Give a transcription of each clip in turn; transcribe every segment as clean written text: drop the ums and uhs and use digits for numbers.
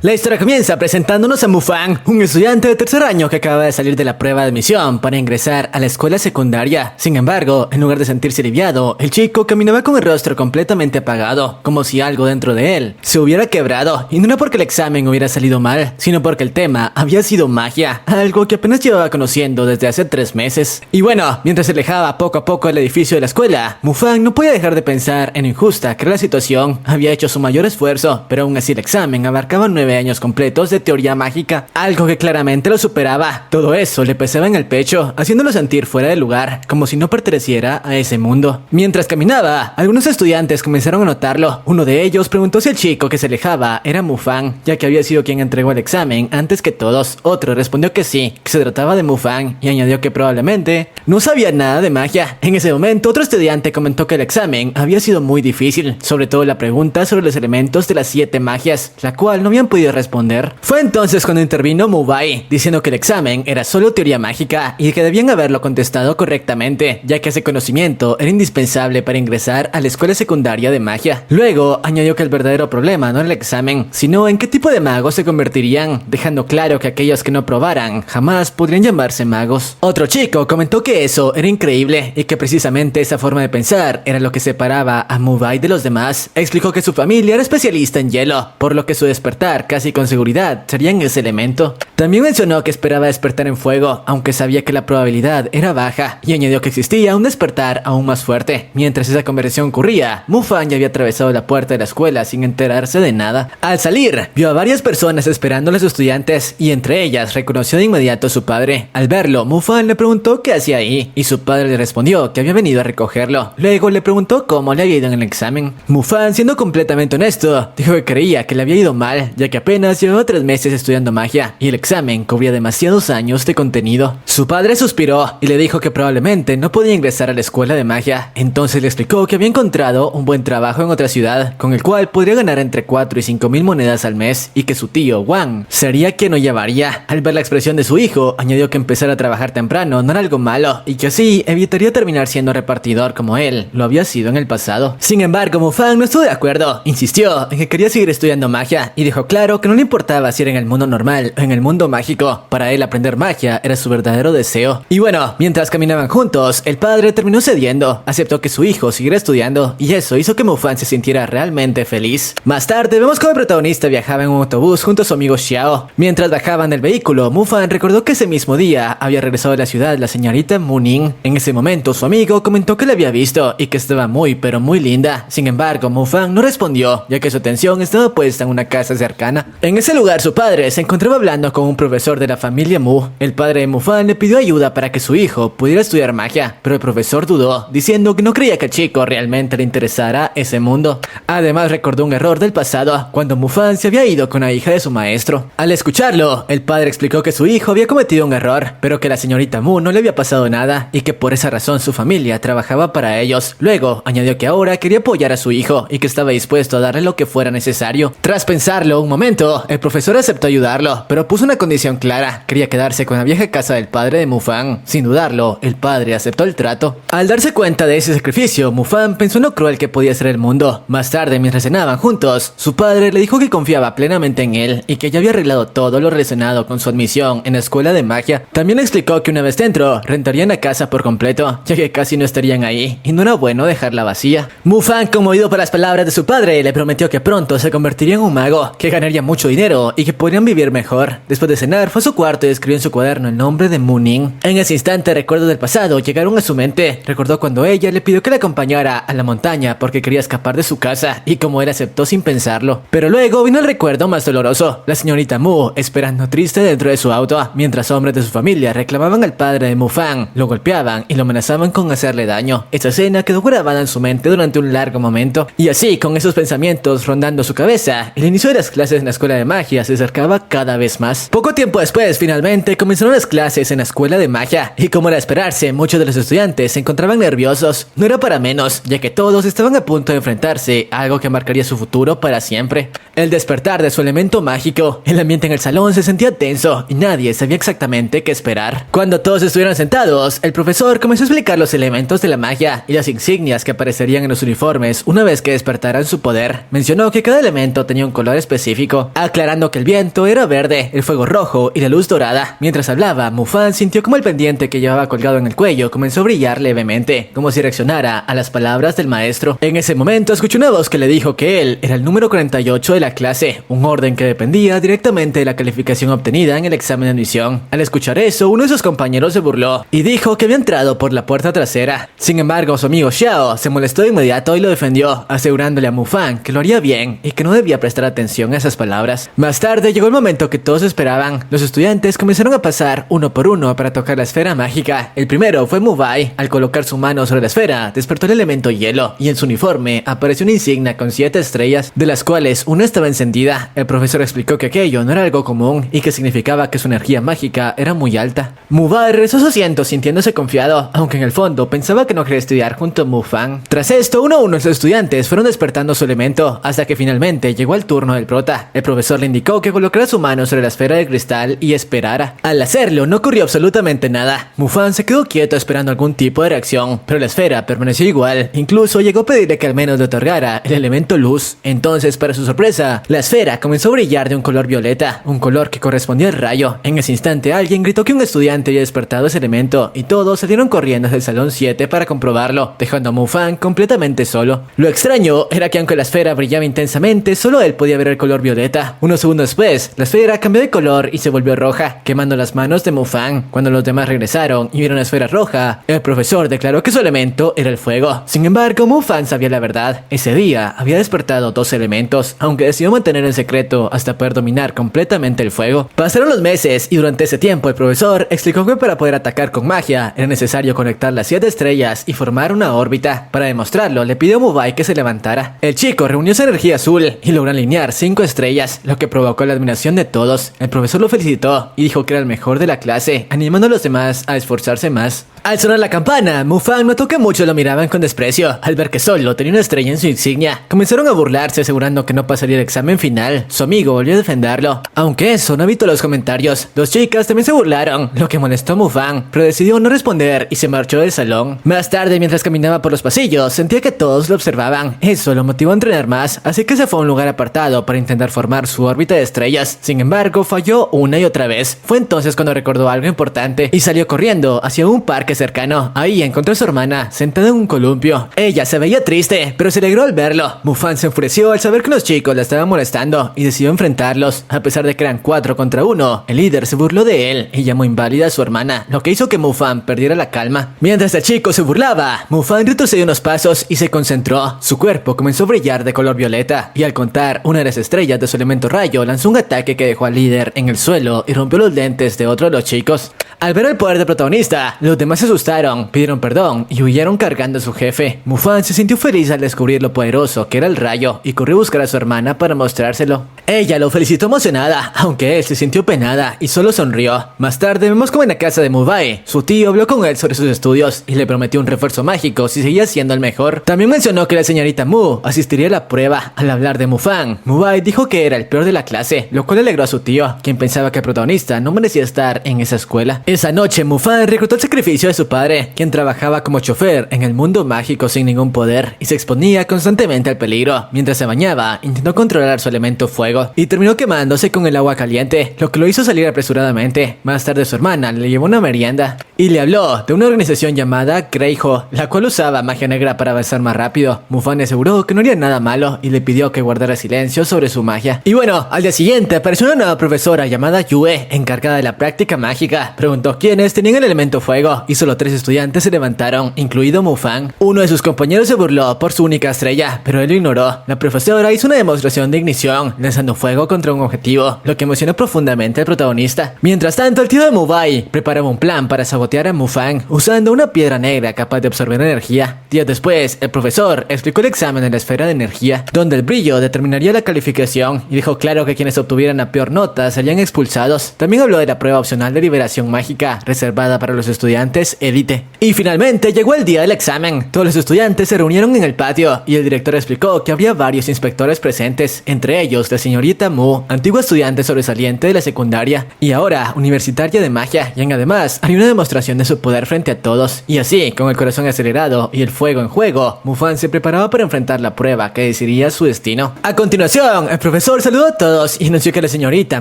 La historia comienza presentándonos a Mufang, un estudiante de tercer año que acaba de salir de la prueba de admisión para ingresar a la escuela secundaria. Sin embargo, en lugar de sentirse aliviado, el chico caminaba con el rostro completamente apagado, como si algo dentro de él se hubiera quebrado, y no era porque el examen hubiera salido mal, sino porque el tema había sido magia, algo que apenas llevaba conociendo desde hace 3 meses. Y bueno, mientras se alejaba poco a poco del edificio de la escuela, Mufang no podía dejar de pensar en lo injusta que era la situación. Había hecho su mayor esfuerzo, pero aún así el examen abarcaba 9 años completos de teoría mágica, algo que claramente lo superaba. Todo eso le pesaba en el pecho, haciéndolo sentir fuera de lugar, como si no perteneciera a ese mundo. Mientras caminaba, algunos estudiantes comenzaron a notarlo. Uno de ellos preguntó si el chico que se alejaba era Mufang, ya que había sido quien entregó el examen antes que todos. Otro respondió que sí, que se trataba de Mufang, y añadió que probablemente no sabía nada de magia. En ese momento, otro estudiante comentó que el examen había sido muy difícil, sobre todo la pregunta sobre los elementos de las 7 magias, la cual no habían podido responder. Fue entonces cuando intervino Mubai, diciendo que el examen era solo teoría mágica y que debían haberlo contestado correctamente, ya que ese conocimiento era indispensable para ingresar a la escuela secundaria de magia. Luego, añadió que el verdadero problema no era el examen, sino en qué tipo de magos se convertirían, dejando claro que aquellos que no probaran jamás podrían llamarse magos. Otro chico comentó que eso era increíble y que precisamente esa forma de pensar era lo que separaba a Mubai de los demás. Explicó que su familia era especialista en hielo, por lo que su despertar casi con seguridad serían ese elemento. También mencionó que esperaba despertar en fuego, aunque sabía que la probabilidad era baja, y añadió que existía un despertar aún más fuerte. Mientras esa conversación ocurría, Mufang ya había atravesado la puerta de la escuela sin enterarse de nada. Al salir, vio a varias personas esperando a los estudiantes, y entre ellas reconoció de inmediato a su padre. Al verlo, Mufang le preguntó qué hacía ahí, y su padre le respondió que había venido a recogerlo. Luego le preguntó cómo le había ido en el examen. Mufang, siendo completamente honesto, dijo que creía que le había ido mal, ya que apenas llevaba 3 meses estudiando magia y el examen cubría demasiados años de contenido. Su padre suspiró y le dijo que probablemente no podía ingresar a la escuela de magia. Entonces le explicó que había encontrado un buen trabajo en otra ciudad, con el cual podría ganar entre 4 y 5 mil monedas al mes, y que su tío, Wang, sería quien lo llevaría. Al ver la expresión de su hijo, añadió que empezar a trabajar temprano no era algo malo, y que así evitaría terminar siendo repartidor como él lo había sido en el pasado. Sin embargo, Mufang no estuvo de acuerdo. Insistió en que quería seguir estudiando magia, y dejó claro que no le importaba si era en el mundo normal o en el mundo mágico. Para él, aprender magia era su verdadero deseo. Y bueno, mientras caminaban juntos, el padre terminó cediendo, aceptó que su hijo siguiera estudiando, y eso hizo que Mufang se sintiera realmente feliz. Más tarde, vemos cómo el protagonista viajaba en un autobús junto a su amigo Xiao. Mientras bajaban del vehículo, Mufang recordó que ese mismo día había regresado de la ciudad la señorita Muning. En ese momento, su amigo comentó que la había visto y que estaba muy pero muy linda. Sin embargo, Mufang no respondió, ya que su atención estaba puesta en una casa cercana. En ese lugar, su padre se encontraba hablando con un profesor de la familia Mu. El padre de Mufang le pidió ayuda para que su hijo pudiera estudiar magia, pero el profesor dudó, diciendo que no creía que al chico realmente le interesara ese mundo. Además, recordó un error del pasado, cuando Mufang se había ido con la hija de su maestro. Al escucharlo, el padre explicó que su hijo había cometido un error, pero que a la señorita Mu no le había pasado nada, y que por esa razón su familia trabajaba para ellos. Luego, añadió que ahora quería apoyar a su hijo, y que estaba dispuesto a darle lo que fuera necesario. Tras pensarlo un momento, el profesor aceptó ayudarlo, pero puso una condición clara: quería quedarse con la vieja casa del padre de Mufang. Sin dudarlo, el padre aceptó el trato. Al darse cuenta de ese sacrificio, Mufang pensó en lo cruel que podía ser el mundo. Más tarde, mientras cenaban juntos, su padre le dijo que confiaba plenamente en él y que ya había arreglado todo lo relacionado con su admisión en la escuela de magia. También explicó que una vez dentro, rentarían la casa por completo, ya que casi no estarían ahí y no era bueno dejarla vacía. Mufang, conmovido por las palabras de su padre, le prometió que pronto se convertiría en un mago, que ganaría mucho dinero y que podrían vivir mejor. Después de cenar, fue a su cuarto y escribió en su cuaderno el nombre de Muning. En ese instante, recuerdos del pasado llegaron a su mente. Recordó cuando ella le pidió que la acompañara a la montaña porque quería escapar de su casa, y como él aceptó sin pensarlo. Pero luego vino el recuerdo más doloroso: la señorita Mu esperando triste dentro de su auto, mientras hombres de su familia reclamaban al padre de Mufang, lo golpeaban y lo amenazaban con hacerle daño. Esa escena quedó grabada en su mente durante un largo momento, y así, con esos pensamientos rondando su cabeza, el inicio de las clases en la escuela de magia se acercaba cada vez más. Poco tiempo después, finalmente, comenzaron las clases en la escuela de magia, y como era de esperarse, muchos de los estudiantes se encontraban nerviosos. No era para menos, ya que todos estaban a punto de enfrentarse a algo que marcaría su futuro para siempre: el despertar de su elemento mágico. El ambiente en el salón se sentía tenso y nadie sabía exactamente qué esperar. Cuando todos estuvieron sentados, el profesor comenzó a explicar los elementos de la magia y las insignias que aparecerían en los uniformes una vez que despertaran su poder. Mencionó que cada elemento tenía un color específico mágico, aclarando que el viento era verde, el fuego rojo y la luz dorada. Mientras hablaba, Mufang sintió como el pendiente que llevaba colgado en el cuello comenzó a brillar levemente, como si reaccionara a las palabras del maestro. En ese momento escuchó una voz que le dijo que él era el número 48 de la clase, un orden que dependía directamente de la calificación obtenida en el examen de admisión. Al escuchar eso, uno de sus compañeros se burló y dijo que había entrado por la puerta trasera. Sin embargo, su amigo Xiao se molestó de inmediato y lo defendió, asegurándole a Mufang que lo haría bien y que no debía prestar atención a esas palabras. Más tarde llegó el momento que todos esperaban. Los estudiantes comenzaron a pasar uno por uno para tocar la esfera mágica. El primero fue Mubai. Al colocar su mano sobre la esfera, despertó el elemento hielo y en su uniforme apareció una insignia con 7 estrellas, de las cuales una estaba encendida. El profesor explicó que aquello no era algo común y que significaba que su energía mágica era muy alta. Mubai regresó a su asiento sintiéndose confiado, aunque en el fondo pensaba que no quería estudiar junto a Mufang. Tras esto, uno a uno los estudiantes fueron despertando su elemento, hasta que finalmente llegó el turno del prota. El profesor le indicó que colocara su mano sobre la esfera de cristal y esperara. Al hacerlo, no ocurrió absolutamente nada. Mufang se quedó quieto esperando algún tipo de reacción, pero la esfera permaneció igual. Incluso llegó a pedirle que al menos le otorgara el elemento luz. Entonces, para su sorpresa, la esfera comenzó a brillar de un color violeta, un color que correspondía al rayo. En ese instante, alguien gritó que un estudiante había despertado ese elemento y todos salieron corriendo hacia el salón 7 para comprobarlo, dejando a Mufang completamente solo. Lo extraño era que aunque la esfera brillaba intensamente, solo él podía ver el color violeta. Unos segundos después, la esfera cambió de color y se volvió roja, quemando las manos de Mufang. Cuando los demás regresaron y vieron la esfera roja, el profesor declaró que su elemento era el fuego. Sin embargo, Mufang sabía la verdad. Ese día había despertado 2 elementos, aunque decidió mantener en secreto hasta poder dominar completamente el fuego. Pasaron los meses y durante ese tiempo el profesor explicó que para poder atacar con magia era necesario conectar las 7 estrellas y formar una órbita. Para demostrarlo, le pidió a Mubai que se levantara. El chico reunió su energía azul y logró alinear 5 estrellas, lo que provocó la admiración de todos. El profesor lo felicitó y dijo que era el mejor de la clase, animando a los demás a esforzarse más. Al sonar la campana, Mufang notó que muchos lo miraban con desprecio. Al ver que solo tenía una estrella en su insignia, comenzaron a burlarse asegurando que no pasaría el examen final. Su amigo volvió a defenderlo, aunque eso no evitó los comentarios. Dos chicas también se burlaron, lo que molestó a Mufang, pero decidió no responder y se marchó del salón. Más tarde, mientras caminaba por los pasillos, sentía que todos lo observaban. Eso lo motivó a entrenar más, así que se fue a un lugar apartado para intentar formar su órbita de estrellas. Sin embargo, falló una y otra vez. Fue entonces cuando recordó algo importante y salió corriendo hacia un parque cercano. Ahí encontró a su hermana sentada en un columpio. Ella se veía triste, pero se alegró al verlo. Mufang se enfureció al saber que los chicos la estaban molestando y decidió enfrentarlos. A pesar de que eran 4 contra 1, el líder se burló de él y llamó inválida a su hermana, lo que hizo que Mufang perdiera la calma. Mientras el chico se burlaba, Mufang retrocedió unos pasos y se concentró. Su cuerpo comenzó a brillar de color violeta y al contar una de las estrellas de su elemento rayo, lanzó un ataque que dejó al líder en el suelo y rompió los lentes de otro de los chicos. Al ver el poder del protagonista, los demás se asustaron, pidieron perdón y huyeron cargando a su jefe. Mufang se sintió feliz al descubrir lo poderoso que era el rayo y corrió a buscar a su hermana para mostrárselo. Ella lo felicitó emocionada, aunque él se sintió penada y solo sonrió. Más tarde vemos como en la casa de Mubai, su tío habló con él sobre sus estudios y le prometió un refuerzo mágico si seguía siendo el mejor. También mencionó que la señorita Mu asistiría a la prueba. Al hablar de Mufang, Mubai dijo que era el peor de la clase, lo cual alegró a su tío, quien pensaba que el protagonista no merecía estar en esa escuela. Esa noche, Mufang reclutó el sacrificio de su padre, quien trabajaba como chofer en el mundo mágico sin ningún poder y se exponía constantemente al peligro. Mientras se bañaba, intentó controlar su elemento fuego y terminó quemándose con el agua caliente, lo que lo hizo salir apresuradamente. Más tarde su hermana le llevó una merienda y le habló de una organización llamada Greyho, la cual usaba magia negra para avanzar más rápido. Mufang le aseguró que no haría nada malo y le pidió que guardara silencio sobre su magia. Y bueno, al día siguiente apareció una nueva profesora llamada Yue, encargada de la práctica mágica. Preguntó quiénes tenían el elemento fuego y solo 3 estudiantes se levantaron, incluido Mufang. Uno de sus compañeros se burló por su única estrella, pero él lo ignoró. La profesora hizo una demostración de ignición, lanzando fuego contra un objetivo, lo que emocionó profundamente al protagonista. Mientras tanto, el tío de Mubai preparaba un plan para sabotear a Mufang usando una piedra negra capaz de absorber energía. Días después, el profesor explicó el examen en la esfera de energía, donde el brillo determinaría la calificación y dejó claro que quienes obtuvieran la peor nota serían expulsados. También habló de la prueba opcional de liberación mágica, reservada para los estudiantes estudiantes élite. Y finalmente llegó el día del examen. Todos los estudiantes se reunieron en el patio y el director explicó que había varios inspectores presentes, entre ellos la señorita Mu, antigua estudiante sobresaliente de la secundaria y ahora universitaria de magia, y además haría una demostración de su poder frente a todos. Y así, con el corazón acelerado y el fuego en juego, Mufang se preparaba para enfrentar la prueba que decidiría su destino. A continuación, el profesor saludó a todos y anunció que la señorita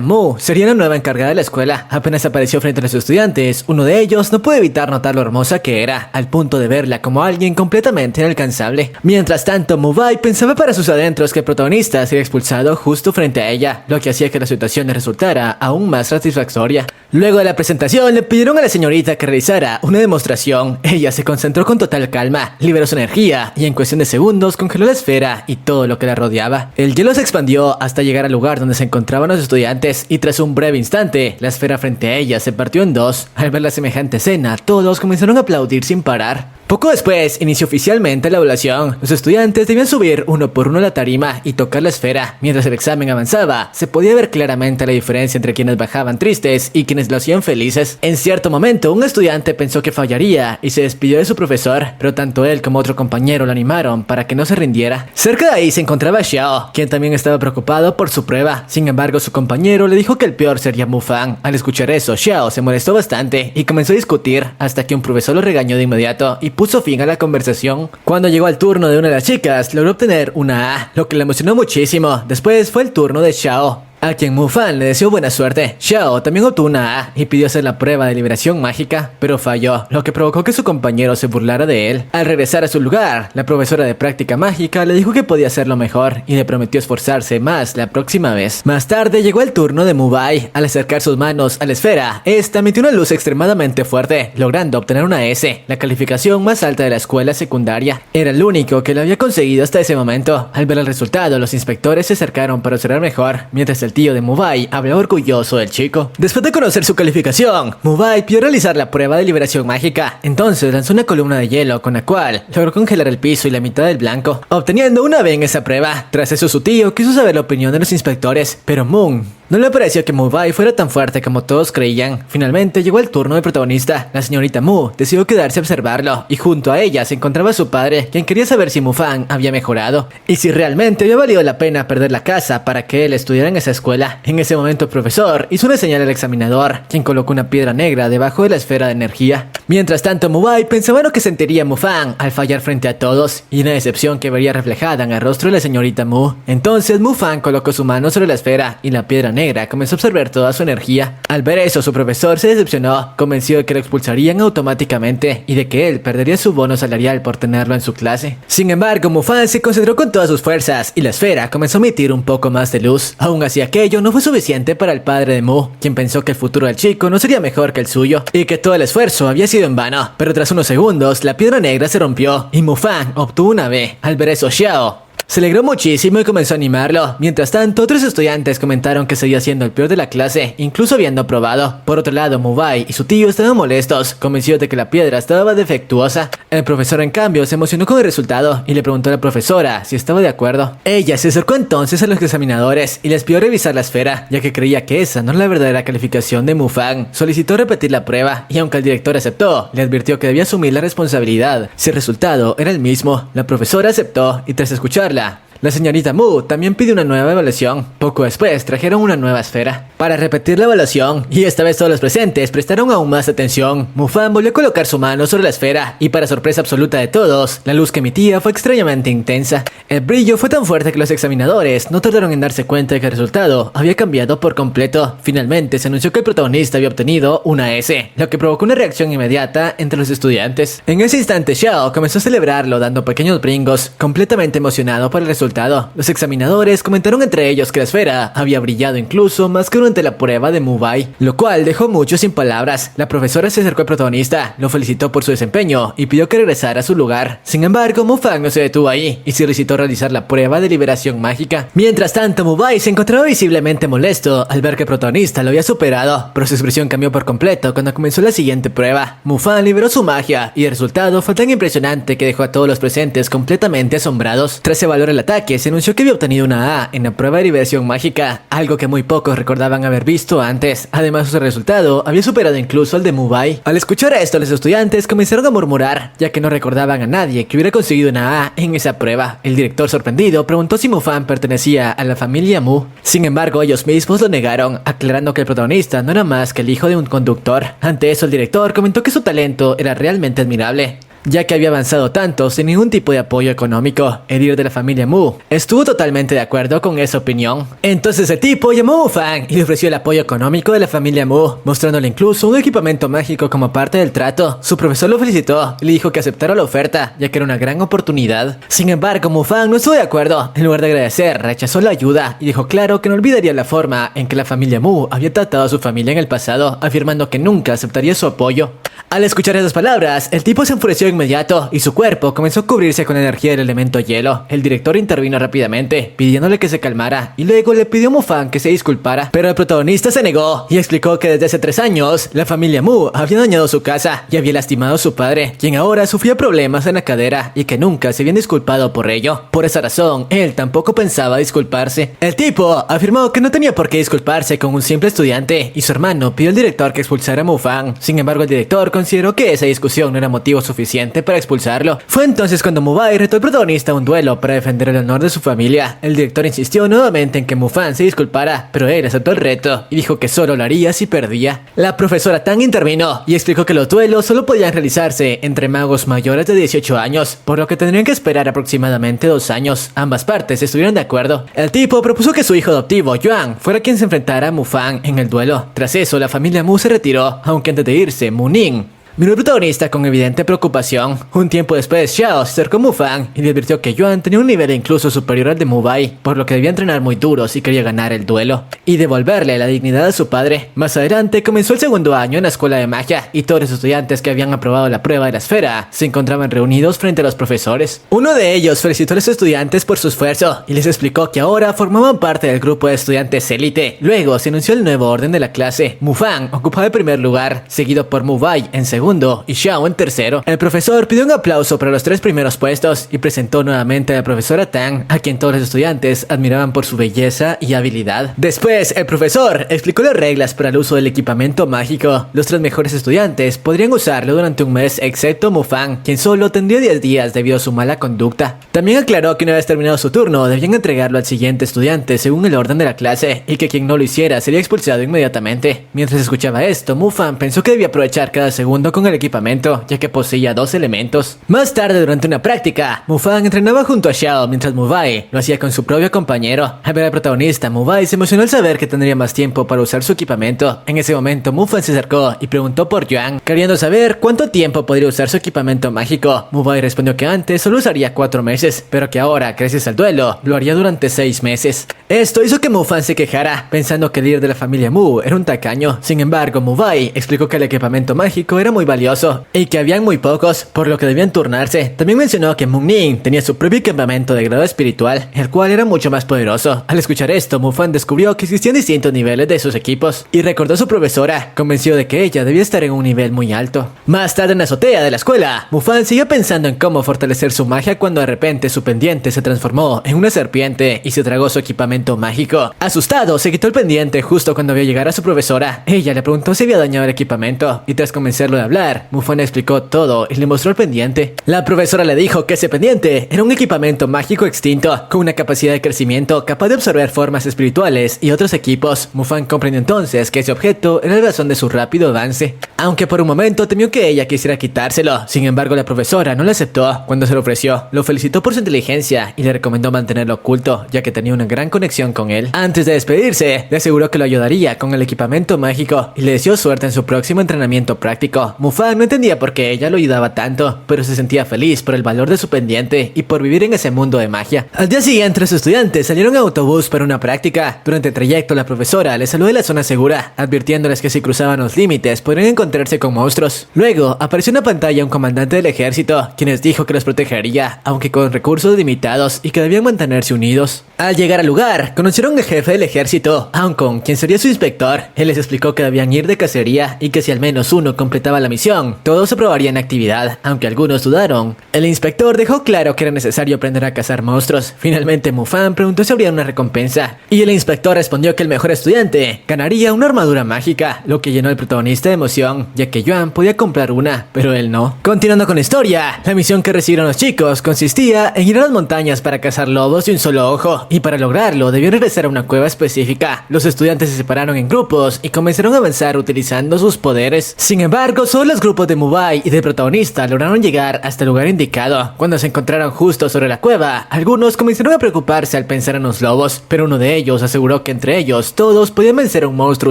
Mu sería la nueva encargada de la escuela. Apenas apareció frente a los estudiantes, uno de ellos no pudo evitar notar lo hermosa que era, al punto de verla como alguien completamente inalcanzable. Mientras tanto, Mubai pensaba para sus adentros que el protagonista sería expulsado justo frente a ella, lo que hacía que la situación le resultara aún más satisfactoria. Luego de la presentación, le pidieron a la señorita que realizara una demostración. Ella se concentró con total calma, liberó su energía y en cuestión de segundos congeló la esfera y todo lo que la rodeaba. El hielo se expandió hasta llegar al lugar donde se encontraban los estudiantes y tras un breve instante, la esfera frente a ella se partió en dos. Al ver la semejante escena, todos comenzaron a aplaudir sin parar. Poco después, inició oficialmente la evaluación. Los estudiantes debían subir uno por uno a la tarima y tocar la esfera. Mientras el examen avanzaba, se podía ver claramente la diferencia entre quienes bajaban tristes y quienes lo hacían felices. En cierto momento, un estudiante pensó que fallaría y se despidió de su profesor, pero tanto él como otro compañero lo animaron para que no se rindiera. Cerca de ahí se encontraba Xiao, quien también estaba preocupado por su prueba. Sin embargo, su compañero le dijo que el peor sería Mufang. Al escuchar eso, Xiao se molestó bastante y comenzó a discutir hasta que un profesor lo regañó de inmediato y puso fin a la conversación. Cuando llegó al turno de una de las chicas, logró obtener una A, lo que le emocionó muchísimo. Después fue el turno de Xiao, a quien Mufang le deseó buena suerte. Xiao también obtuvo una A y pidió hacer la prueba de liberación mágica, pero falló, lo que provocó que su compañero se burlara de él. Al regresar a su lugar, la profesora de práctica mágica le dijo que podía hacerlo mejor y le prometió esforzarse más la próxima vez. Más tarde llegó el turno de Mubai. Al acercar sus manos a la esfera, esta emitió una luz extremadamente fuerte, logrando obtener una S, la calificación más alta de la escuela secundaria. Era el único que lo había conseguido hasta ese momento. Al ver el resultado, los inspectores se acercaron para observar mejor, mientras el tío de Mubai hablaba orgulloso del chico. Después de conocer su calificación, Mubai pidió realizar la prueba de liberación mágica. Entonces lanzó una columna de hielo con la cual logró congelar el piso y la mitad del blanco, obteniendo una B en esa prueba. Tras eso, su tío quiso saber la opinión de los inspectores, pero Moon no le pareció que Mubai fuera tan fuerte como todos creían. Finalmente llegó el turno del protagonista. La señorita Mu decidió quedarse a observarlo y junto a ella se encontraba su padre, quien quería saber si Mufang había mejorado y si realmente había valido la pena perder la casa para que él estudiara en esa escuela. En ese momento el profesor hizo una señal al examinador, quien colocó una piedra negra debajo de la esfera de energía. Mientras tanto, Mubai pensaba en lo que sentiría Mufang al fallar frente a todos y una decepción que vería reflejada en el rostro de la señorita Mu. Entonces Mufang colocó su mano sobre la esfera y la piedra negra comenzó a absorber toda su energía. Al ver eso, su profesor se decepcionó, convencido de que lo expulsarían automáticamente y de que él perdería su bono salarial por tenerlo en su clase. Sin embargo, Mufang se concentró con todas sus fuerzas y la esfera comenzó a emitir un poco más de luz. Aún así, aquello no fue suficiente para el padre de Mu, quien pensó que el futuro del chico no sería mejor que el suyo y que todo el esfuerzo había sido en vano. Pero tras unos segundos, la piedra negra se rompió y Mufang obtuvo una B. Al ver eso, Xiao se alegró muchísimo y comenzó a animarlo. Mientras tanto, otros estudiantes comentaron que seguía siendo el peor de la clase, incluso habiendo aprobado. Por otro lado, Mubai y su tío estaban molestos, convencidos de que la piedra estaba defectuosa. El profesor, en cambio, se emocionó con el resultado y le preguntó a la profesora si estaba de acuerdo. Ella se acercó entonces a los examinadores y les pidió revisar la esfera, ya que creía que esa no era la verdadera calificación de Mufang. Solicitó repetir la prueba y aunque el director aceptó, le advirtió que debía asumir la responsabilidad si el resultado era el mismo. La profesora aceptó y tras escucharla, la señorita Mu también pidió una nueva evaluación. Poco después trajeron una nueva esfera para repetir la evaluación y esta vez todos los presentes prestaron aún más atención. Mufang volvió a colocar su mano sobre la esfera y para sorpresa absoluta de todos, la luz que emitía fue extrañamente intensa. El brillo fue tan fuerte que los examinadores no tardaron en darse cuenta de que el resultado había cambiado por completo. Finalmente se anunció que el protagonista había obtenido una S, lo que provocó una reacción inmediata entre los estudiantes. En ese instante Xiao comenzó a celebrarlo dando pequeños brincos, completamente emocionado por el resultado. Los examinadores comentaron entre ellos que la esfera había brillado incluso más que durante la prueba de Mubai, lo cual dejó mucho sin palabras. La profesora se acercó al protagonista, lo felicitó por su desempeño y pidió que regresara a su lugar. Sin embargo, Mufang no se detuvo ahí y solicitó realizar la prueba de liberación mágica. Mientras tanto, Mubai se encontraba visiblemente molesto al ver que el protagonista lo había superado, pero su expresión cambió por completo cuando comenzó la siguiente prueba. Mufang liberó su magia y el resultado fue tan impresionante que dejó a todos los presentes completamente asombrados. Tras evaluar el ataque, ataque se anunció que había obtenido una A en la prueba de liberación mágica, algo que muy pocos recordaban haber visto antes. Además, su resultado había superado incluso al de Mubai. Al escuchar esto, los estudiantes comenzaron a murmurar, ya que no recordaban a nadie que hubiera conseguido una A en esa prueba. El director, sorprendido, preguntó si Mufang pertenecía a la familia Mu. Sin embargo, ellos mismos lo negaron, aclarando que el protagonista no era más que el hijo de un conductor. Ante eso, el director comentó que su talento era realmente admirable, ya que había avanzado tanto sin ningún tipo de apoyo económico. El líder de la familia Mu estuvo totalmente de acuerdo con esa opinión. Entonces el tipo llamó a Mufang y le ofreció el apoyo económico de la familia Mu, mostrándole incluso un equipamiento mágico como parte del trato. Su profesor lo felicitó y le dijo que aceptara la oferta, ya que era una gran oportunidad. Sin embargo, Mufang no estuvo de acuerdo. En lugar de agradecer, rechazó la ayuda y dijo claro que no olvidaría la forma en que la familia Mu había tratado a su familia en el pasado, afirmando que nunca aceptaría su apoyo. Al escuchar esas palabras, el tipo se enfureció de inmediato y su cuerpo comenzó a cubrirse con energía del elemento hielo. El director intervino rápidamente, pidiéndole que se calmara, y luego le pidió a Mufang que se disculpara, pero el protagonista se negó y explicó que desde hace 3 años la familia Mu había dañado su casa y había lastimado a su padre, quien ahora sufría problemas en la cadera y que nunca se habían disculpado por ello. Por esa razón, él tampoco pensaba disculparse. El tipo afirmó que no tenía por qué disculparse con un simple estudiante y su hermano pidió al director que expulsara a Mufang. Sin embargo, el director consideró que esa discusión no era motivo suficiente para expulsarlo. Fue entonces cuando Mubai retó al protagonista a un duelo para defender el honor de su familia. El director insistió nuevamente en que Mufang se disculpara, pero él aceptó el reto y dijo que solo lo haría si perdía. La profesora Tang intervino y explicó que los duelos solo podían realizarse entre magos mayores de 18 años, por lo que tendrían que esperar aproximadamente 2 años. Ambas partes estuvieron de acuerdo. El tipo propuso que su hijo adoptivo, Yuan, fuera quien se enfrentara a Mufang en el duelo. Tras eso, la familia Mu se retiró, aunque antes de irse, Mu Ning miró al protagonista con evidente preocupación. Un tiempo después, Xiao se acercó a Mufang y le advirtió que Yuan tenía un nivel incluso superior al de Mubai, por lo que debía entrenar muy duro si quería ganar el duelo y devolverle la dignidad a su padre. Más adelante comenzó el segundo año en la escuela de magia y todos los estudiantes que habían aprobado la prueba de la esfera se encontraban reunidos frente a los profesores. Uno de ellos felicitó a los estudiantes por su esfuerzo y les explicó que ahora formaban parte del grupo de estudiantes élite. Luego se anunció el nuevo orden de la clase. Mufang ocupaba el primer lugar, seguido por Mubai en segundo y Xiao en tercero. El profesor pidió un aplauso para los 3 primeros puestos y presentó nuevamente a la profesora Tang, a quien todos los estudiantes admiraban por su belleza y habilidad. Después, el profesor explicó las reglas para el uso del equipamiento mágico. Los 3 mejores estudiantes podrían usarlo durante un mes, excepto Mufang, quien solo tendría 10 días debido a su mala conducta. También aclaró que una vez terminado su turno, debían entregarlo al siguiente estudiante según el orden de la clase y que quien no lo hiciera sería expulsado inmediatamente. Mientras escuchaba esto, Mufang pensó que debía aprovechar cada segundo con el equipamiento, ya que poseía 2 elementos. Más tarde, durante una práctica, Mufang entrenaba junto a Xiao, mientras Mubai lo hacía con su propio compañero. Al ver al protagonista, Mubai se emocionó al saber que tendría más tiempo para usar su equipamiento. En ese momento, Mufang se acercó y preguntó por Yuan, queriendo saber cuánto tiempo podría usar su equipamiento mágico. Mubai respondió que antes solo usaría 4 meses, pero que ahora, gracias al duelo, lo haría durante 6 meses. Esto hizo que Mufang se quejara, pensando que el líder de la familia Mu era un tacaño. Sin embargo, Mubai explicó que el equipamiento mágico era muy valioso y que habían muy pocos, por lo que debían turnarse. También mencionó que Mu Ning tenía su propio equipamiento de grado espiritual, el cual era mucho más poderoso. Al escuchar esto, Mufang descubrió que existían distintos niveles de sus equipos y recordó a su profesora, convencido de que ella debía estar en un nivel muy alto. Más tarde, en la azotea de la escuela, Mufang siguió pensando en cómo fortalecer su magia cuando de repente su pendiente se transformó en una serpiente y se tragó su equipamiento mágico. Asustado, se quitó el pendiente justo cuando vio llegar a su profesora. Ella le preguntó si había dañado el equipamiento y tras convencerlo de hablar, Mufang explicó todo y le mostró el pendiente. La profesora le dijo que ese pendiente era un equipamiento mágico extinto con una capacidad de crecimiento capaz de absorber formas espirituales y otros equipos. Mufang comprendió entonces que ese objeto era la razón de su rápido avance, aunque por un momento temió que ella quisiera quitárselo. Sin embargo, la profesora no lo aceptó cuando se lo ofreció. Lo felicitó por su inteligencia y le recomendó mantenerlo oculto, ya que tenía una gran conexión con él. Antes de despedirse, le aseguró que lo ayudaría con el equipamiento mágico y le deseó suerte en su próximo entrenamiento práctico. Mufang no entendía por qué ella lo ayudaba tanto, pero se sentía feliz por el valor de su pendiente y por vivir en ese mundo de magia. Al día siguiente, los estudiantes salieron en autobús para una práctica. Durante el trayecto, la profesora les habló de la zona segura, advirtiéndoles que si cruzaban los límites podrían encontrarse con monstruos. Luego, apareció en la pantalla un comandante del ejército, quien les dijo que los protegería, aunque con recursos limitados y que debían mantenerse unidos. Al llegar al lugar, conocieron al jefe del ejército, Hong Kong, quien sería su inspector. Él les explicó que debían ir de cacería y que si al menos uno completaba la la misión, todos aprobarían la actividad, aunque algunos dudaron. El inspector dejó claro que era necesario aprender a cazar monstruos. Finalmente Mufang preguntó si habría una recompensa, y el inspector respondió que el mejor estudiante ganaría una armadura mágica, lo que llenó al protagonista de emoción, ya que Yuan podía comprar una, pero él no. Continuando con la historia, la misión que recibieron los chicos consistía en ir a las montañas para cazar lobos de un solo ojo, y para lograrlo debían regresar a una cueva específica. Los estudiantes se separaron en grupos y comenzaron a avanzar utilizando sus poderes. Sin embargo, solo los grupos de Mubai y del protagonista lograron llegar hasta el lugar indicado. Cuando se encontraron justo sobre la cueva, algunos comenzaron a preocuparse al pensar en los lobos, pero uno de ellos aseguró que entre ellos todos podían vencer a un monstruo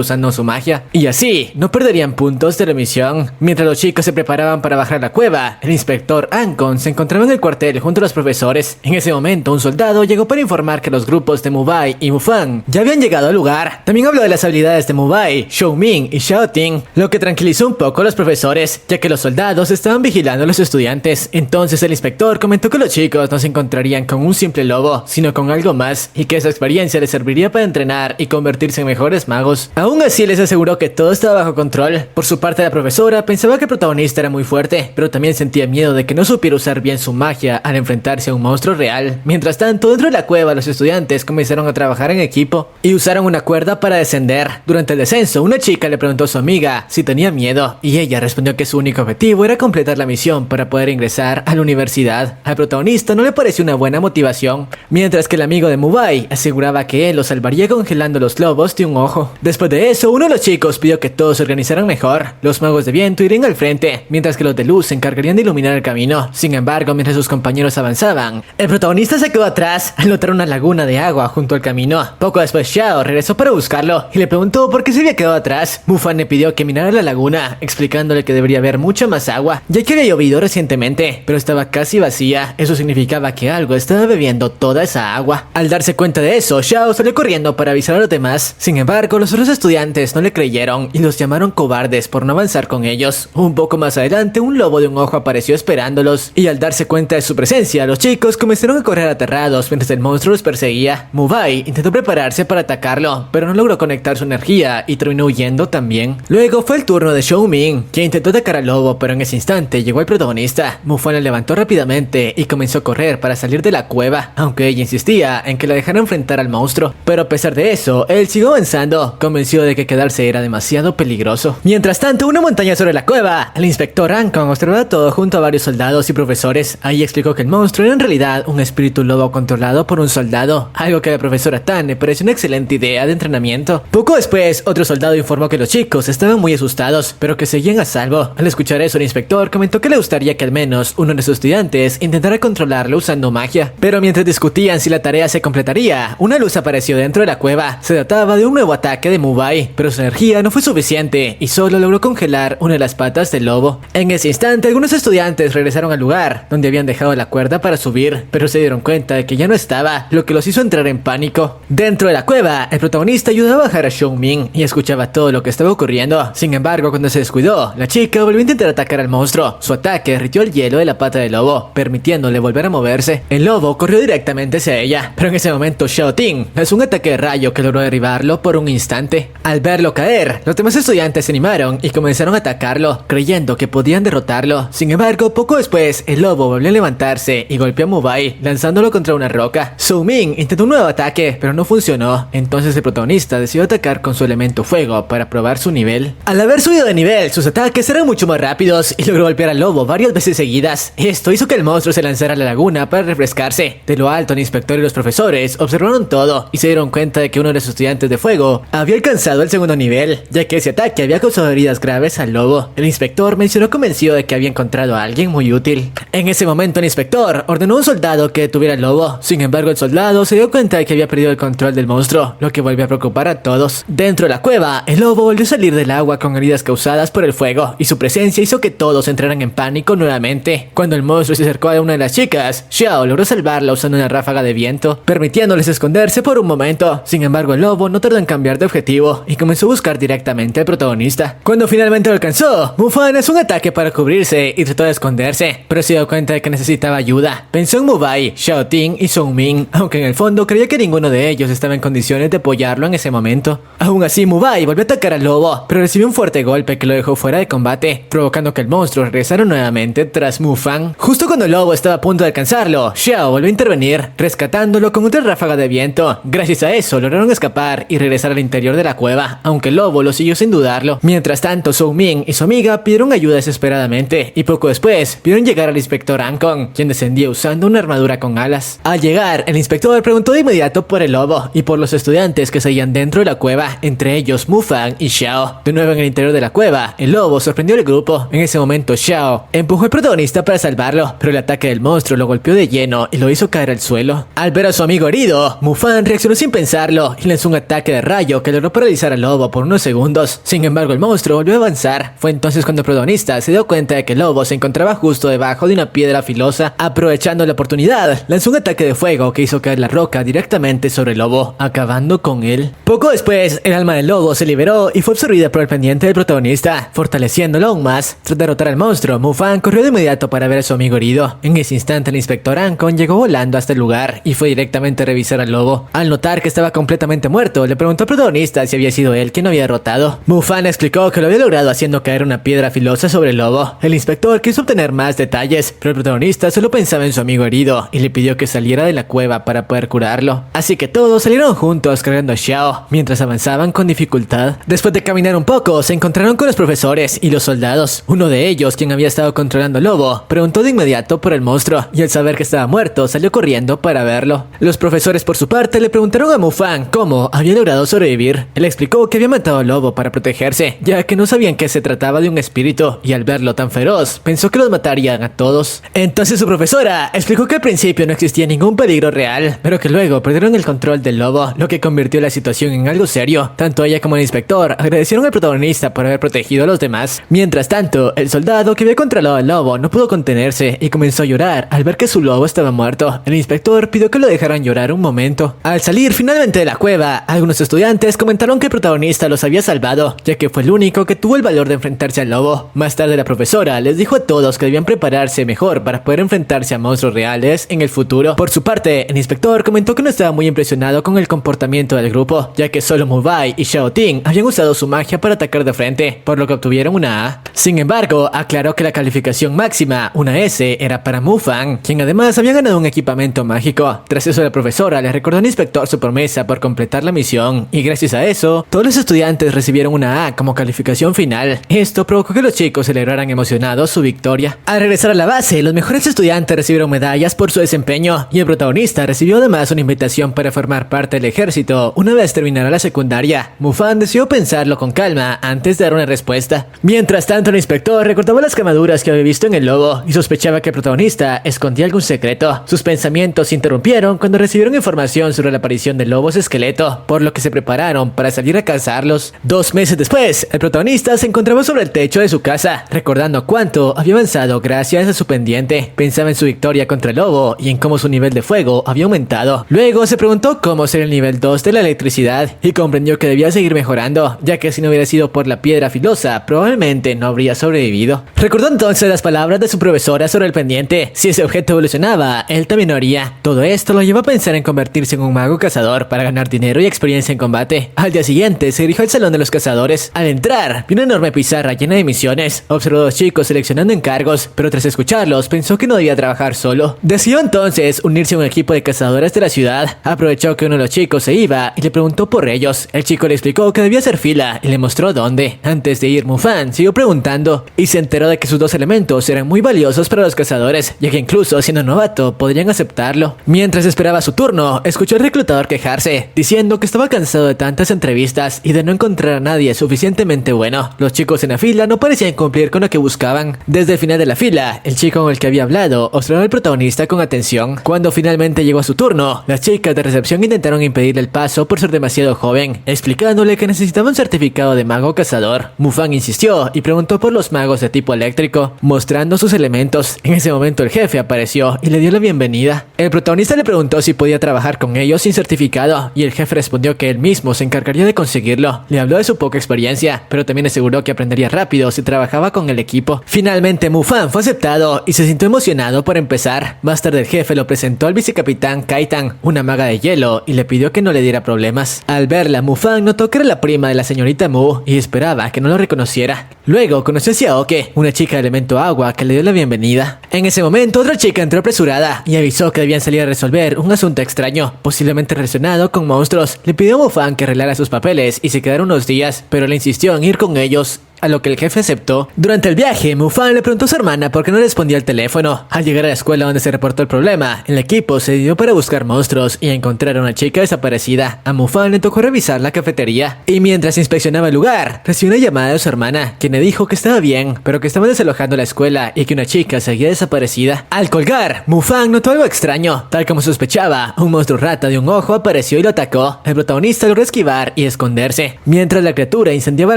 usando su magia, y así no perderían puntos de la misión. Mientras los chicos se preparaban para bajar la cueva, el inspector Ancon se encontraba en el cuartel junto a los profesores. En ese momento, un soldado llegó para informar que los grupos de Mubai y Mufang ya habían llegado al lugar. También habló de las habilidades de Mubai, Xiao Ming y Xiao Ting, lo que tranquilizó un poco a los profesores, ya que los soldados estaban vigilando a los estudiantes. Entonces el inspector comentó que los chicos no se encontrarían con un simple lobo, sino con algo más, y que esa experiencia les serviría para entrenar y convertirse en mejores magos. Aún así les aseguró que todo estaba bajo control. Por su parte, la profesora pensaba que el protagonista era muy fuerte, pero también sentía miedo de que no supiera usar bien su magia al enfrentarse a un monstruo real. Mientras tanto, dentro de la cueva, los estudiantes comenzaron a trabajar en equipo y usaron una cuerda para descender. Durante el descenso, una chica le preguntó a su amiga si tenía miedo, y ella respondió que su único objetivo era completar la misión para poder ingresar a la universidad. Al protagonista no le pareció una buena motivación, mientras que el amigo de Mubai aseguraba que él lo salvaría congelando los lobos de un ojo. Después de eso, uno de los chicos pidió que todos se organizaran mejor. Los magos de viento irían al frente, mientras que los de luz se encargarían de iluminar el camino. Sin embargo, mientras sus compañeros avanzaban, el protagonista se quedó atrás al notar una laguna de agua junto al camino. Poco después, Xiao regresó para buscarlo y le preguntó por qué se había quedado atrás. Mufang le pidió que minara la laguna, explicándole que debería haber mucha más agua, ya que había llovido recientemente, pero estaba casi vacía. Eso significaba que algo estaba bebiendo toda esa agua. Al darse cuenta de eso, Xiao salió corriendo para avisar a los demás. Sin embargo, los otros estudiantes no le creyeron y los llamaron cobardes por no avanzar con ellos. Un poco más adelante, un lobo de un ojo apareció esperándolos, y al darse cuenta de su presencia, los chicos comenzaron a correr aterrados mientras el monstruo los perseguía. Mubai intentó prepararse para atacarlo, pero no logró conectar su energía y terminó huyendo también. Luego fue el turno de Xiao Ming, quien intentó atacar al lobo, pero en ese instante llegó el protagonista. Mufang la levantó rápidamente y comenzó a correr para salir de la cueva, aunque ella insistía en que la dejara enfrentar al monstruo. Pero a pesar de eso, él siguió avanzando, convencido de que quedarse era demasiado peligroso. Mientras tanto, una montaña sobre la cueva, el inspector Ancon observaba todo junto a varios soldados y profesores. Ahí explicó que el monstruo era en realidad un espíritu lobo controlado por un soldado, algo que a la profesora Tan le pareció una excelente idea de entrenamiento. Poco después, otro soldado informó que los chicos estaban muy asustados, pero que seguían a salvo. Al escuchar eso, el inspector comentó que le gustaría que al menos uno de sus estudiantes intentara controlarlo usando magia. Pero mientras discutían si la tarea se completaría, una luz apareció dentro de la cueva. Se trataba de un nuevo ataque de Mubai, pero su energía no fue suficiente y solo logró congelar una de las patas del lobo. En ese instante, algunos estudiantes regresaron al lugar donde habían dejado la cuerda para subir, pero se dieron cuenta de que ya no estaba, lo que los hizo entrar en pánico. Dentro de la cueva, el protagonista ayudaba a bajar a Xiao Ming y escuchaba todo lo que estaba ocurriendo. Sin embargo, cuando se descuidó, la chica volvió a intentar atacar al monstruo. Su ataque derritió el hielo de la pata del lobo, permitiéndole volver a moverse. El lobo corrió directamente hacia ella, pero en ese momento Xiao Ting lanzó un ataque de rayo que logró derribarlo por un instante. Al verlo caer, los demás estudiantes se animaron y comenzaron a atacarlo, creyendo que podían derrotarlo. Sin embargo, poco después, el lobo volvió a levantarse y golpeó a Mubai, lanzándolo contra una roca. Xiao Ming intentó un nuevo ataque, pero no funcionó. Entonces el protagonista decidió atacar con su elemento fuego para probar su nivel. Al haber subido de nivel, sus ataques eran mucho más rápidos y logró golpear al lobo varias veces seguidas. Esto hizo que el monstruo se lanzara a la laguna para refrescarse. De lo alto, el inspector y los profesores observaron todo y se dieron cuenta de que uno de los estudiantes de fuego había alcanzado el segundo nivel, ya que ese ataque había causado heridas graves al lobo. El inspector mencionó convencido de que había encontrado a alguien muy útil. En ese momento, el inspector ordenó a un soldado que detuviera al lobo. Sin embargo, el soldado se dio cuenta de que había perdido el control del monstruo, lo que volvió a preocupar a todos. Dentro de la cueva, el lobo volvió a salir del agua con heridas causadas por el fuego, y su presencia hizo que todos entraran en pánico nuevamente. Cuando el monstruo se acercó a una de las chicas, Xiao logró salvarla usando una ráfaga de viento, permitiéndoles esconderse por un momento. Sin embargo, el lobo no tardó en cambiar de objetivo y comenzó a buscar directamente al protagonista. Cuando finalmente lo alcanzó, Mufang lanzó un ataque para cubrirse y trató de esconderse, pero se dio cuenta de que necesitaba ayuda. Pensó en Mubai, Xiao Ting y Xiao Ming, aunque en el fondo creía que ninguno de ellos estaba en condiciones de apoyarlo en ese momento. Aún así, Mubai volvió a atacar al lobo, pero recibió un fuerte golpe que lo dejó fuera de de combate, provocando que el monstruo regresara nuevamente tras Mufang. Justo cuando el lobo estaba a punto de alcanzarlo, Xiao volvió a intervenir, rescatándolo con otra ráfaga de viento. Gracias a eso lograron escapar y regresar al interior de la cueva, aunque el lobo lo siguió sin dudarlo. Mientras tanto, Zhou Ming y su amiga pidieron ayuda desesperadamente, y poco después vieron llegar al inspector Ankong, quien descendía usando una armadura con alas. Al llegar, el inspector preguntó de inmediato por el lobo y por los estudiantes que seguían dentro de la cueva, entre ellos Mufang y Xiao. De nuevo en el interior de la cueva, el lobo sorprendió al grupo. En ese momento, Xiao empujó al protagonista para salvarlo, pero el ataque del monstruo lo golpeó de lleno y lo hizo caer al suelo. Al ver a su amigo herido, Mufang reaccionó sin pensarlo y lanzó un ataque de rayo que logró paralizar al lobo por unos segundos. Sin embargo, el monstruo volvió a avanzar. Fue entonces cuando el protagonista se dio cuenta de que el lobo se encontraba justo debajo de una piedra filosa. Aprovechando la oportunidad, lanzó un ataque de fuego que hizo caer la roca directamente sobre el lobo, acabando con él. Poco después, el alma del lobo se liberó y fue absorbida por el pendiente del protagonista, fortaleciéndolo aún más. Tras derrotar al monstruo, Mufang corrió de inmediato para ver a su amigo herido. En ese instante, el inspector Ankong llegó volando hasta el lugar y fue directamente a revisar al lobo. Al notar que estaba completamente muerto, le preguntó al protagonista si había sido él quien lo había derrotado. Mufang explicó que lo había logrado haciendo caer una piedra filosa sobre el lobo. El inspector quiso obtener más detalles, pero el protagonista solo pensaba en su amigo herido y le pidió que saliera de la cueva para poder curarlo. Así que todos salieron juntos cargando a Xiao, mientras avanzaban con dificultad. Después de caminar un poco, se encontraron con los profesores y los soldados. Uno de ellos, quien había estado controlando al lobo, preguntó de inmediato por el monstruo, y al saber que estaba muerto, salió corriendo para verlo. Los profesores, por su parte, le preguntaron a Mufang cómo había logrado sobrevivir. Él explicó que había matado al lobo para protegerse, ya que no sabían que se trataba de un espíritu, y al verlo tan feroz, pensó que los matarían a todos. Entonces su profesora explicó que al principio no existía ningún peligro real, pero que luego perdieron el control del lobo, lo que convirtió la situación en algo serio. Tanto ella como el inspector agradecieron al protagonista por haber protegido a los demás. Mientras tanto, el soldado que había controlado al lobo no pudo contenerse y comenzó a llorar al ver que su lobo estaba muerto. El inspector pidió que lo dejaran llorar un momento. Al salir finalmente de la cueva, algunos estudiantes comentaron que el protagonista los había salvado, ya que fue el único que tuvo el valor de enfrentarse al lobo. Más tarde, la profesora les dijo a todos que debían prepararse mejor para poder enfrentarse a monstruos reales en el futuro. Por su parte, el inspector comentó que no estaba muy impresionado con el comportamiento del grupo, ya que solo Mubai y Xiao Ting habían usado su magia para atacar de frente, por lo que obtuvieron una A. Sin embargo, aclaró que la calificación máxima, una S, era para Mufang, quien además había ganado un equipamiento mágico. Tras eso, la profesora le recordó al inspector su promesa por completar la misión, y gracias a eso, todos los estudiantes recibieron una A como calificación final. Esto provocó que los chicos celebraran emocionados su victoria. Al regresar a la base, los mejores estudiantes recibieron medallas por su desempeño, y el protagonista recibió además una invitación para formar parte del ejército una vez terminara la secundaria. Mufang decidió pensarlo con calma antes de dar una respuesta. Mientras tanto, el inspector recordaba las quemaduras que había visto en el lobo y sospechaba que el protagonista escondía algún secreto. Sus pensamientos se interrumpieron cuando recibieron información sobre la aparición de lobos esqueleto, por lo que se prepararon para salir a cazarlos. 2 meses después, el protagonista se encontraba sobre el techo de su casa, recordando cuánto había avanzado gracias a su pendiente. Pensaba en su victoria contra el lobo y en cómo su nivel de fuego había aumentado. Luego se preguntó cómo ser el nivel 2 de la electricidad y comprendió que debía seguir mejorando, ya que si no hubiera sido por la piedra filosa, probablemente no habría sobrevivido. Recordó entonces las palabras de su profesora sobre el pendiente. Si ese objeto evolucionaba, él también lo haría. Todo esto lo llevó a pensar en convertirse en un mago cazador para ganar dinero y experiencia en combate. Al día siguiente, se dirigió al salón de los cazadores. Al entrar, vio una enorme pizarra llena de misiones. Observó a los chicos seleccionando encargos, pero tras escucharlos, pensó que no debía trabajar solo. Decidió entonces unirse a un equipo de cazadores de la ciudad. Aprovechó que uno de los chicos se iba y le preguntó por ellos. El chico le explicó que debía hacer fila y le mostró dónde. Antes de ir, Mufang siguió preguntando y se enteró de que sus 2 elementos eran muy valiosos para los cazadores, ya que incluso siendo novato podrían aceptarlo. Mientras esperaba su turno, escuchó al reclutador quejarse, diciendo que estaba cansado de tantas entrevistas y de no encontrar a nadie suficientemente bueno. Los chicos en la fila no parecían cumplir con lo que buscaban. Desde el final de la fila, el chico con el que había hablado observó al protagonista con atención. Cuando finalmente llegó a su turno, las chicas de recepción intentaron impedirle el paso por ser demasiado joven, explicándole que necesitaba un certificado de mago cazador. Mufang insistió y preguntó por los magos de tipo eléctrico, mostrando sus elementos. En ese momento el jefe apareció y le dio la bienvenida. El protagonista le preguntó si podía trabajar con ellos sin certificado, y el jefe respondió que él mismo se encargaría de conseguirlo. Le habló de su poca experiencia, pero también aseguró que aprendería rápido si trabajaba con el equipo. Finalmente Mufang fue aceptado y se sintió emocionado por empezar. Más tarde el jefe lo presentó al vicecapitán Kaitan, una maga de hielo, y le pidió que no le diera problemas. Al verla, Mufang notó que era la prima de la señorita Mu y esperaba que no lo reconociera. escuela. Luego conoció a Xiaoke, una chica de elemento agua que le dio la bienvenida. En ese momento otra chica entró apresurada y avisó que debían salir a resolver un asunto extraño, posiblemente relacionado con monstruos. Le pidió a Mufang que arreglara sus papeles y se quedara unos días, pero le insistió en ir con ellos, a lo que el jefe aceptó. Durante el viaje, Mufang le preguntó a su hermana por qué no respondía al teléfono. Al llegar a la escuela donde se reportó el problema, el equipo se dio para buscar monstruos y encontrar a una chica desaparecida. A Mufang le tocó revisar la cafetería y mientras inspeccionaba el lugar, recibió una llamada de su hermana, quien le dijo que estaba bien, pero que estaban desalojando la escuela y que una chica seguía desaparecida. Al colgar, Mufang notó algo extraño. Tal como sospechaba, un monstruo rata de un ojo apareció y lo atacó. El protagonista logró esquivar y esconderse, mientras la criatura incendiaba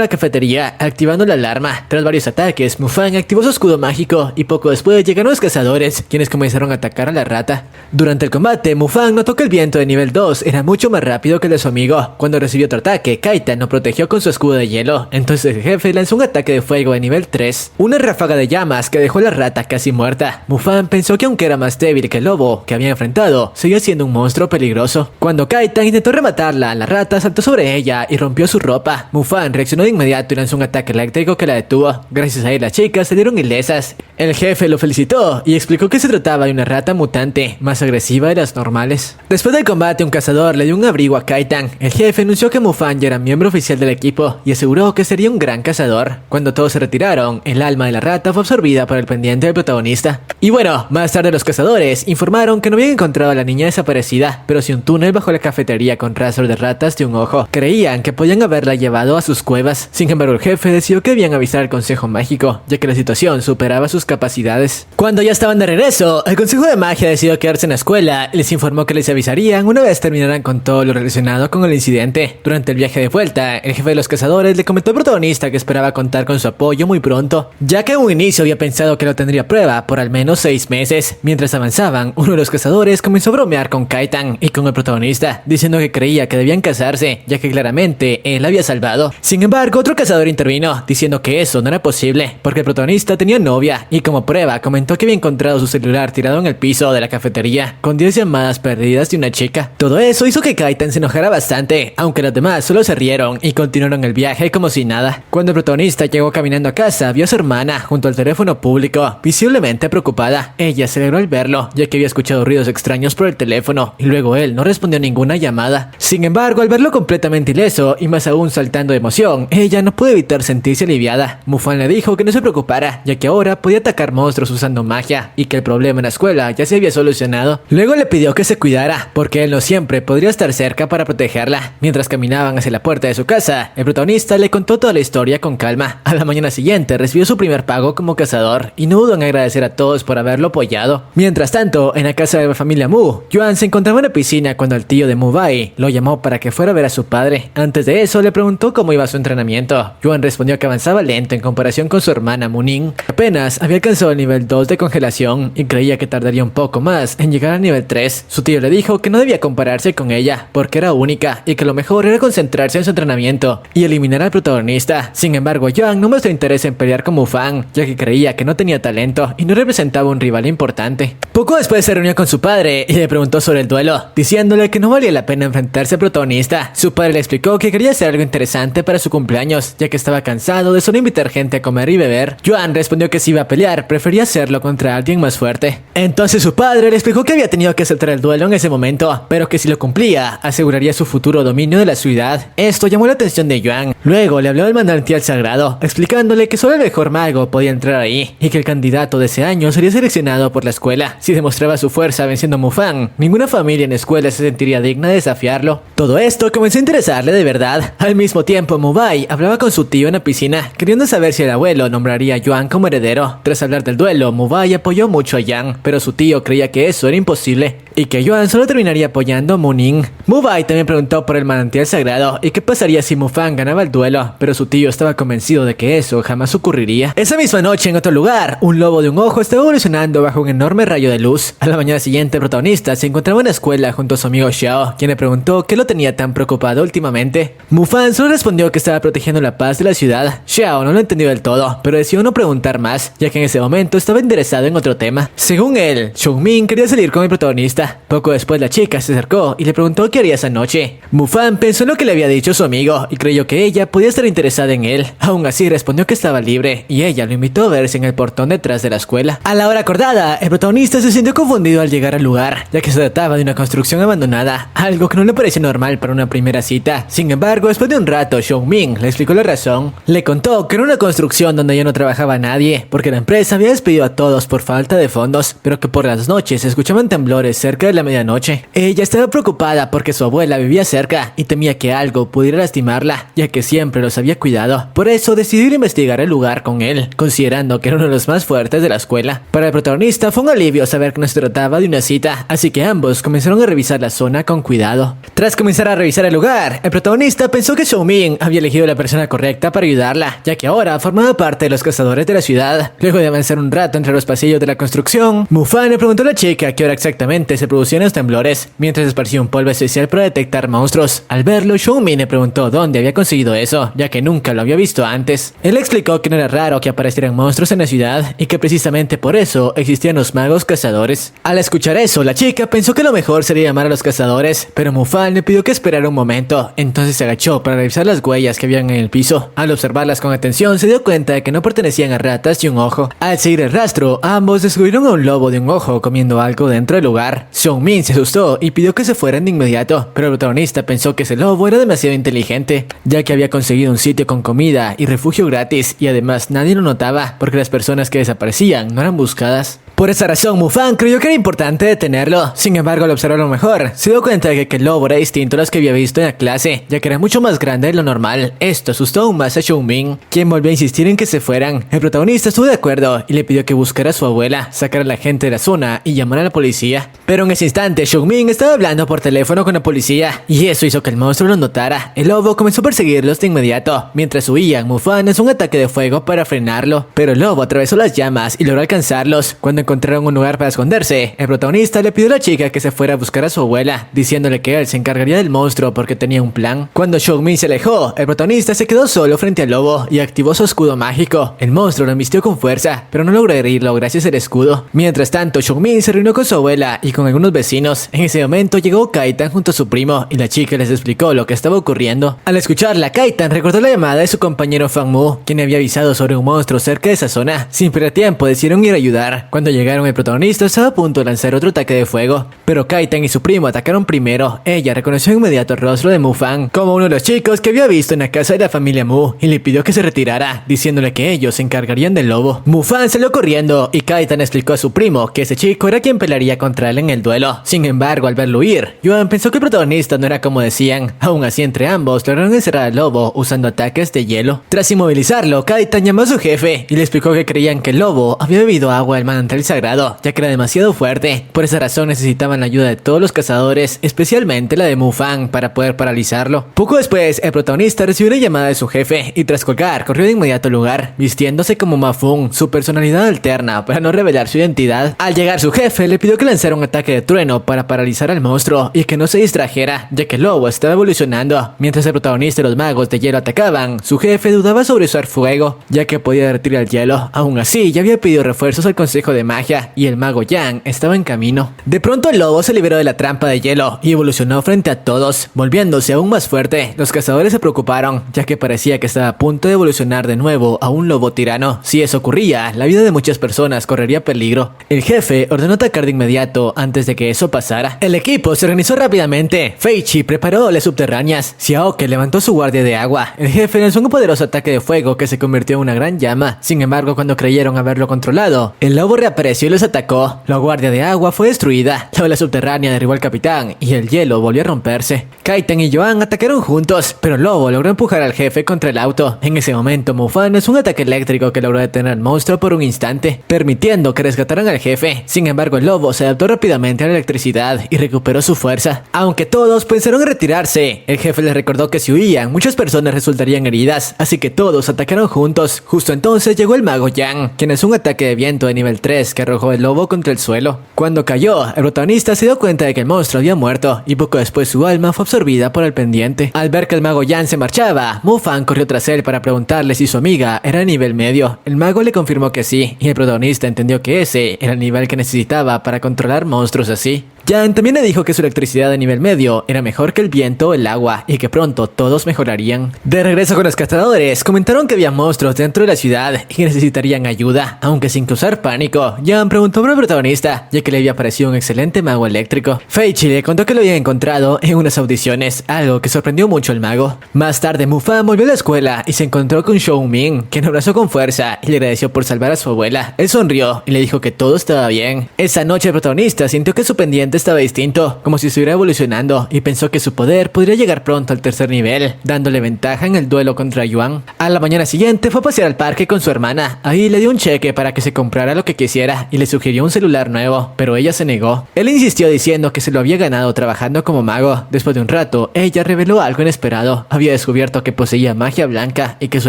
la cafetería, activando la alarma. Tras varios ataques, Mufang activó su escudo mágico y poco después llegaron los cazadores, quienes comenzaron a atacar a la rata. Durante el combate, Mufang notó que el viento de nivel 2 era mucho más rápido que el de su amigo. Cuando recibió otro ataque, Kaitan lo protegió con su escudo de hielo. Entonces el jefe lanzó un ataque de fuego de nivel 3, una ráfaga de llamas que dejó a la rata casi muerta. Mufang pensó que aunque era más débil que el lobo que había enfrentado, seguía siendo un monstruo peligroso. Cuando Kaitan intentó rematarla, la rata saltó sobre ella y rompió su ropa. Mufang reaccionó de inmediato y lanzó un ataque eléctrico que la detuvo. Gracias a él las chicas salieron ilesas. El jefe lo felicitó y explicó que se trataba de una rata mutante, más agresiva de las normales. Después del combate, un cazador le dio un abrigo a Kaitan. El jefe anunció que Mufang ya era miembro oficial del equipo y aseguró que sería un gran cazador. Cuando todos se retiraron, el alma de la rata fue absorbida por el pendiente del protagonista. Y bueno, más tarde los cazadores informaron que no habían encontrado a la niña desaparecida, pero sí un túnel bajo la cafetería con rastros de ratas de un ojo. Creían que podían haberla llevado a sus cuevas. Sin embargo, el jefe decidió que debían avisar al Consejo Mágico, ya que la situación superaba sus capacidades. Cuando ya estaban de regreso, el Consejo de Magia decidió quedarse en la escuela y les informó que les avisarían una vez terminaran con todo lo relacionado con el incidente. Durante el viaje de vuelta, el jefe de los cazadores le comentó al protagonista que esperaba contar con su apoyo muy pronto, ya que en un inicio había pensado que lo tendría a prueba por al menos 6 meses. Mientras avanzaban, uno de los cazadores comenzó a bromear con Kaitan y con el protagonista, diciendo que creía que debían casarse, ya que claramente él la había salvado. Sin embargo, otro cazador intervino, diciendo que eso no era posible, porque el protagonista tenía novia, y como prueba comentó que había encontrado su celular tirado en el piso de la cafetería, con 10 llamadas perdidas de una chica. Todo eso hizo que Kaitan se enojara bastante, aunque los demás solo se rieron y continuaron el viaje como si nada. Cuando el protagonista llegó caminando a casa, vio a su hermana junto al teléfono público, visiblemente preocupada. Ella se alegró al verlo, ya que había escuchado ruidos extraños por el teléfono, y luego él no respondió a ninguna llamada. Sin embargo, al verlo completamente ileso, y más aún saltando de emoción, ella no pudo evitar sentirse aliviada. Mufang le dijo que no se preocupara, ya que ahora podía atacar monstruos usando magia, y que el problema en la escuela ya se había solucionado. Luego le pidió que se cuidara, porque él no siempre podría estar cerca para protegerla. Mientras caminaban hacia la puerta de su casa, el protagonista le contó toda la historia con calma. A la mañana siguiente recibió su primer pago como cazador, y no dudó en agradecer a todos por haberlo apoyado. Mientras tanto, en la casa de la familia Mu, Yuan se encontraba en la piscina cuando el tío de Mu Bai lo llamó para que fuera a ver a su padre. Antes de eso, le preguntó cómo iba su entrenamiento. Yuan respondió que avanzaba lento en comparación con su hermana Mu Ning. Apenas había alcanzado el nivel 2 de congelación y creía que tardaría un poco más en llegar al nivel 3. Su tío le dijo que no debía compararse con ella porque era única y que lo mejor era concentrarse en su entrenamiento y eliminar al protagonista. Sin embargo, Yuan no mostró interés en pelear con Mufang, ya que creía que no tenía talento y no representaba un rival importante. Poco después se reunió con su padre y le preguntó sobre el duelo, diciéndole que no valía la pena enfrentarse al protagonista. Su padre le explicó que quería hacer algo interesante para su cumpleaños, ya que estaba cansado de solo invitar gente a comer y beber. Yuan respondió que si iba a pelear, prefería hacerlo contra alguien más fuerte. Entonces su padre le explicó que había tenido que aceptar el duelo en ese momento, pero que si lo cumplía, aseguraría su futuro dominio de la ciudad. Esto llamó la atención de Yuan. Luego le habló del manantial sagrado, explicándole que solo el mejor mago podía entrar ahí, y que el candidato de ese año sería seleccionado por la escuela. Si demostraba su fuerza venciendo a Mufang, ninguna familia en la escuela se sentiría digna de desafiarlo. Todo esto comenzó a interesarle de verdad. Al mismo tiempo, Mu Bai hablaba con su tío en la piscina, queriendo saber si el abuelo nombraría a Yuan como heredero. Tras hablar del duelo, Mu Bai apoyó mucho a Yang, pero su tío creía que eso era imposible y que Yuan solo terminaría apoyando a Mu Ning. Mu Bai también preguntó por el manantial sagrado y qué pasaría si Mufang ganaba el duelo, pero su tío estaba convencido de que eso jamás ocurriría. Esa misma noche, en otro lugar, un lobo de un ojo estaba evolucionando bajo un enorme rayo de luz. A la mañana siguiente, el protagonista se encontraba en la escuela junto a su amigo Xiao, quien le preguntó qué lo tenía tan preocupado últimamente. Mufang solo respondió que estaba protegiendo la paz de la ciudad verdad. Xiao no lo entendió del todo, pero decidió no preguntar más, ya que en ese momento estaba interesado en otro tema. Según él, Xiongmin quería salir con el protagonista. Poco después la chica se acercó y le preguntó qué haría esa noche. Mufan pensó en lo que le había dicho su amigo y creyó que ella podía estar interesada en él. Aún así respondió que estaba libre y ella lo invitó a verse en el portón detrás de la escuela. A la hora acordada, el protagonista se sintió confundido al llegar al lugar, ya que se trataba de una construcción abandonada, algo que no le pareció normal para una primera cita. Sin embargo, después de un rato, Xiongmin le explicó la razón. Le contó que era una construcción donde ya no trabajaba nadie, porque la empresa había despedido a todos por falta de fondos, pero que por las noches se escuchaban temblores cerca de la medianoche. Ella estaba preocupada porque su abuela vivía cerca y temía que algo pudiera lastimarla, ya que siempre los había cuidado. Por eso decidió ir a investigar el lugar con él, considerando que era uno de los más fuertes de la escuela. Para el protagonista fue un alivio saber que no se trataba de una cita, así que ambos comenzaron a revisar la zona con cuidado. Tras comenzar a revisar el lugar, el protagonista pensó que Xiongmin había elegido la persona correcta para ayudarla, ya que ahora formaba parte de los cazadores de la ciudad. Luego de avanzar un rato entre los pasillos de la construcción, Mufan le preguntó a la chica a qué hora exactamente se producían los temblores, mientras esparcía un polvo especial para detectar monstruos. Al verlo, Xiongmin le preguntó dónde había conseguido eso, ya que nunca lo había visto antes. Él explicó que no era raro que aparecieran monstruos en la ciudad y que precisamente por eso existían los magos cazadores. Al escuchar eso, la chica pensó que lo mejor sería llamar a los cazadores, pero Mufan le pidió que esperara un momento. Entonces se agachó para revisar las huellas que habían en el piso. Al observarlas con atención, se dio cuenta de que no pertenecían a ratas y un ojo. Al seguir el rastro, ambos descubrieron a un lobo de un ojo comiendo algo dentro del lugar. Xiongmin se asustó y pidió que se fueran de inmediato, pero el protagonista pensó que ese lobo era demasiado inteligente, ya que había conseguido un sitio con comida y refugio gratis, y además nadie lo notaba porque las personas que desaparecían no eran buscadas. Por esa razón, Mufan creyó que era importante detenerlo. Sin embargo, al observarlo mejor, se dio cuenta de que el lobo era distinto a los que había visto en la clase, ya que era mucho más grande de lo normal. Esto asustó aún más a Xiongmin, quien volvió a insistir en que se fueran. El protagonista estuvo de acuerdo y le pidió que buscara a su abuela, sacara a la gente de la zona y llamara a la policía. Pero en ese instante, Xiongmin estaba hablando por teléfono con la policía, y eso hizo que el monstruo lo notara. El lobo comenzó a perseguirlos de inmediato. Mientras huían, Mufan hizo un ataque de fuego para frenarlo, pero el lobo atravesó las llamas y logró alcanzarlos. Cuando encontraron un lugar para esconderse, el protagonista le pidió a la chica que se fuera a buscar a su abuela, diciéndole que él se encargaría del monstruo porque tenía un plan. Cuando Xiongmin se alejó, el protagonista se quedó solo frente al lobo y activó su escudo mágico. El monstruo lo embistió con fuerza, pero no logró herirlo gracias al escudo. Mientras tanto, Xiongmin se reunió con su abuela y con algunos vecinos. En ese momento llegó Kaitan junto a su primo y la chica les explicó lo que estaba ocurriendo. Al escucharla, Kaitan recordó la llamada de su compañero Fang Mu, quien había avisado sobre un monstruo cerca de esa zona. Sin perder tiempo, decidieron ir a ayudar. Cuando llegaron, el protagonista estaba a punto de lanzar otro ataque de fuego, pero Kaitan y su primo atacaron primero. Ella reconoció de inmediato el rostro de Mufan como uno de los chicos que había visto en la casa de la familia Mu y le pidió que se retirara, diciéndole que ellos se encargarían del lobo. Mufan salió corriendo y Kaitan explicó a su primo que ese chico era quien pelearía contra él en el duelo. Sin embargo, al verlo huir, Yuan pensó que el protagonista no era como decían. Aún así, entre ambos lograron encerrar al lobo usando ataques de hielo. Tras inmovilizarlo, Kaitan llamó a su jefe y le explicó que creían que el lobo había bebido agua del manantial sagrado, ya que era demasiado fuerte. Por esa razón necesitaban la ayuda de todos los cazadores, especialmente la de Mufan, para poder paralizarlo. Poco después, el protagonista recibió una llamada de su jefe y tras colgar, corrió de inmediato al lugar, vistiéndose como Ma Fung, su personalidad alterna, para no revelar su identidad. Al llegar su jefe, le pidió que lanzara un ataque de trueno para paralizar al monstruo y que no se distrajera, ya que el lobo estaba evolucionando. Mientras el protagonista y los magos de hielo atacaban, su jefe dudaba sobre usar fuego, ya que podía derretir el hielo. Aún así, ya había pedido refuerzos al consejo de magia y el mago Yang estaba en camino. De pronto el lobo se liberó de la trampa de hielo y evolucionó frente a todos, volviéndose aún más fuerte. Los cazadores se preocuparon, ya que parecía que estaba a punto de evolucionar de nuevo a un lobo tirano. Si eso ocurría, la vida de muchas personas correría peligro. El jefe ordenó atacar de inmediato antes de que eso pasara. El equipo se organizó rápidamente. Feichi preparó olas subterráneas. Xiaoke levantó su guardia de agua. El jefe lanzó un poderoso ataque de fuego que se convirtió en una gran llama. Sin embargo, cuando creyeron haberlo controlado, el lobo reapareció y los atacó. La guardia de agua fue destruida. La ola subterránea derribó al capitán y el hielo volvió a romperse. Kaitan y Yuan atacaron juntos, pero el lobo logró empujar al jefe contra el auto. En ese momento, Mufan hizo un ataque eléctrico que logró detener al monstruo por un instante, permitiendo que rescataran al jefe. Sin embargo, el lobo se adaptó rápidamente a la electricidad y recuperó su fuerza. Aunque todos pensaron en retirarse, el jefe les recordó que si huían, muchas personas resultarían heridas, así que todos atacaron juntos. Justo entonces llegó el mago Yang, quien hizo un ataque de viento de nivel 3 vez que arrojó el lobo contra el suelo. Cuando cayó, el protagonista se dio cuenta de que el monstruo había muerto y poco después su alma fue absorbida por el pendiente. Al ver que el mago Yan se marchaba, Mufang corrió tras él para preguntarle si su amiga era de nivel medio. El mago le confirmó que sí, y el protagonista entendió que ese era el nivel que necesitaba para controlar monstruos así. Yan también le dijo que su electricidad de nivel medio era mejor que el viento o el agua y que pronto todos mejorarían. De regreso con los cazadores, comentaron que había monstruos dentro de la ciudad y que necesitarían ayuda, aunque sin causar pánico. Yan preguntó por el protagonista, ya que le había parecido un excelente mago eléctrico. Feichi le contó que lo había encontrado en unas audiciones, algo que sorprendió mucho al mago. Más tarde, Mufang volvió a la escuela y se encontró con Shou Ming, quien lo abrazó con fuerza y le agradeció por salvar a su abuela. Él sonrió y le dijo que todo estaba bien. Esa noche el protagonista sintió que su pendiente estaba distinto, como si estuviera evolucionando, y pensó que su poder podría llegar pronto al tercer nivel, dándole ventaja en el duelo contra Yuan. A la mañana siguiente fue a pasear al parque con su hermana. Ahí le dio un cheque para que se comprara lo que quisiera y le sugirió un celular nuevo, pero ella se negó. Él insistió diciendo que se lo había ganado trabajando como mago. Después de un rato, ella reveló algo inesperado. Había descubierto que poseía magia blanca y que su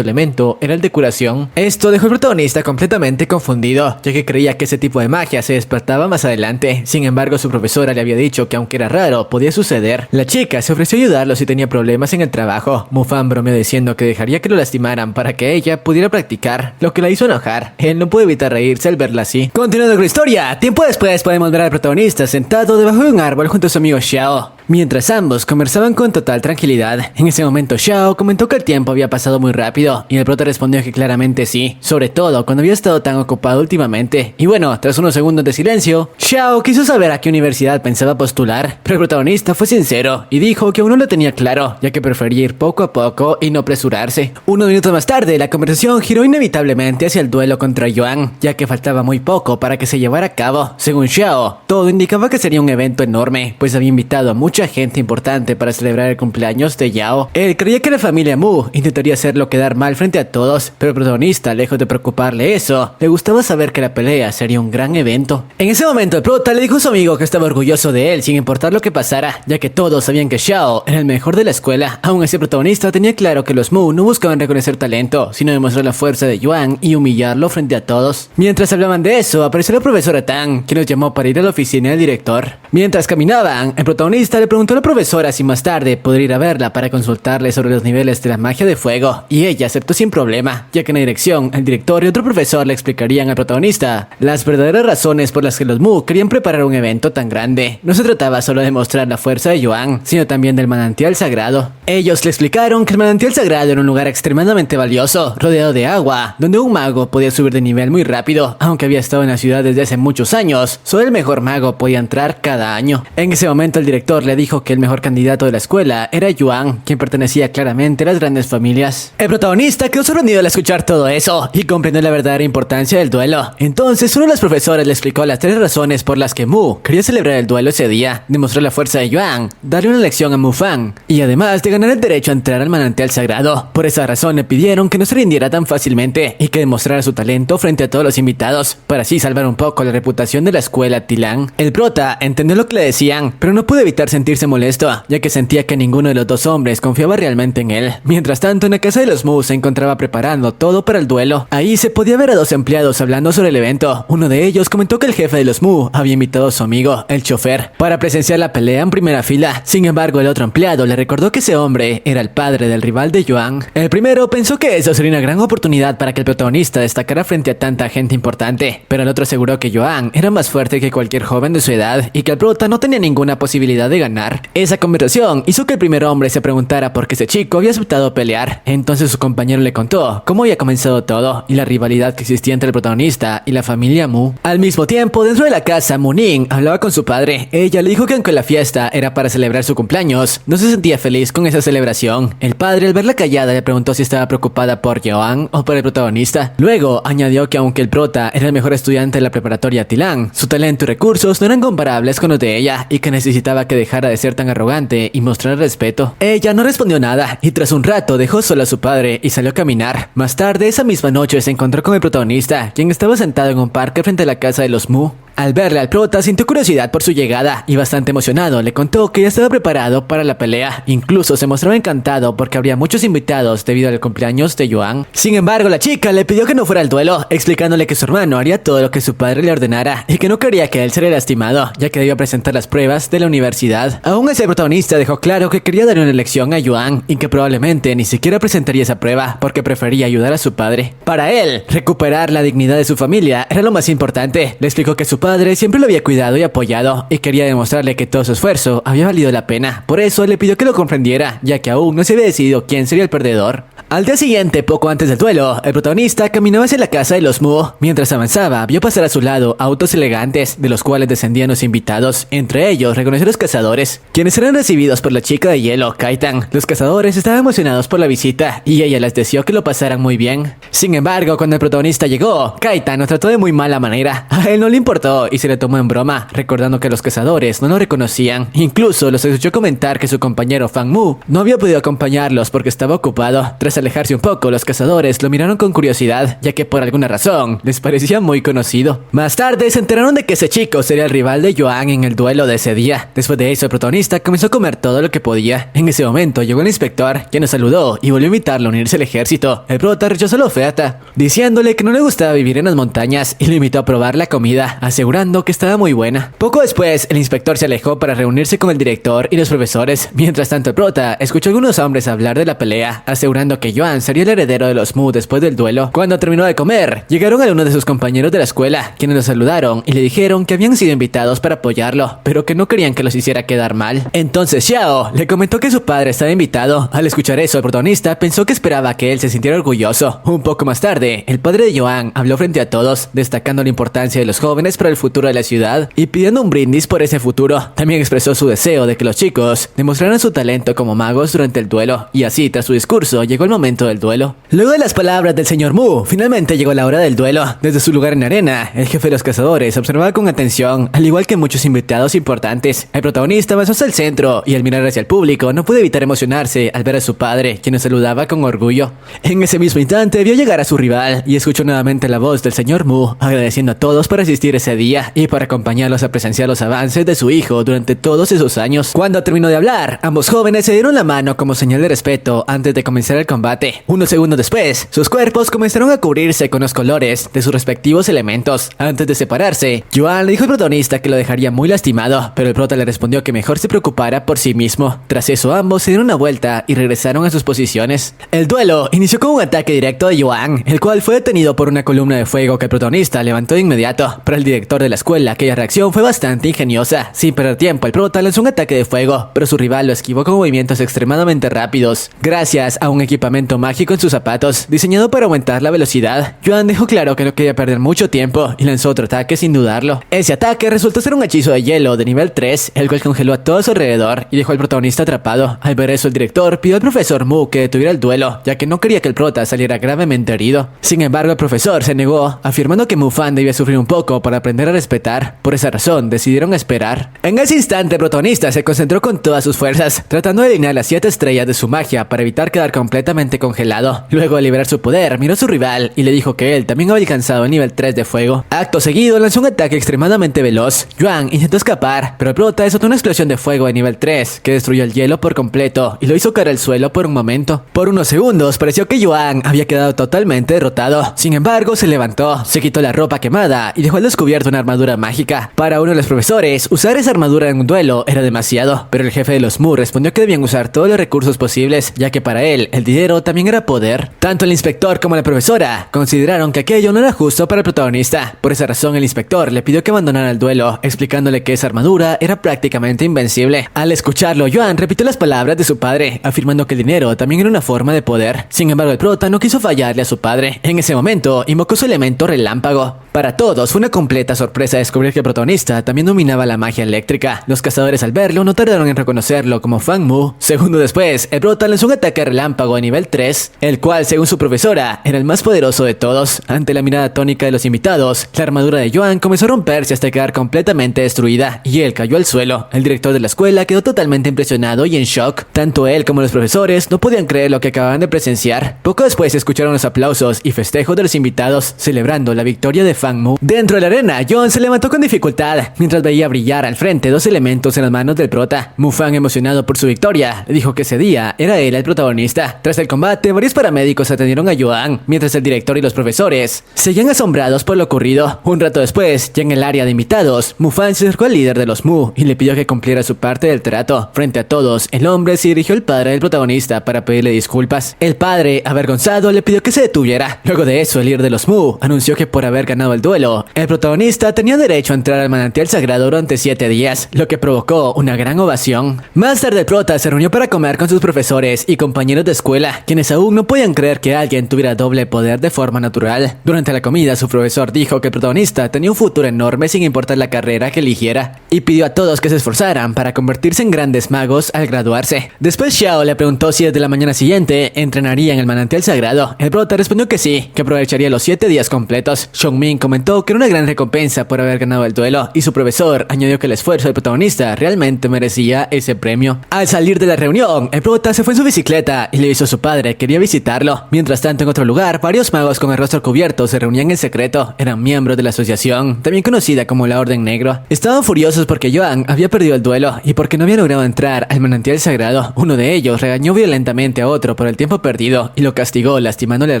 elemento era el de curación. Esto dejó al protagonista completamente confundido, ya que creía que ese tipo de magia se despertaba más adelante. Sin embargo, su profesora le había dicho que aunque era raro, podía suceder. La chica se ofreció a ayudarlo si tenía problemas en el trabajo. Mufang bromeó diciendo que dejaría que lo lastimaran para que ella pudiera practicar, lo que la hizo enojar. Él no pudo evitar reírse al verla así. Continuando con la historia, tiempo después podemos ver al protagonista sentado debajo de un árbol junto a su amigo Xiao, mientras ambos conversaban con total tranquilidad. En ese momento Xiao comentó que el tiempo había pasado muy rápido y el prota respondió que claramente sí, sobre todo cuando había estado tan ocupado últimamente. Y bueno, tras unos segundos de silencio, Xiao quiso saber a qué universidad pensaba postular, pero el protagonista fue sincero y dijo que aún no lo tenía claro, ya que prefería ir poco a poco y no apresurarse. Unos minutos más tarde, la conversación giró inevitablemente hacia el duelo contra Yuan, ya que faltaba muy poco para que se llevara a cabo. Según Xiao, todo indicaba que sería un evento enorme, pues había invitado a mucha gente importante para celebrar el cumpleaños de Yao. Él creía que la familia Mu intentaría hacerlo quedar mal frente a todos, pero el protagonista, lejos de preocuparle eso, le gustaba saber que la pelea sería un gran evento. En ese momento, el prota le dijo a su amigo que estaba orgulloso de él sin importar lo que pasara, ya que todos sabían que Xiao era el mejor de la escuela. Aún así, el protagonista tenía claro que los Mu no buscaban reconocer talento, sino demostrar la fuerza de Yuan y humillarlo frente a todos. Mientras hablaban de eso, apareció la profesora Tang, quien los llamó para ir a la oficina del director. Mientras caminaban, el protagonista le preguntó a la profesora si más tarde podría ir a verla para consultarle sobre los niveles de la magia de fuego, y ella aceptó sin problema, ya que en la dirección, el director y otro profesor le explicarían al protagonista las verdaderas razones por las que los Mu querían preparar un evento tan grande. No se trataba solo de mostrar la fuerza de Yuan, sino también del manantial sagrado. Ellos le explicaron que el manantial sagrado era un lugar extremadamente valioso, rodeado de agua, donde un mago podía subir de nivel muy rápido. Aunque había estado en la ciudad desde hace muchos años, solo el mejor mago podía entrar cada año. En ese momento el director le dijo que el mejor candidato de la escuela era Yuan, quien pertenecía claramente a las grandes familias. El protagonista quedó sorprendido al escuchar todo eso y comprendió la verdadera importancia del duelo. Entonces uno de los profesores le explicó las 3 razones por las que Mu quería celebrar el duelo ese día: demostrar la fuerza de Yuan, darle una lección a Mufang y además de ganar el derecho a entrar al manantial sagrado. Por esa razón le pidieron que no se rindiera tan fácilmente y que demostrara su talento frente a todos los invitados, para así salvar un poco la reputación de la escuela Tilan. El prota entendió lo que le decían, pero no pudo evitar sentirse molesto, ya que sentía que ninguno de los dos hombres confiaba realmente en él. Mientras tanto, en la casa de los Mu se encontraba preparando todo para el duelo. Ahí se podía ver a 2 empleados hablando sobre el evento. Uno de ellos comentó que el jefe de los Mu había invitado a su amigo, el chofer, para presenciar la pelea en primera fila. Sin embargo, el otro empleado le recordó que ese hombre era el padre del rival de Yuan. El primero pensó que eso sería una gran oportunidad para que el protagonista destacara frente a tanta gente importante, pero el otro aseguró que Yuan era más fuerte que cualquier joven de su edad y que el prota no tenía ninguna posibilidad de ganar. Esa conversación hizo que el primer hombre se preguntara por qué ese chico había aceptado pelear. Entonces su compañero le contó cómo había comenzado todo y la rivalidad que existía entre el protagonista y la familia Mu. Al mismo tiempo, dentro de la casa, Mu Ning hablaba con su padre. Ella le dijo que aunque la fiesta era para celebrar su cumpleaños, no se sentía feliz con esa celebración. El padre, al verla callada, le preguntó si estaba preocupada por Yuan o por el protagonista. Luego añadió que aunque el prota era el mejor estudiante de la preparatoria Tilan, su talento y recursos no eran comparables con los de ella y que necesitaba que dejara de ser tan arrogante y mostrar respeto. Ella no respondió nada y tras un rato dejó solo a su padre y salió a caminar. Más tarde esa misma noche se encontró con el protagonista, quien estaba sentado en un parque frente a la casa de los Mu. Al verle al prota sintió curiosidad por su llegada y bastante emocionado le contó que ya estaba preparado para la pelea. Incluso se mostraba encantado porque habría muchos invitados debido al cumpleaños de Yuan. Sin embargo, la chica le pidió que no fuera al duelo, explicándole que su hermano haría todo lo que su padre le ordenara y que no quería que él se le lastimado, ya que debía presentar las pruebas de la universidad. Aún ese protagonista dejó claro que quería darle una lección a Yuan y que probablemente ni siquiera presentaría esa prueba porque prefería ayudar a su padre. Para él, recuperar la dignidad de su familia era lo más importante. Le explicó que su padre siempre lo había cuidado y apoyado y quería demostrarle que todo su esfuerzo había valido la pena. Por eso le pidió que lo comprendiera, ya que aún no se había decidido quién sería el perdedor. Al día siguiente, poco antes del duelo, el protagonista caminaba hacia la casa de los Mu. Mientras avanzaba, vio pasar a su lado autos elegantes, de los cuales descendían los invitados. Entre ellos, reconoció a los cazadores, quienes eran recibidos por la chica de hielo, Kaitan. Los cazadores estaban emocionados por la visita, y ella les deseó que lo pasaran muy bien. Sin embargo, cuando el protagonista llegó, Kaitan lo trató de muy mala manera. A él no le importó y se le tomó en broma, recordando que los cazadores no lo reconocían. Incluso los escuchó comentar que su compañero Fang Mu no había podido acompañarlos porque estaba ocupado. Tras alejarse un poco, los cazadores lo miraron con curiosidad, ya que por alguna razón les parecía muy conocido. Más tarde se enteraron de que ese chico sería el rival de Yuan en el duelo de ese día. Después de eso, el protagonista comenzó a comer todo lo que podía. En ese momento llegó el inspector, quien lo saludó y volvió a invitarlo a unirse al ejército. El prota rechazó la oferta, diciéndole que no le gustaba vivir en las montañas y lo invitó a probar la comida, asegurando que estaba muy buena. Poco después, el inspector se alejó para reunirse con el director y los profesores. Mientras tanto, el prota escuchó a algunos hombres hablar de la pelea, asegurando que Yuan sería el heredero de los Mu después del duelo. Cuando terminó de comer, llegaron algunos de sus compañeros de la escuela, quienes lo saludaron y le dijeron que habían sido invitados para apoyarlo, pero que no querían que los hiciera quedar mal. Entonces Xiao le comentó que su padre estaba invitado. Al escuchar eso, el protagonista pensó que esperaba que él se sintiera orgulloso. Un poco más tarde, el padre de Yuan habló frente a todos, destacando la importancia de los jóvenes para el futuro de la ciudad y pidiendo un brindis por ese futuro. También expresó su deseo de que los chicos demostraran su talento como magos durante el duelo, y así, tras su discurso, llegó el momento del duelo. Luego de las palabras del señor Mu, finalmente llegó la hora del duelo. Desde su lugar en la arena, el jefe de los cazadores observaba con atención, al igual que muchos invitados importantes. El protagonista avanzó hacia el centro y al mirar hacia el público no pudo evitar emocionarse al ver a su padre, quien lo saludaba con orgullo. En ese mismo instante vio llegar a su rival y escuchó nuevamente la voz del señor Mu, agradeciendo a todos por asistir ese día y por acompañarlos a presenciar los avances de su hijo durante todos esos años. Cuando terminó de hablar, ambos jóvenes se dieron la mano como señal de respeto antes de comenzar el combate. Unos segundos después, sus cuerpos comenzaron a cubrirse con los colores de sus respectivos elementos. Antes de separarse, Yuan le dijo al protagonista que lo dejaría muy lastimado, pero el prota le respondió que mejor se preocupara por sí mismo. Tras eso, ambos se dieron una vuelta y regresaron a sus posiciones. El duelo inició con un ataque directo de Yuan, el cual fue detenido por una columna de fuego que el protagonista levantó de inmediato. Para el director de la escuela, aquella reacción fue bastante ingeniosa. Sin perder tiempo, el prota lanzó un ataque de fuego, pero su rival lo esquivó con movimientos extremadamente rápidos. Gracias a un equipamiento mágico en sus zapatos, diseñado para aumentar la velocidad, Yuan dejó claro que no quería perder mucho tiempo y lanzó otro ataque sin dudarlo. Ese ataque resultó ser un hechizo de hielo de nivel 3, el cual congeló a todo a su alrededor y dejó al protagonista atrapado. Al ver eso, el director pidió al profesor Mu que detuviera el duelo, ya que no quería que el prota saliera gravemente herido. Sin embargo, el profesor se negó, afirmando que Mu Fan debía sufrir un poco para aprender a respetar. Por esa razón, decidieron esperar. En ese instante, el protagonista se concentró con todas sus fuerzas, tratando de alinear las 7 estrellas de su magia para evitar quedar completamente congelado. Luego de liberar su poder, miró a su rival y le dijo que él también había alcanzado el nivel 3 de fuego. Acto seguido, lanzó un ataque extremadamente veloz. Yuan intentó escapar, pero el prota desató una explosión de fuego de nivel 3 que destruyó el hielo por completo y lo hizo caer al suelo por un momento. Por unos segundos pareció que Yuan había quedado totalmente derrotado. Sin embargo, se levantó, se quitó la ropa quemada y dejó al descubierto una armadura mágica. Para uno de los profesores, usar esa armadura en un duelo era demasiado, pero el jefe de los Mu respondió que debían usar todos los recursos posibles, ya que para él, el dinero también era poder. Tanto el inspector como la profesora consideraron que aquello no era justo para el protagonista. Por esa razón, el inspector le pidió que abandonara el duelo, explicándole que esa armadura era prácticamente invencible. Al escucharlo, Yuan repitió las palabras de su padre, afirmando que el dinero también era una forma de poder. Sin embargo, el prota no quiso fallarle a su padre. En ese momento, invocó su elemento relámpago. Para todos fue una completa sorpresa descubrir que el protagonista también dominaba la magia eléctrica. Los cazadores, al verlo, no tardaron en reconocerlo como Fang Mu. Segundo después, el prota lanzó un ataque relámpago de nivel 3, el cual, según su profesora, era el más poderoso de todos. Ante la mirada atónica de los invitados, la armadura de Yuan comenzó a romperse hasta quedar completamente destruida, y él cayó al suelo. El director de la escuela quedó totalmente impresionado y en shock. Tanto él como los profesores no podían creer lo que acababan de presenciar. Poco después se escucharon los aplausos y festejos de los invitados, celebrando la victoria de Mufang Mu. Dentro de la arena, John se levantó con dificultad mientras veía brillar al frente dos elementos en las manos del prota. Mufang, emocionado por su victoria, le dijo que ese día era él el protagonista. Tras el combate, varios paramédicos atendieron a Joan, mientras el director y los profesores seguían asombrados por lo ocurrido. Un rato después, ya en el área de invitados, Mufang se acercó al líder de los Mu y le pidió que cumpliera su parte del trato. Frente a todos, el hombre se dirigió al padre del protagonista para pedirle disculpas. El padre, avergonzado, le pidió que se detuviera. Luego de eso, el líder de los Mu anunció que por haber ganado el duelo, el protagonista tenía derecho a entrar al manantial sagrado durante 7 días, lo que provocó una gran ovación. Más tarde, el prota se reunió para comer con sus profesores y compañeros de escuela, quienes aún no podían creer que alguien tuviera doble poder de forma natural. Durante la comida, su profesor dijo que el protagonista tenía un futuro enorme sin importar la carrera que eligiera, y pidió a todos que se esforzaran para convertirse en grandes magos al graduarse. Después, Xiao le preguntó si desde la mañana siguiente entrenaría en el manantial sagrado. El prota respondió que sí, que aprovecharía los 7 días completos. Xiongmin comentó que era una gran recompensa por haber ganado el duelo, y su profesor añadió que el esfuerzo del protagonista realmente merecía ese premio. Al salir de la reunión, el prota se fue en su bicicleta y le avisó a su padre que quería visitarlo. Mientras tanto, en otro lugar, varios magos con el rostro cubierto se reunían en secreto. Eran miembros de la asociación, también conocida como la Orden Negro. Estaban furiosos porque Joan había perdido el duelo y porque no había logrado entrar al manantial sagrado. Uno de ellos regañó violentamente a otro por el tiempo perdido y lo castigó lastimándole el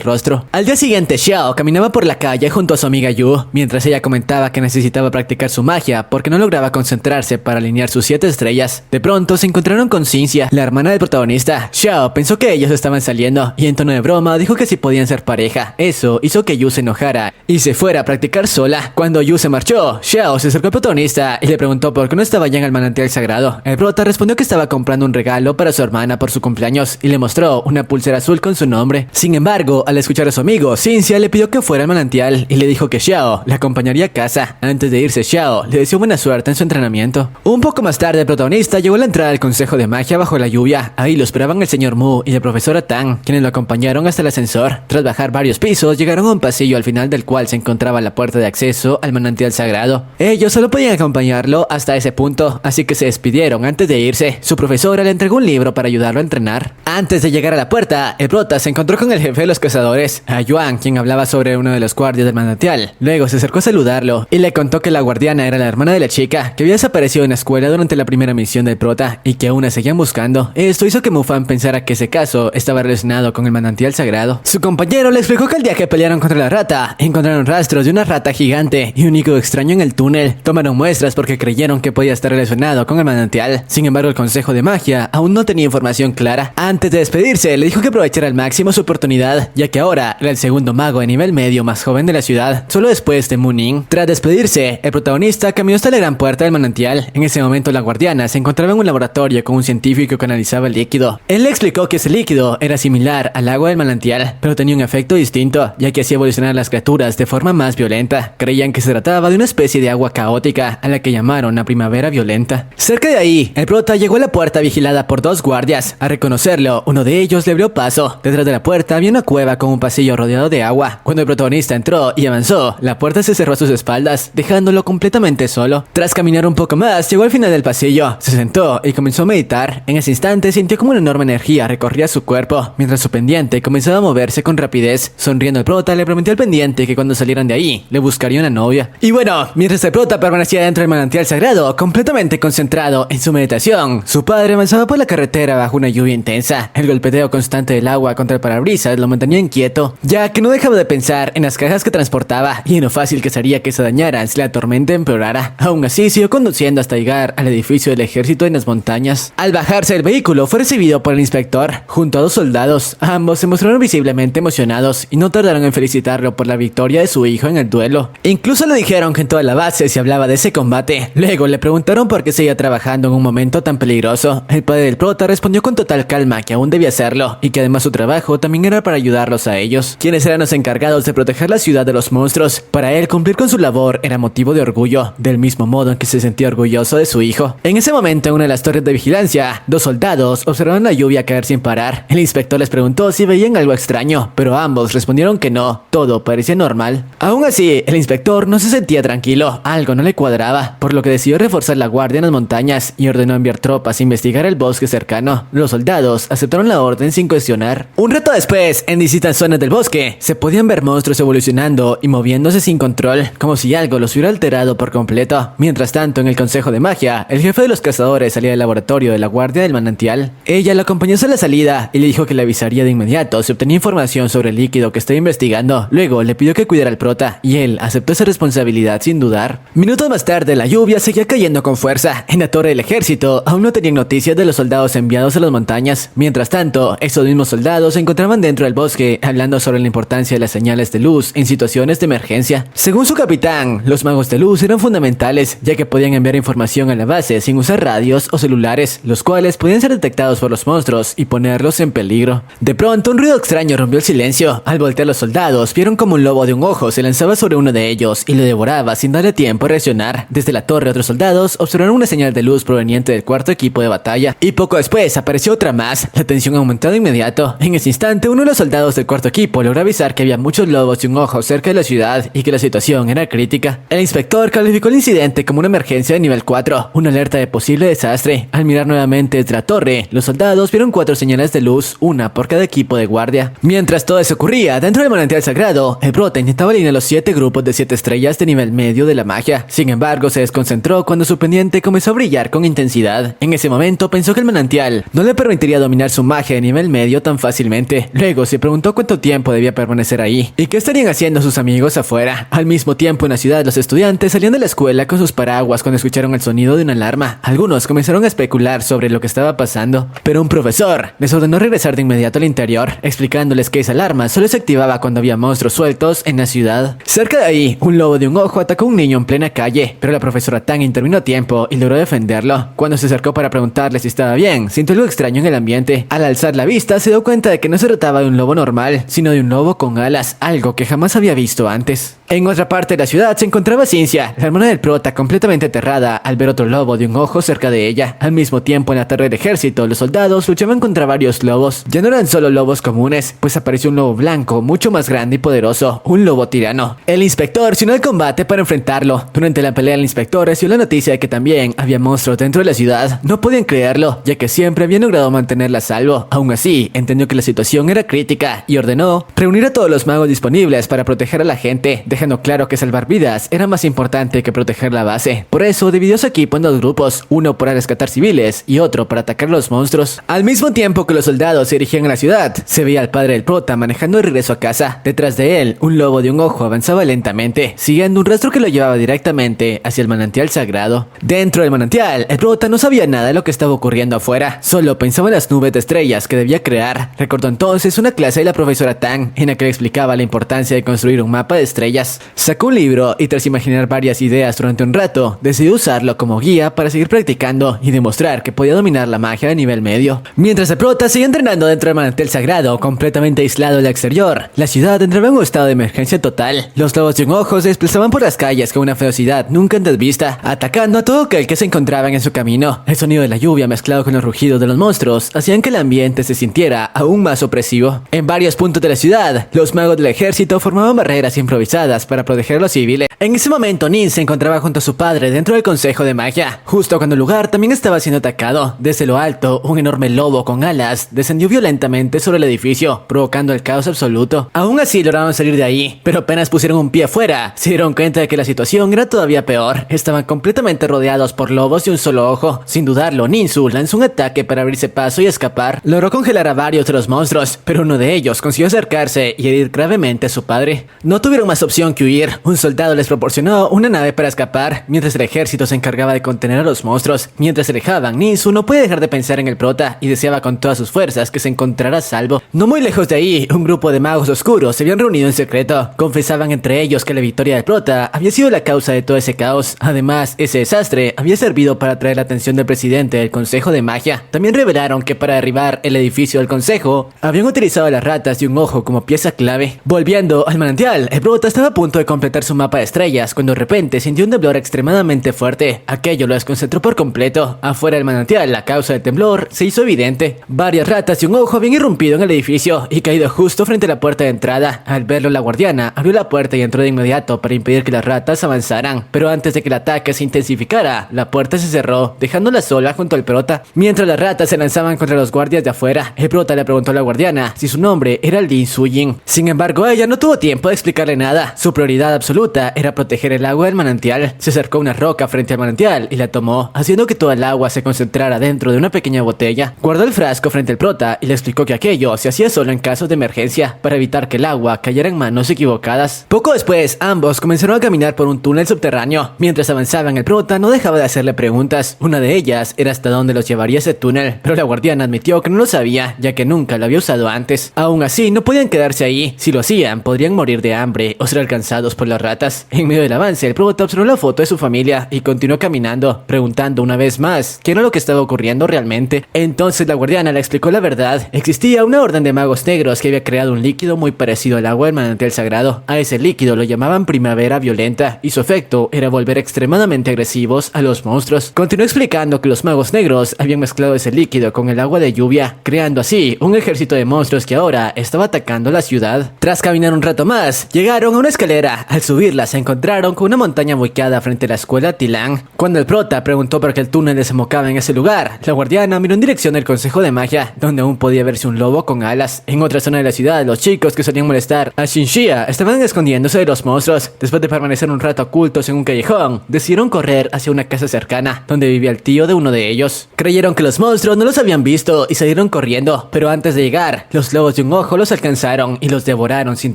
rostro. Al día siguiente, Xiao caminaba por la calle junto a su amiga Yu, mientras ella comentaba que necesitaba practicar su magia porque no lograba concentrarse para alinear sus 7 estrellas. De pronto se encontraron con Cynthia, la hermana del protagonista. Xiao pensó que ellos estaban saliendo y en tono de broma dijo que sí podían ser pareja. Eso hizo que Yu se enojara y se fuera a practicar sola. Cuando Yu se marchó, Xiao se acercó al protagonista y le preguntó por qué no estaba ya en el manantial sagrado. El prota respondió que estaba comprando un regalo para su hermana por su cumpleaños y le mostró una pulsera azul con su nombre. Sin embargo, al escuchar a su amigo, Cynthia le pidió que fuera al manantial y le dijo que Xiao le acompañaría a casa. Antes de irse, Xiao le deseó buena suerte en su entrenamiento. Un poco más tarde, el protagonista llegó a la entrada del consejo de magia bajo la lluvia. Ahí lo esperaban el señor Mu y la profesora Tang, quienes lo acompañaron hasta el ascensor. Tras bajar varios pisos, llegaron a un pasillo al final del cual se encontraba la puerta de acceso al manantial sagrado. Ellos solo podían acompañarlo hasta ese punto, así que se despidieron antes de irse. Su profesora le entregó un libro para ayudarlo a entrenar. Antes de llegar a la puerta, el prota se encontró con el jefe de los cazadores, a Yuan, quien hablaba sobre uno de los guardias del manantial. Luego se acercó a saludarlo y le contó que la guardiana era la hermana de la chica que había desaparecido en la escuela durante la primera misión del prota y que aún la seguían buscando. Esto hizo que Mufang pensara que ese caso estaba relacionado con el manantial sagrado. Su compañero le explicó que el día que pelearon contra la rata, encontraron rastros de una rata gigante y un líquido extraño en el túnel. Tomaron muestras porque creyeron que podía estar relacionado con el manantial. Sin embargo, el consejo de magia aún no tenía información clara. Antes de despedirse, le dijo que aprovechara al máximo su oportunidad, ya que ahora era el segundo mago de nivel medio más joven de la ciudad, solo después de Mu Ning. Tras despedirse, el protagonista caminó hasta la gran puerta del manantial. En ese momento, la guardiana se encontraba en un laboratorio con un científico que analizaba el líquido. Él le explicó que ese líquido era similar al agua del manantial, pero tenía un efecto distinto, ya que hacía evolucionar a las criaturas de forma más violenta. Creían que se trataba de una especie de agua caótica, a la que llamaron la primavera violenta. Cerca de ahí, el prota llegó a la puerta vigilada por 2 guardias. Al reconocerlo, uno de ellos le abrió paso. Detrás de la puerta había una cueva con un pasillo rodeado de agua. Cuando el protagonista entró y avanzó, la puerta se cerró a sus espaldas, dejándolo completamente solo. Tras caminar un poco más, llegó al final del pasillo, se sentó y comenzó a meditar. En ese instante sintió como una enorme energía recorría su cuerpo, mientras su pendiente comenzaba a moverse con rapidez. Sonriendo, el prota le prometió al pendiente que cuando salieran de ahí, le buscaría una novia. Y bueno, mientras el prota permanecía dentro del manantial sagrado, completamente concentrado en su meditación, su padre avanzaba por la carretera bajo una lluvia intensa. El golpeteo constante del agua contra el parabrisas lo mantenía inquieto, ya que no dejaba de pensar en las cajas que transportaba y en lo fácil que sería que se dañaran si la tormenta empeorara. Aún así, siguió conduciendo hasta llegar al edificio del ejército en las montañas. Al bajarse del vehículo, fue recibido por el inspector, junto a 2 soldados. Ambos se mostraron visiblemente emocionados y no tardaron en felicitarlo por la victoria de su hijo en el duelo. Incluso le dijeron que en toda la base se hablaba de ese combate. Luego le preguntaron por qué seguía trabajando en un momento tan peligroso. El padre del prota respondió con total calma que aún debía hacerlo y que además su trabajo también era para ayudarlos a ellos, quienes eran los encargados de proteger la ciudad de los monstruos. Para él, cumplir con su labor era motivo de orgullo, del mismo modo en que se sentía orgulloso de su hijo. En ese momento, en una de las torres de vigilancia, 2 soldados observaron la lluvia caer sin parar. El inspector les preguntó si veían algo extraño, pero ambos respondieron que no, todo parecía normal. Aún así, el inspector no se sentía tranquilo, algo no le cuadraba, por lo que decidió reforzar la guardia en las montañas y ordenó enviar tropas a investigar el bosque cercano. Los soldados aceptaron la orden sin cuestionar. Un rato después, en distintas zonas del bosque, se podían ver monstruos evolucionando y moviendo moviéndose sin control, como si algo los hubiera alterado por completo. Mientras tanto, en el Consejo de Magia, el jefe de los cazadores salía del laboratorio de la Guardia del Manantial. Ella lo acompañó hasta la salida y le dijo que le avisaría de inmediato si obtenía información sobre el líquido que estaba investigando. Luego le pidió que cuidara al prota y él aceptó esa responsabilidad sin dudar. Minutos más tarde, la lluvia seguía cayendo con fuerza. En la torre del ejército aún no tenían noticias de los soldados enviados a las montañas. Mientras tanto, esos mismos soldados se encontraban dentro del bosque hablando sobre la importancia de las señales de luz en situaciones de emergencia. Según su capitán, los magos de luz eran fundamentales, ya que podían enviar información a la base sin usar radios o celulares, los cuales podían ser detectados por los monstruos y ponerlos en peligro. De pronto, un ruido extraño rompió el silencio. Al voltear, los soldados vieron como un lobo de un ojo se lanzaba sobre uno de ellos y lo devoraba sin darle tiempo a reaccionar. Desde la torre, otros soldados observaron una señal de luz proveniente del cuarto equipo de batalla, y poco después apareció otra más. La tensión aumentó de inmediato. En ese instante, uno de los soldados del cuarto equipo logró avisar que había muchos lobos de un ojo cerca de la ciudad y que la situación era crítica. El inspector calificó el incidente como una emergencia de nivel 4, una alerta de posible desastre. Al mirar nuevamente desde la torre, los soldados vieron 4 señales de luz, una por cada equipo de guardia. Mientras todo eso ocurría, dentro del manantial sagrado, el prota intentaba alinear los 7 grupos de 7 estrellas de nivel medio de la magia. Sin embargo, se desconcentró cuando su pendiente comenzó a brillar con intensidad. En ese momento pensó que el manantial no le permitiría dominar su magia de nivel medio tan fácilmente. Luego se preguntó cuánto tiempo debía permanecer ahí y qué estarían haciendo sus amigos afuera. Al mismo tiempo, en la ciudad, los estudiantes salían de la escuela con sus paraguas cuando escucharon el sonido de una alarma. Algunos comenzaron a especular sobre lo que estaba pasando, pero un profesor les ordenó regresar de inmediato al interior, explicándoles que esa alarma solo se activaba cuando había monstruos sueltos en la ciudad. Cerca de ahí, un lobo de un ojo atacó a un niño en plena calle, pero la profesora Tang intervino a tiempo y logró defenderlo. Cuando se acercó para preguntarle si estaba bien, sintió algo extraño en el ambiente. Al alzar la vista, se dio cuenta de que no se trataba de un lobo normal, sino de un lobo con alas, algo que jamás había visto antes. En otra parte de la ciudad se encontraba Ciencia, la hermana del prota, completamente aterrada al ver otro lobo de un ojo cerca de ella. Al mismo tiempo, en la torre del ejército, los soldados luchaban contra varios lobos. Ya no eran solo lobos comunes, pues apareció un lobo blanco, mucho más grande y poderoso, un lobo tirano. El inspector se unió al combate para enfrentarlo. Durante la pelea, el inspector recibió la noticia de que también había monstruos dentro de la ciudad. No podían creerlo, ya que siempre habían logrado mantenerla a salvo. Aún así, entendió que la situación era crítica y ordenó reunir a todos los magos disponibles para proteger a la gente, dejando claro que salvar vidas era más importante que proteger la base. Por eso dividió su equipo en 2 grupos, uno para rescatar civiles y otro para atacar a los monstruos. Al mismo tiempo que los soldados se dirigían a la ciudad, se veía al padre del prota manejando de regreso a casa. Detrás de él, un lobo de un ojo avanzaba lentamente, siguiendo un rastro que lo llevaba directamente hacia el manantial sagrado. Dentro del manantial, el prota no sabía nada de lo que estaba ocurriendo afuera, solo pensaba en las nubes de estrellas que debía crear. Recordó entonces una clase de la profesora Tang en la que le explicaba la importancia de construir un mapa de estrellas. Sacó un libro y tras imaginar varias ideas durante un rato, decidió usarlo como guía para seguir practicando y demostrar que podía dominar la magia de nivel medio. Mientras el prota seguía entrenando dentro del manantial sagrado, completamente aislado del exterior, la ciudad entraba en un estado de emergencia total. Los lobos de un ojo se desplazaban por las calles con una ferocidad nunca antes vista, atacando a todo aquel que se encontraba en su camino. El sonido de la lluvia mezclado con los rugidos de los monstruos hacían que el ambiente se sintiera aún más opresivo. En varios puntos de la ciudad, los magos del ejército formaban barreras improvisadas para proteger a los civiles. En ese momento, Nin se encontraba junto a su padre dentro del Consejo de Magia, justo cuando el lugar también estaba siendo atacado. Desde lo alto, un enorme lobo con alas descendió violentamente sobre el edificio, provocando el caos absoluto. Aún así lograron salir de ahí, pero apenas pusieron un pie afuera, se dieron cuenta de que la situación era todavía peor. Estaban completamente rodeados por lobos de un solo ojo. Sin dudarlo, Ninsu lanzó un ataque para abrirse paso y escapar. Logró congelar a varios de los monstruos, pero uno de ellos consiguió acercarse y herir gravemente a su padre. No tuvieron más opción que huir. Un soldado les proporcionó una nave para escapar, mientras el ejército se encargaba de contener a los monstruos. Mientras se alejaban, Ninsu no puede dejar de pensar en el prota y deseaba con todas sus fuerzas que se encontrara a salvo. No muy lejos de ahí, un grupo de magos oscuros se habían reunido en secreto. Confesaban entre ellos que la victoria del prota había sido la causa de todo ese caos. Además, ese desastre había servido para atraer la atención del presidente del Consejo de Magia. También revelaron que para derribar el edificio del consejo, habían utilizado a las ratas de un ojo como pieza clave. Volviendo al manantial, el prota estaba a punto de completar su mapa de estrellas cuando de repente sintió un temblor extremadamente fuerte. Aquello lo desconcentró por completo. Afuera del manantial, la causa del temblor se hizo evidente. Varias ratas de un ojo habían irrumpido en el edificio y caído justo frente a la puerta de entrada. Al verlo, la guardiana abrió la puerta y entró de inmediato para impedir que las ratas avanzaran. Pero antes de que el ataque se intensificara, la puerta se cerró, dejándola sola junto al prota. Mientras las ratas se lanzaban contra los guardias de afuera, el prota le preguntó a la guardiana si su nombre era Lin Suying. Sin embargo, ella no tuvo tiempo de explicarle nada. Su prioridad absoluta era proteger el agua del manantial. Se acercó a una roca frente al manantial y la tomó, haciendo que toda el agua se concentrara dentro de una pequeña botella. Guardó el frasco frente al prota y le explicó que aquello se hacía solo en casos de emergencia, para evitar que el agua cayera en manos equivocadas. Poco después, ambos comenzaron a caminar por un túnel subterráneo. Mientras avanzaban, el prota no dejaba de hacerle preguntas. Una de ellas era hasta dónde los llevaría ese túnel, pero la guardiana admitió que no lo sabía, ya que nunca lo había usado antes. Aún así, no podían quedarse ahí. Si lo hacían, podrían morir de hambre o ser alcanzados por las ratas. En medio del avance, el prota observó la foto de su familia y continuó caminando, preguntando una vez más qué era lo que estaba ocurriendo realmente. Entonces la guardiana le explicó la verdad. Existía una orden de magos negros que había creado un líquido muy parecido al agua del manantial sagrado. A ese líquido lo llamaban primavera violenta, y su efecto era volver extremadamente agresivos a los monstruos. Continuó explicando que los magos negros habían mezclado ese líquido con el agua de lluvia, creando así un ejército de monstruos que ahora estaba atacando la ciudad. Tras caminar un rato más, llegaron a una escalera. Al subirla se encontraron con una montaña ubicada frente a la escuela Tilan. Cuando el prota preguntó por qué el túnel desembocaba en ese lugar, la guardiana miró en dirección del consejo de magia, donde aún podía verse un lobo con alas. En otra zona de la ciudad, los chicos que solían molestar a Shinshia estaban escondiéndose de los monstruos. Después de permanecer un rato ocultos en un callejón, decidieron correr hacia una casa cercana, donde vivía el tío de uno de ellos. Creyeron que los monstruos no los habían visto y salieron corriendo, pero antes de llegar, los lobos de un ojo los alcanzaron y los devoraron sin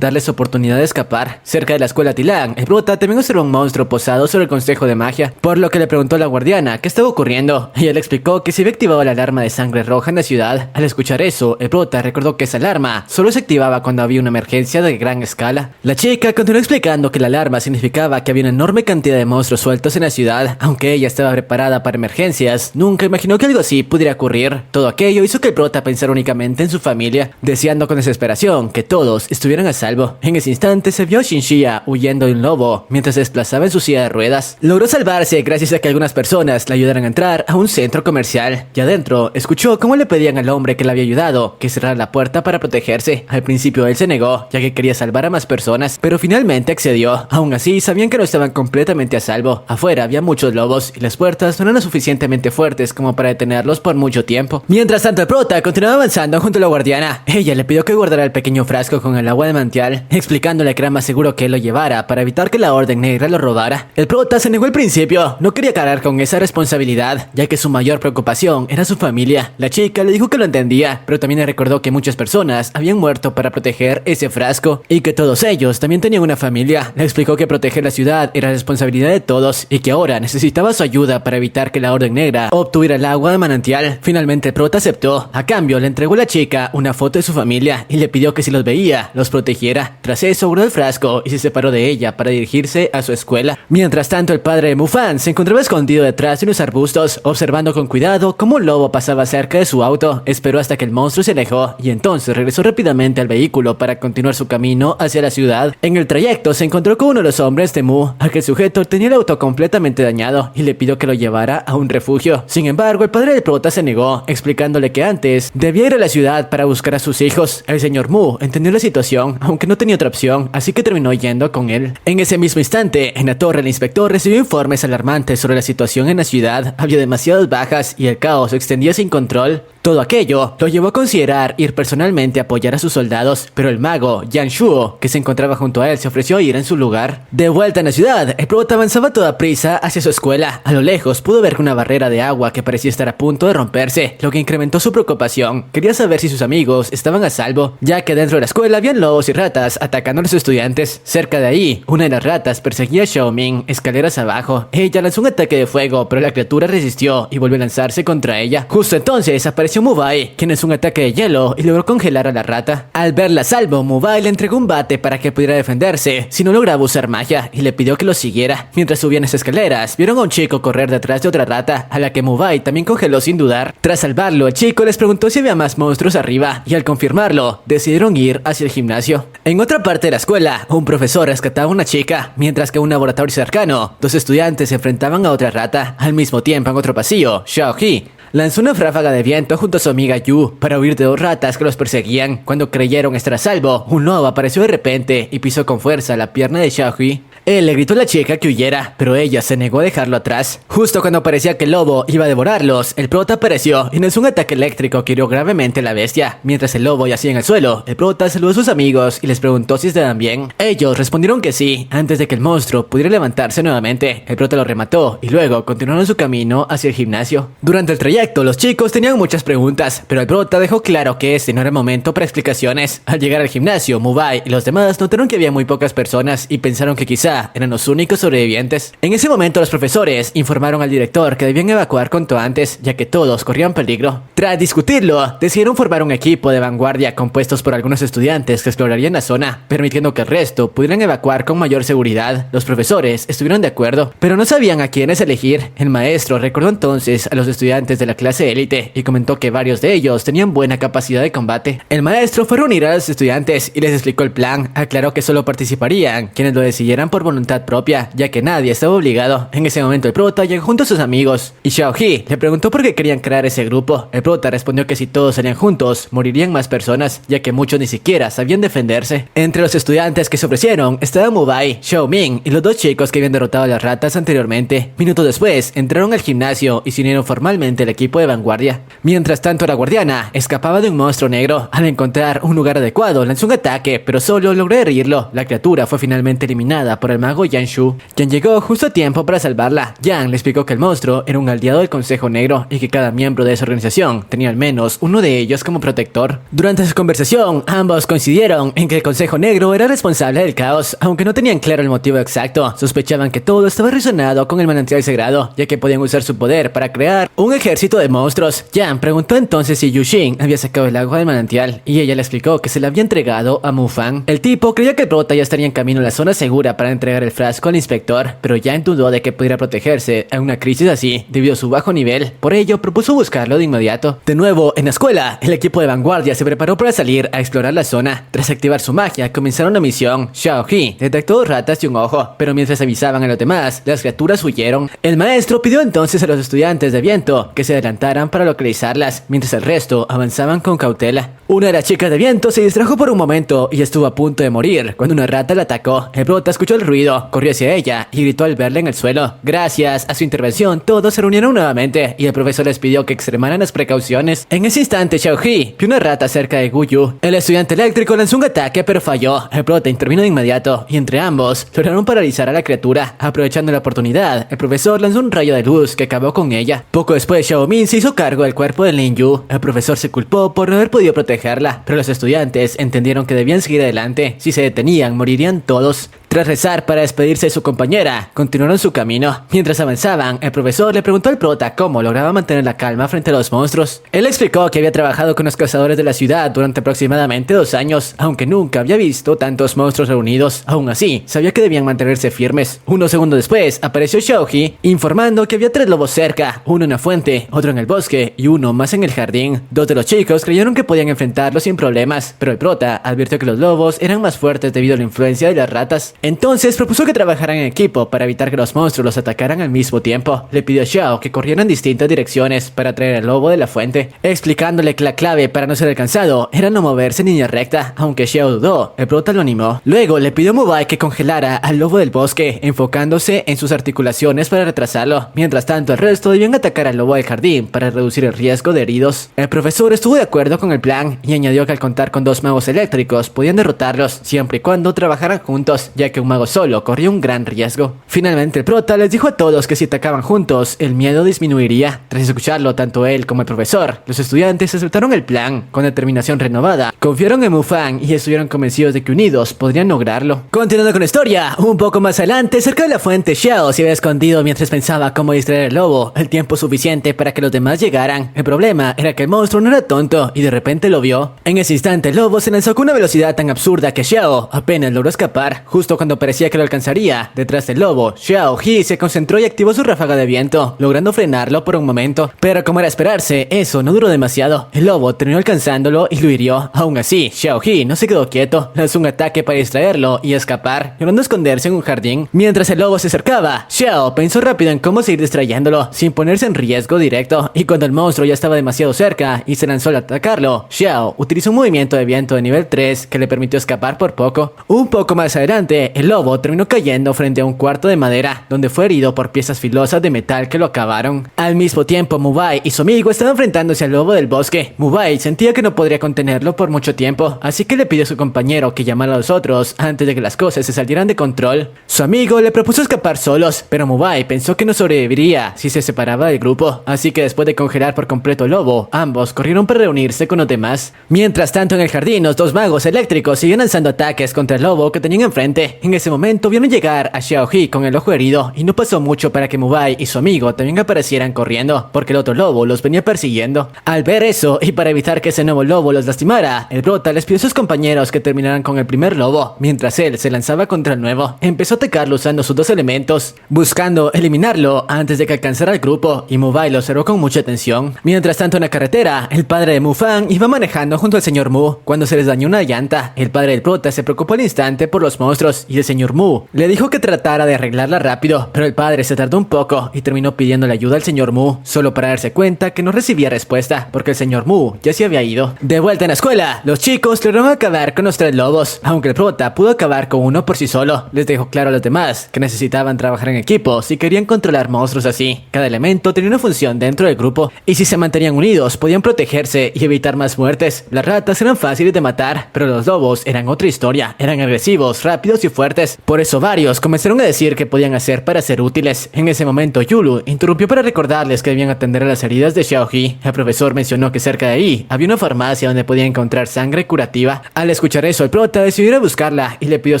darles oportunidad de escapar. Cerca de la escuela Tilan, el prota también observó un monstruo posado sobre el consejo de magia, por lo que le preguntó a la guardiana qué estaba ocurriendo. Ella le explicó que se había activado la alarma de sangre roja en la ciudad. Al escuchar eso, el prota recordó que esa alarma solo se activaba cuando había una emergencia de gran escala. La chica continuó explicando que la alarma significaba que había una enorme cantidad de monstruos sueltos en la ciudad. Aunque ella estaba preparada para emergencias, nunca imaginó que algo así pudiera ocurrir. Todo aquello hizo que el prota pensara únicamente en su familia, deseando con desesperación que todos estuvieran a salvo. En ese instante se vio a Shinshia huyendo de un lobo mientras se desplazaba en su silla de ruedas. Logró salvarse gracias a que algunas personas le ayudaran a entrar a un centro comercial, y adentro escuchó cómo le pedían al hombre que le había ayudado que cerrara la puerta para protegerse. Al principio él se negó, ya que quería salvar a más personas, pero finalmente accedió. Aún así, sabían que no estaban completamente a salvo. Afuera había muchos lobos y las puertas no eran lo suficientemente fuertes como para detenerlos por mucho tiempo. Mientras tanto, el prota continuaba avanzando junto a la guardiana. Ella le pidió que guardara el pequeño frasco con el agua de manantial, explicándole que era más seguro que él lo llevara para evitar que la Orden Negra lo robara. El prota se negó al principio, no quería cargar con esa responsabilidad, ya que su mayor preocupación era su familia. La chica le dijo que lo entendía, pero también le recordó que muchas personas habían muerto para proteger ese frasco y que todos ellos también tenían una familia. Le explicó que proteger la ciudad era responsabilidad de todos y que ahora necesitaba su ayuda para evitar que la Orden Negra obtuviera el agua de manantial. Finalmente el prota aceptó. A cambio le entregó a la chica una foto de su familia y le pidió que si los veía, los protegiera. Tras eso guardó el frasco y se separó de ella para dirigirse a su escuela. Mientras tanto, el padre de Mufan se encontraba escondido detrás de unos arbustos, observando con cuidado cómo un lobo pasaba cerca de su auto. Esperó hasta que el monstruo se alejó y entonces regresó rápidamente al vehículo para continuar su camino hacia la ciudad. En el trayecto se encontró con uno de los hombres de Mu. Aquel sujeto tenía el auto completamente dañado y le pidió que lo llevara a un refugio. Sin embargo, el padre del prota se negó, explicándole que antes debía ir a la ciudad para buscar a sus hijos. El señor Mu entendió la situación, aunque no tenía otra opción, así que terminó yendo con él. En ese mismo instante, en la torre, el inspector recibió informes alarmantes sobre la situación en la ciudad. Había demasiadas bajas y el caos se extendía sin control. Todo aquello lo llevó a considerar ir personalmente a apoyar a sus soldados, pero el mago Yan Shuo, que se encontraba junto a él, se ofreció a ir en su lugar. De vuelta en la ciudad, el prota avanzaba a toda prisa hacia su escuela. A lo lejos pudo ver una barrera de agua que parecía estar a punto de romperse, lo que incrementó su preocupación. Quería saber si sus amigos estaban a salvo, ya que dentro de la escuela habían lobos y ratas atacando a los estudiantes. Cerca de ahí, una de las ratas perseguía a Xiaoming escaleras abajo. Ella lanzó un ataque de fuego, pero la criatura resistió y volvió a lanzarse contra ella. Justo entonces apareció Mubai, quien es un ataque de hielo y logró congelar a la rata. Al verla a salvo, Mubai le entregó un bate para que pudiera defenderse si no lograba usar magia y le pidió que lo siguiera. Mientras subían las escaleras, vieron a un chico correr detrás de otra rata, a la que Mubai también congeló sin dudar. Tras salvarlo, el chico les preguntó si había más monstruos arriba y al confirmarlo, decidieron ir hacia el gimnasio. En otra parte de la escuela, un profesor rescataba a una chica, mientras que en un laboratorio cercano, dos estudiantes se enfrentaban a otra rata. Al mismo tiempo, en otro pasillo, Xiaoji lanzó una ráfaga de viento junto a su amiga Yu para huir de dos ratas que los perseguían. Cuando creyeron estar a salvo, un lobo apareció de repente y pisó con fuerza la pierna de Xiaoji. Él le gritó a la chica que huyera, pero ella se negó a dejarlo atrás. Justo cuando parecía que el lobo iba a devorarlos, el prota apareció y lanzó un ataque eléctrico que hirió gravemente a la bestia. Mientras el lobo yacía en el suelo, el prota saludó a sus amigos y les preguntó si estaban bien. Ellos respondieron que sí, antes de que el monstruo pudiera levantarse nuevamente. El prota lo remató y luego continuaron su camino hacia el gimnasio. Durante el trayecto, los chicos tenían muchas preguntas, pero el prota dejó claro que este no era el momento para explicaciones. Al llegar al gimnasio, Mubai y los demás notaron que había muy pocas personas y pensaron que quizá eran los únicos sobrevivientes. En ese momento, los profesores informaron al director que debían evacuar cuanto antes, ya que todos corrían peligro. Tras discutirlo, decidieron formar un equipo de vanguardia compuestos por algunos estudiantes que explorarían la zona, permitiendo que el resto pudieran evacuar con mayor seguridad. Los profesores estuvieron de acuerdo, pero no sabían a quiénes elegir. El maestro recordó entonces a los estudiantes de la clase élite y comentó que varios de ellos tenían buena capacidad de combate. El maestro fue a reunir a los estudiantes y les explicó el plan. Aclaró que solo participarían quienes lo decidieran por voluntad propia, ya que nadie estaba obligado. En ese momento el prota llegó junto a sus amigos y Xiaoji le preguntó por qué querían crear ese grupo. El prota respondió que si todos salían juntos, morirían más personas, ya que muchos ni siquiera sabían defenderse. Entre los estudiantes que se ofrecieron estaban Mubai, Xiaoming y los dos chicos que habían derrotado a las ratas anteriormente. Minutos después, entraron al gimnasio y se unieron formalmente al equipo de vanguardia. Mientras tanto, la guardiana escapaba de un monstruo negro. Al encontrar un lugar adecuado, lanzó un ataque, pero solo logró herirlo. La criatura fue finalmente eliminada por el mago Yan Shu, quien llegó justo a tiempo para salvarla. Yan le explicó que el monstruo era un aliado del Consejo Negro y que cada miembro de esa organización tenía al menos uno de ellos como protector. Durante su conversación, ambos coincidieron en que el Consejo Negro era responsable del caos, aunque no tenían claro el motivo exacto. Sospechaban que todo estaba relacionado con el manantial sagrado, ya que podían usar su poder para crear un ejército de monstruos. Yan preguntó entonces si Yuxin había sacado el agua del manantial, y ella le explicó que se la había entregado a Mufang. El tipo creía que el prota ya estaría en camino a la zona segura para entregar el frasco al inspector, pero Yan dudó de que pudiera protegerse a una crisis así, debido a su bajo nivel. Por ello, propuso buscarlo de inmediato. De nuevo, en la escuela, el equipo de vanguardia se preparó para salir a explorar la zona. Tras activar su magia, comenzaron la misión. Xiaoji detectó 2 ratas y un ojo, pero mientras avisaban a los demás, las criaturas huyeron. El maestro pidió entonces a los estudiantes de viento que se adelantaran para localizarlas, mientras el resto avanzaban con cautela. Una de las chicas de viento se distrajo por un momento y estuvo a punto de morir cuando una rata la atacó. El prota escuchó el ruido, corrió hacia ella y gritó al verla en el suelo. Gracias a su intervención, todos se reunieron nuevamente y el profesor les pidió que extremaran las precauciones. En ese instante, Xiaoji vio una rata cerca de Guyu. El estudiante eléctrico lanzó un ataque pero falló. El prota intervino de inmediato y entre ambos lograron paralizar a la criatura. Aprovechando la oportunidad, el profesor lanzó un rayo de luz que acabó con ella. Poco después, Xiaoming se hizo cargo del cuerpo de Lin Yu. El profesor se culpó por no haber podido protegerla, pero los estudiantes entendieron que debían seguir adelante. Si se detenían, morirían todos. Tras rezar para despedirse de su compañera, continuaron su camino. Mientras avanzaban, el profesor le preguntó al prota cómo lograba mantener la calma frente a los monstruos. Él explicó que había trabajado con los cazadores de la ciudad durante aproximadamente 2 años, aunque nunca había visto tantos monstruos reunidos. Aún así, sabía que debían mantenerse firmes. Unos segundos después, apareció Xiaoji, informando que había 3 lobos cerca, uno en la fuente, otro en el bosque y uno más en el jardín. 2 de los chicos creyeron que podían enfrentarlos sin problemas, pero el prota advirtió que los lobos eran más fuertes debido a la influencia de las ratas. Entonces propuso que trabajaran en equipo para evitar que los monstruos los atacaran al mismo tiempo. Le pidió a Xiao que corrieran en distintas direcciones para atraer al lobo de la fuente, explicándole que la clave para no ser alcanzado era no moverse en línea recta. Aunque Xiao dudó, el prota lo animó. Luego le pidió a Mubai que congelara al lobo del bosque, enfocándose en sus articulaciones para retrasarlo. Mientras tanto, el resto debían atacar al lobo del jardín para reducir el riesgo de heridos. El profesor estuvo de acuerdo con el plan y añadió que al contar con 2 magos eléctricos podían derrotarlos siempre y cuando trabajaran juntos, ya que un mago solo corría un gran riesgo. Finalmente el prota les dijo a todos que si atacaban juntos, el miedo disminuiría. Tras escucharlo, tanto él como el profesor, los estudiantes aceptaron el plan. Con determinación renovada, confiaron en Mufang y estuvieron convencidos de que unidos podrían lograrlo. Continuando con la historia, un poco más adelante, cerca de la fuente, Xiao se había escondido mientras pensaba cómo distraer al lobo el tiempo suficiente para que los demás llegaran. El problema era que el monstruo no era tonto y de repente lo vio. En ese instante el lobo se lanzó con una velocidad tan absurda que Xiao apenas logró escapar. Justo cuando parecía que lo alcanzaría, detrás del lobo, Xiaoji se concentró y activó su ráfaga de viento, logrando frenarlo por un momento. Pero como era esperarse, eso no duró demasiado. El lobo terminó alcanzándolo y lo hirió. Aún así, Xiaoji no se quedó quieto, lanzó un ataque para distraerlo y escapar, logrando esconderse en un jardín. Mientras el lobo se acercaba, Xiao pensó rápido en cómo seguir distrayéndolo, sin ponerse en riesgo directo, y cuando el monstruo ya estaba demasiado cerca y se lanzó a atacarlo, Xiao utilizó un movimiento de viento de nivel 3 que le permitió escapar por poco. Un poco más adelante, instante, el lobo terminó cayendo frente a un cuarto de madera, donde fue herido por piezas filosas de metal que lo acabaron. Al mismo tiempo, Mubai y su amigo estaban enfrentándose al lobo del bosque. Mubai sentía que no podría contenerlo por mucho tiempo, así que le pidió a su compañero que llamara a los otros antes de que las cosas se salieran de control. Su amigo le propuso escapar solos, pero Mubai pensó que no sobreviviría si se separaba del grupo, así que después de congelar por completo al lobo, ambos corrieron para reunirse con los demás. Mientras tanto, en el jardín, los dos magos eléctricos siguen lanzando ataques contra el lobo que tenían enfrente. En ese momento vieron llegar a Xiaohi con el ojo herido, y no pasó mucho para que Mubai y su amigo también aparecieran corriendo, porque el otro lobo los venía persiguiendo. Al ver eso, y para evitar que ese nuevo lobo los lastimara, el prota les pidió a sus compañeros que terminaran con el primer lobo, mientras él se lanzaba contra el nuevo. Empezó a atacarlo usando sus dos elementos, buscando eliminarlo antes de que alcanzara el grupo, y Mubai lo observó con mucha atención. Mientras tanto, en la carretera, el padre de Mu Fang iba manejando junto al señor Mu cuando se les dañó una llanta. El padre del prota se preocupó al instante por los monstruos, y el señor Mu le dijo que tratara de arreglarla rápido, pero el padre se tardó un poco y terminó pidiéndole ayuda al señor Mu, solo para darse cuenta que no recibía respuesta, porque el señor Mu ya se había ido. De vuelta en la escuela, los chicos lograron acabar con los tres lobos, aunque el prota pudo acabar con uno por sí solo. Les dejó claro a los demás que necesitaban trabajar en equipo si querían controlar monstruos así. Cada elemento tenía una función dentro del grupo, y si se mantenían unidos podían protegerse y evitar más muertes. Las ratas eran fáciles de matar, pero los lobos eran otra historia. Eran agresivos, rápidos y fuertes. Por eso varios comenzaron a decir qué podían hacer para ser útiles. En ese momento, Yulu interrumpió para recordarles que debían atender a las heridas de Xiaohi. El profesor mencionó que cerca de ahí había una farmacia donde podían encontrar sangre curativa. Al escuchar eso, el prota decidió ir a buscarla y le pidió a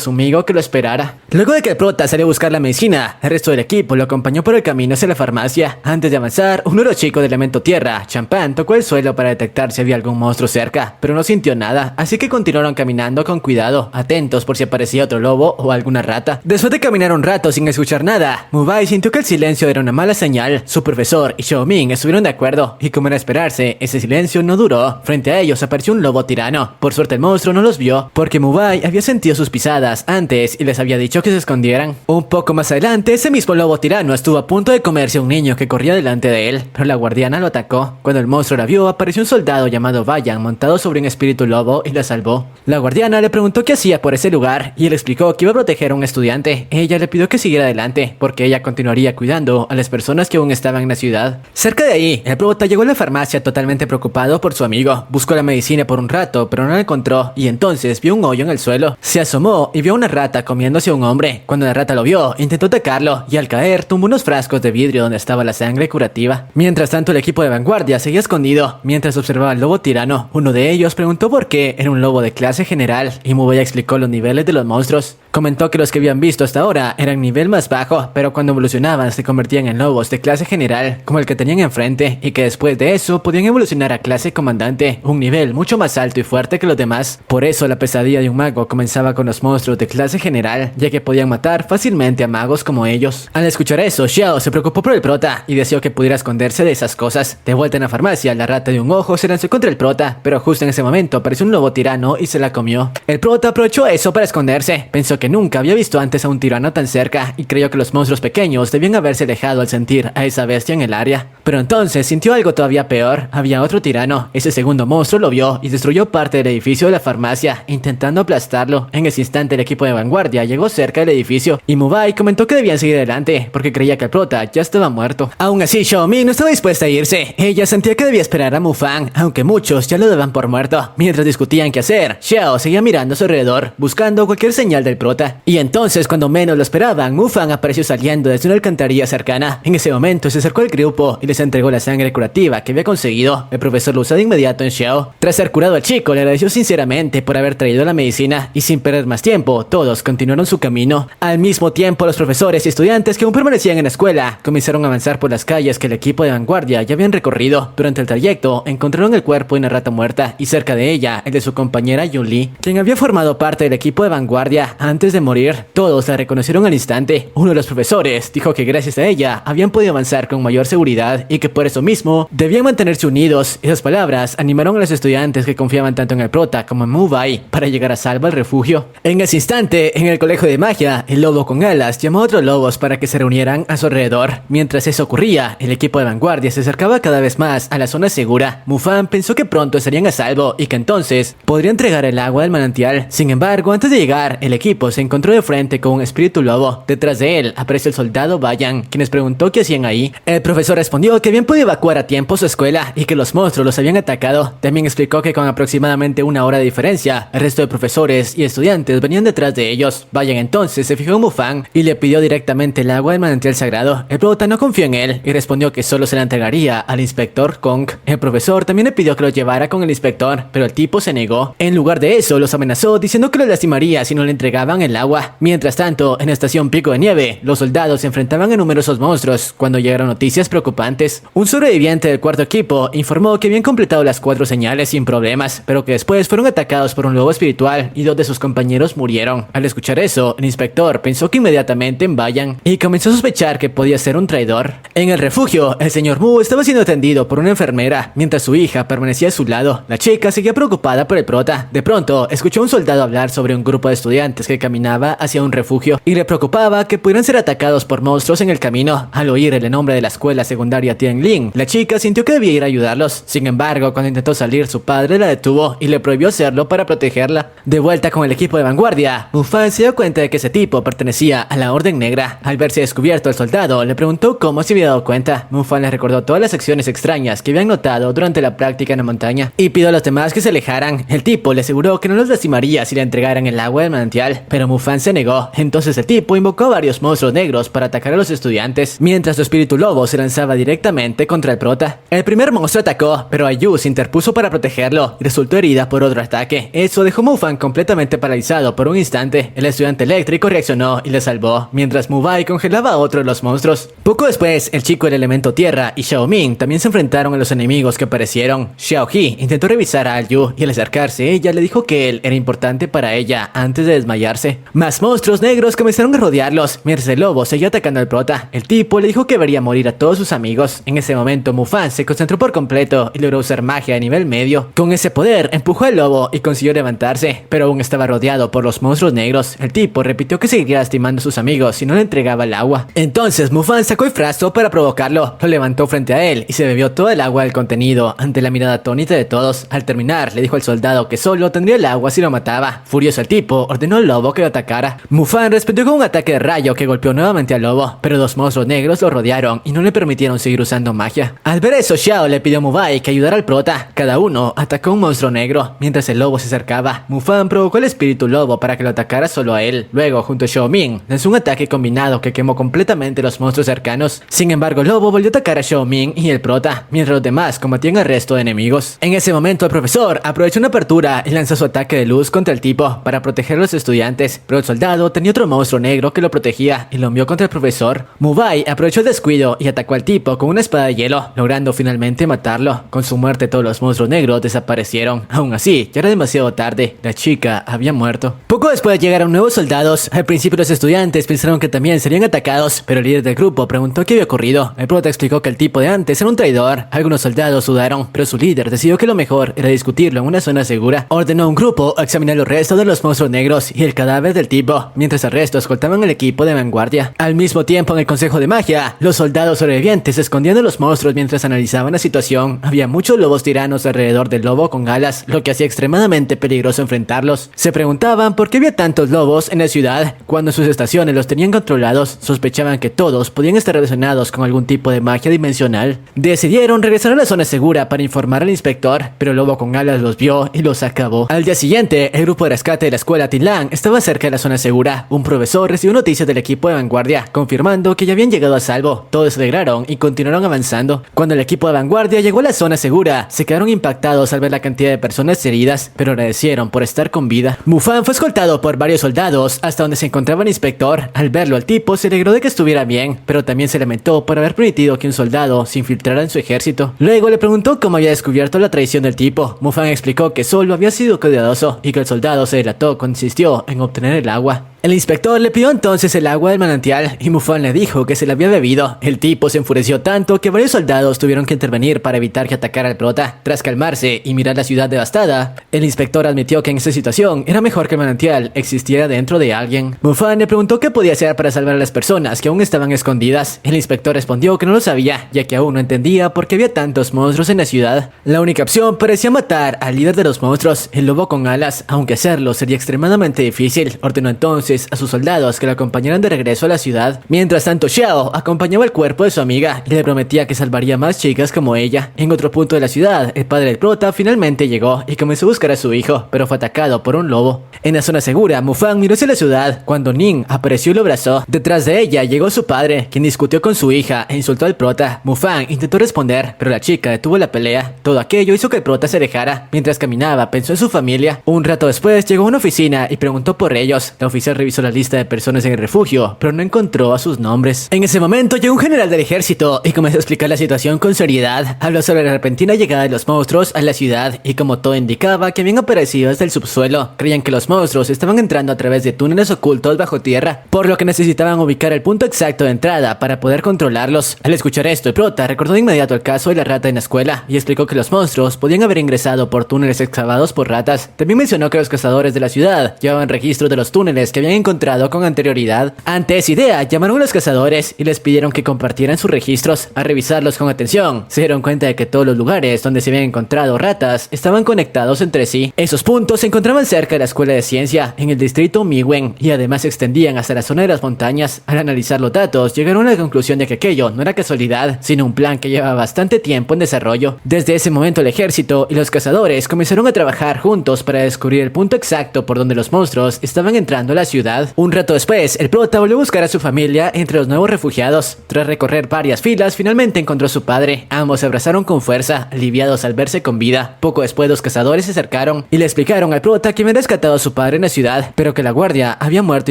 su amigo que lo esperara. Luego de que el prota salió a buscar la medicina, el resto del equipo lo acompañó por el camino hacia la farmacia. Antes de avanzar, uno de los chicos del elemento tierra, Champán, tocó el suelo para detectar si había algún monstruo cerca, pero no sintió nada, así que continuaron caminando con cuidado, atentos por si aparecía otro lobo o alguna rata. Después de caminar un rato sin escuchar nada, Mubai sintió que el silencio era una mala señal. Su profesor y Xiaoming estuvieron de acuerdo, y como era de esperarse, ese silencio no duró. Frente a ellos apareció un lobo tirano. Por suerte el monstruo no los vio, porque Mubai había sentido sus pisadas antes y les había dicho que se escondieran. Un poco más adelante, ese mismo lobo tirano estuvo a punto de comerse a un niño que corría delante de él, pero la guardiana lo atacó. Cuando el monstruo la vio, apareció un soldado llamado Bayan montado sobre un espíritu lobo y la salvó. La guardiana le preguntó qué hacía por ese lugar, y él explicó que iba a proteger a un estudiante. Ella le pidió que siguiera adelante, porque ella continuaría cuidando a las personas que aún estaban en la ciudad. Cerca de ahí, el prota llegó a la farmacia totalmente preocupado por su amigo. Buscó la medicina por un rato, pero no la encontró, y entonces vio un hoyo en el suelo. Se asomó y vio una rata comiéndose a un hombre. Cuando la rata lo vio, intentó atacarlo, y al caer tumbó unos frascos de vidrio donde estaba la sangre curativa. Mientras tanto, el equipo de vanguardia seguía escondido mientras observaba al lobo tirano. Uno de ellos preguntó por qué era un lobo de clase general, y Mubai explicó los niveles de los monstruos. Comentó que los que habían visto hasta ahora eran nivel más bajo, pero cuando evolucionaban se convertían en lobos de clase general, como el que tenían enfrente, y que después de eso podían evolucionar a clase comandante, un nivel mucho más alto y fuerte que los demás. Por eso la pesadilla de un mago comenzaba con los monstruos de clase general, ya que podían matar fácilmente a magos como ellos. Al escuchar eso, Xiao se preocupó por el prota y deseó que pudiera esconderse de esas cosas. De vuelta en la farmacia, la rata de un ojo se lanzó contra el prota, pero justo en ese momento apareció un lobo tirano y se la comió. El prota aprovechó eso para esconderse. Pensó que nunca había visto antes a un tirano tan cerca y creyó que los monstruos pequeños debían haberse alejado al sentir a esa bestia en el área. Pero entonces sintió algo todavía peor. Había otro tirano. Ese segundo monstruo lo vio y destruyó parte del edificio de la farmacia, intentando aplastarlo. En ese instante el equipo de vanguardia llegó cerca del edificio y Mubai comentó que debían seguir adelante porque creía que el prota ya estaba muerto. Aún así, Xiaomi no estaba dispuesta a irse. Ella sentía que debía esperar a Mu Fang, aunque muchos ya lo daban por muerto. Mientras discutían qué hacer, Xiao seguía mirando a su alrededor, buscando cualquier señal del prota. Y entonces, cuando menos lo esperaban, Mu Fang apareció saliendo desde una alcantarilla cercana. En ese momento se acercó al grupo y les entregó la sangre curativa que había conseguido. El profesor lo usó de inmediato en Xiao. Tras ser curado al chico, le agradeció sinceramente por haber traído la medicina, y sin perder más tiempo, todos continuaron su camino. Al mismo tiempo, los profesores y estudiantes que aún permanecían en la escuela comenzaron a avanzar por las calles que el equipo de vanguardia ya habían recorrido. Durante el trayecto, encontraron el cuerpo de una rata muerta, y cerca de ella, el de su compañera Yun-Li, quien había formado parte del equipo de vanguardia antes de morir. Todos la reconocieron al instante. Uno de los profesores dijo que gracias a ella habían podido avanzar con mayor seguridad y que por eso mismo debían mantenerse unidos. Esas palabras animaron a los estudiantes que confiaban tanto en el prota como en Mubai para llegar a salvo al refugio. En ese instante, en el colegio de magia, el lobo con alas llamó a otros lobos para que se reunieran a su alrededor. Mientras eso ocurría, el equipo de vanguardia se acercaba cada vez más a la zona segura. Mu Fang pensó que pronto estarían a salvo y que entonces podría entregar el agua del manantial. Sin embargo, antes de llegar, el equipo chico se encontró de frente con un espíritu lobo. Detrás de él apareció el soldado Bayan, quien les preguntó qué hacían ahí. El profesor respondió que habían podido evacuar a tiempo su escuela y que los monstruos los habían atacado. También explicó que con aproximadamente una hora de diferencia, el resto de profesores y estudiantes venían detrás de ellos. Bayan entonces se fijó en Mufang y le pidió directamente el agua del manantial sagrado. El prota no confió en él y respondió que solo se la entregaría al inspector Kong. El profesor también le pidió que lo llevara con el inspector, pero el tipo se negó. En lugar de eso, los amenazó diciendo que los lastimaría si no le entregaban el agua. Mientras tanto, en la estación Pico de Nieve, los soldados se enfrentaban a numerosos monstruos cuando llegaron noticias preocupantes. Un sobreviviente del cuarto equipo informó que habían completado las 4 señales sin problemas, pero que después fueron atacados por un lobo espiritual y 2 de sus compañeros murieron. Al escuchar eso, el inspector pensó que inmediatamente en Bayan y comenzó a sospechar que podía ser un traidor. En el refugio, el señor Mu estaba siendo atendido por una enfermera, mientras su hija permanecía a su lado. La chica seguía preocupada por el prota. De pronto, escuchó a un soldado hablar sobre un grupo de estudiantes que caminaba hacia un refugio y le preocupaba que pudieran ser atacados por monstruos en el camino. Al oír el nombre de la escuela secundaria Tianling, la chica sintió que debía ir a ayudarlos. Sin embargo, cuando intentó salir, su padre la detuvo y le prohibió hacerlo para protegerla. De vuelta con el equipo de vanguardia, Mufang se dio cuenta de que ese tipo pertenecía a la Orden Negra. Al verse descubierto, el soldado le preguntó cómo se había dado cuenta. Mufang le recordó todas las acciones extrañas que habían notado durante la práctica en la montaña y pidió a los demás que se alejaran. El tipo le aseguró que no los lastimaría si le entregaran el agua del manantial, pero Mufang se negó. Entonces el tipo invocó a varios monstruos negros para atacar a los estudiantes, mientras su espíritu lobo se lanzaba directamente contra el prota. El primer monstruo atacó, pero Ayu se interpuso para protegerlo y resultó herida por otro ataque. Eso dejó a Mufang completamente paralizado por un instante. El estudiante eléctrico reaccionó y le salvó, mientras Mubai congelaba a otro de los monstruos. Poco después, el chico del elemento tierra y Xiao Ming también se enfrentaron a los enemigos que aparecieron. Xiao He intentó revisar a Ayu y al acercarse ella le dijo que él era importante para ella antes de desmayarse. Más monstruos negros comenzaron a rodearlos, mientras el lobo seguía atacando al prota. El tipo le dijo que vería morir a todos sus amigos. En ese momento Mufang se concentró por completo y logró usar magia de nivel medio. Con ese poder empujó al lobo y consiguió levantarse, pero aún estaba rodeado por los monstruos negros. El tipo repitió que seguiría lastimando a sus amigos si no le entregaba el agua. Entonces Mufang sacó el frasco para provocarlo, lo levantó frente a él y se bebió todo el agua del contenido ante la mirada atónita de todos. Al terminar le dijo al soldado que solo tendría el agua si lo mataba. Furioso el tipo ordenó al lobo que lo atacara. Mufang respondió con un ataque de rayo que golpeó nuevamente al lobo, pero 2 monstruos negros lo rodearon y no le permitieron seguir usando magia. Al ver eso, Xiao le pidió a Mubai que ayudara al prota. Cada uno atacó a un monstruo negro. Mientras el lobo se acercaba, Mufang provocó el espíritu lobo para que lo atacara solo a él. Luego, junto a Xiao Ming, lanzó un ataque combinado que quemó completamente los monstruos cercanos. Sin embargo, el lobo volvió a atacar a Xiao Ming y el prota, mientras los demás combatían al resto de enemigos. En ese momento, el profesor aprovechó una apertura y lanzó su ataque de luz contra el tipo para proteger a los estudiantes, pero el soldado tenía otro monstruo negro que lo protegía y lo envió contra el profesor. Mubai aprovechó el descuido y atacó al tipo con una espada de hielo, logrando finalmente matarlo. Con su muerte, todos los monstruos negros desaparecieron. Aún así, ya era demasiado tarde. La chica había muerto. Poco después llegaron nuevos soldados. Al principio los estudiantes pensaron que también serían atacados, pero el líder del grupo preguntó qué había ocurrido. El prota explicó que el tipo de antes era un traidor. Algunos soldados dudaron, pero su líder decidió que lo mejor era discutirlo en una zona segura. Ordenó a un grupo a examinar los restos de los monstruos negros y el cadáver del tipo, mientras el resto escoltaban al equipo de vanguardia. Al mismo tiempo, en el consejo de magia, los soldados sobrevivientes se escondían de los monstruos mientras analizaban la situación. Había muchos lobos tiranos alrededor del lobo con alas, lo que hacía extremadamente peligroso enfrentarlos. Se preguntaban por qué había tantos lobos en la ciudad. Cuando sus estaciones los tenían controlados, sospechaban que todos podían estar relacionados con algún tipo de magia dimensional. Decidieron regresar a la zona segura para informar al inspector, pero el lobo con alas los vio y los acabó. Al día siguiente, el grupo de rescate de la escuela Tianlang estaba cerca de la zona segura. Un profesor recibió noticias del equipo de vanguardia, confirmando que ya habían llegado a salvo. Todos se alegraron y continuaron avanzando. Cuando el equipo de vanguardia llegó a la zona segura, se quedaron impactados al ver la cantidad de personas heridas, pero agradecieron por estar con vida. Mufang fue escoltado por varios soldados hasta donde se encontraba el inspector. Al verlo, el tipo se alegró de que estuviera bien, pero también se lamentó por haber permitido que un soldado se infiltrara en su ejército. Luego le preguntó cómo había descubierto la traición del tipo. Mufang explicó que solo había sido cuidadoso y que el soldado se delató cuando insistió en obtener el agua. El inspector le pidió entonces el agua del manantial y Mufang le dijo que se la había bebido. El tipo se enfureció tanto que varios soldados tuvieron que intervenir para evitar que atacara al prota. Tras calmarse y mirar la ciudad devastada, el inspector admitió que en esa situación era mejor que el manantial existiera dentro de alguien. Mufang le preguntó qué podía hacer para salvar a las personas que aún estaban escondidas. El inspector respondió que no lo sabía, ya que aún no entendía por qué había tantos monstruos en la ciudad. La única opción parecía matar al líder de los monstruos, el lobo con alas, aunque hacerlo sería extremadamente difícil. Ordenó entonces voces a sus soldados que lo acompañaran de regreso a la ciudad. Mientras tanto, Xiao acompañaba el cuerpo de su amiga y le prometía que salvaría más chicas como ella. En otro punto de la ciudad, el padre del prota finalmente llegó y comenzó a buscar a su hijo, pero fue atacado por un lobo. En la zona segura, Mufang miró hacia la ciudad cuando Ning apareció y lo abrazó. Detrás de ella llegó su padre, quien discutió con su hija e insultó al prota. Mufang intentó responder, pero la chica detuvo la pelea. Todo aquello hizo que el prota se alejara. Mientras caminaba, pensó en su familia. Un rato después, llegó a una oficina y preguntó por ellos. La oficial revisó la lista de personas en el refugio, pero no encontró a sus nombres. En ese momento, llegó un general del ejército y comenzó a explicar la situación con seriedad. Habló sobre la repentina llegada de los monstruos a la ciudad y como todo indicaba que habían aparecido desde el subsuelo. Creían que los monstruos estaban entrando a través de túneles ocultos bajo tierra, por lo que necesitaban ubicar el punto exacto de entrada para poder controlarlos. Al escuchar esto, el prota recordó de inmediato el caso de la rata en la escuela y explicó que los monstruos podían haber ingresado por túneles excavados por ratas. También mencionó que los cazadores de la ciudad llevaban registro de los túneles que habían encontrado con anterioridad. Ante esa idea, llamaron a los cazadores y les pidieron que compartieran sus registros. Al revisarlos con atención, se dieron cuenta de que todos los lugares donde se habían encontrado ratas estaban conectados entre sí. Esos puntos se encontraban cerca de la escuela de ciencia, en el distrito Miwen, y además se extendían hasta la zona de las montañas. Al analizar los datos, llegaron a la conclusión de que aquello no era casualidad, sino un plan que llevaba bastante tiempo en desarrollo. Desde ese momento, el ejército y los cazadores comenzaron a trabajar juntos para descubrir el punto exacto por donde los monstruos estaban entrando a la ciudad. Un rato después, el prota volvió a buscar a su familia entre los nuevos refugiados. Tras recorrer varias filas, finalmente encontró a su padre. Ambos se abrazaron con fuerza, aliviados al verse con vida. Poco después, los cazadores se acercaron y le explicaron al prota que habían rescatado a su padre en la ciudad, pero que la guardia había muerto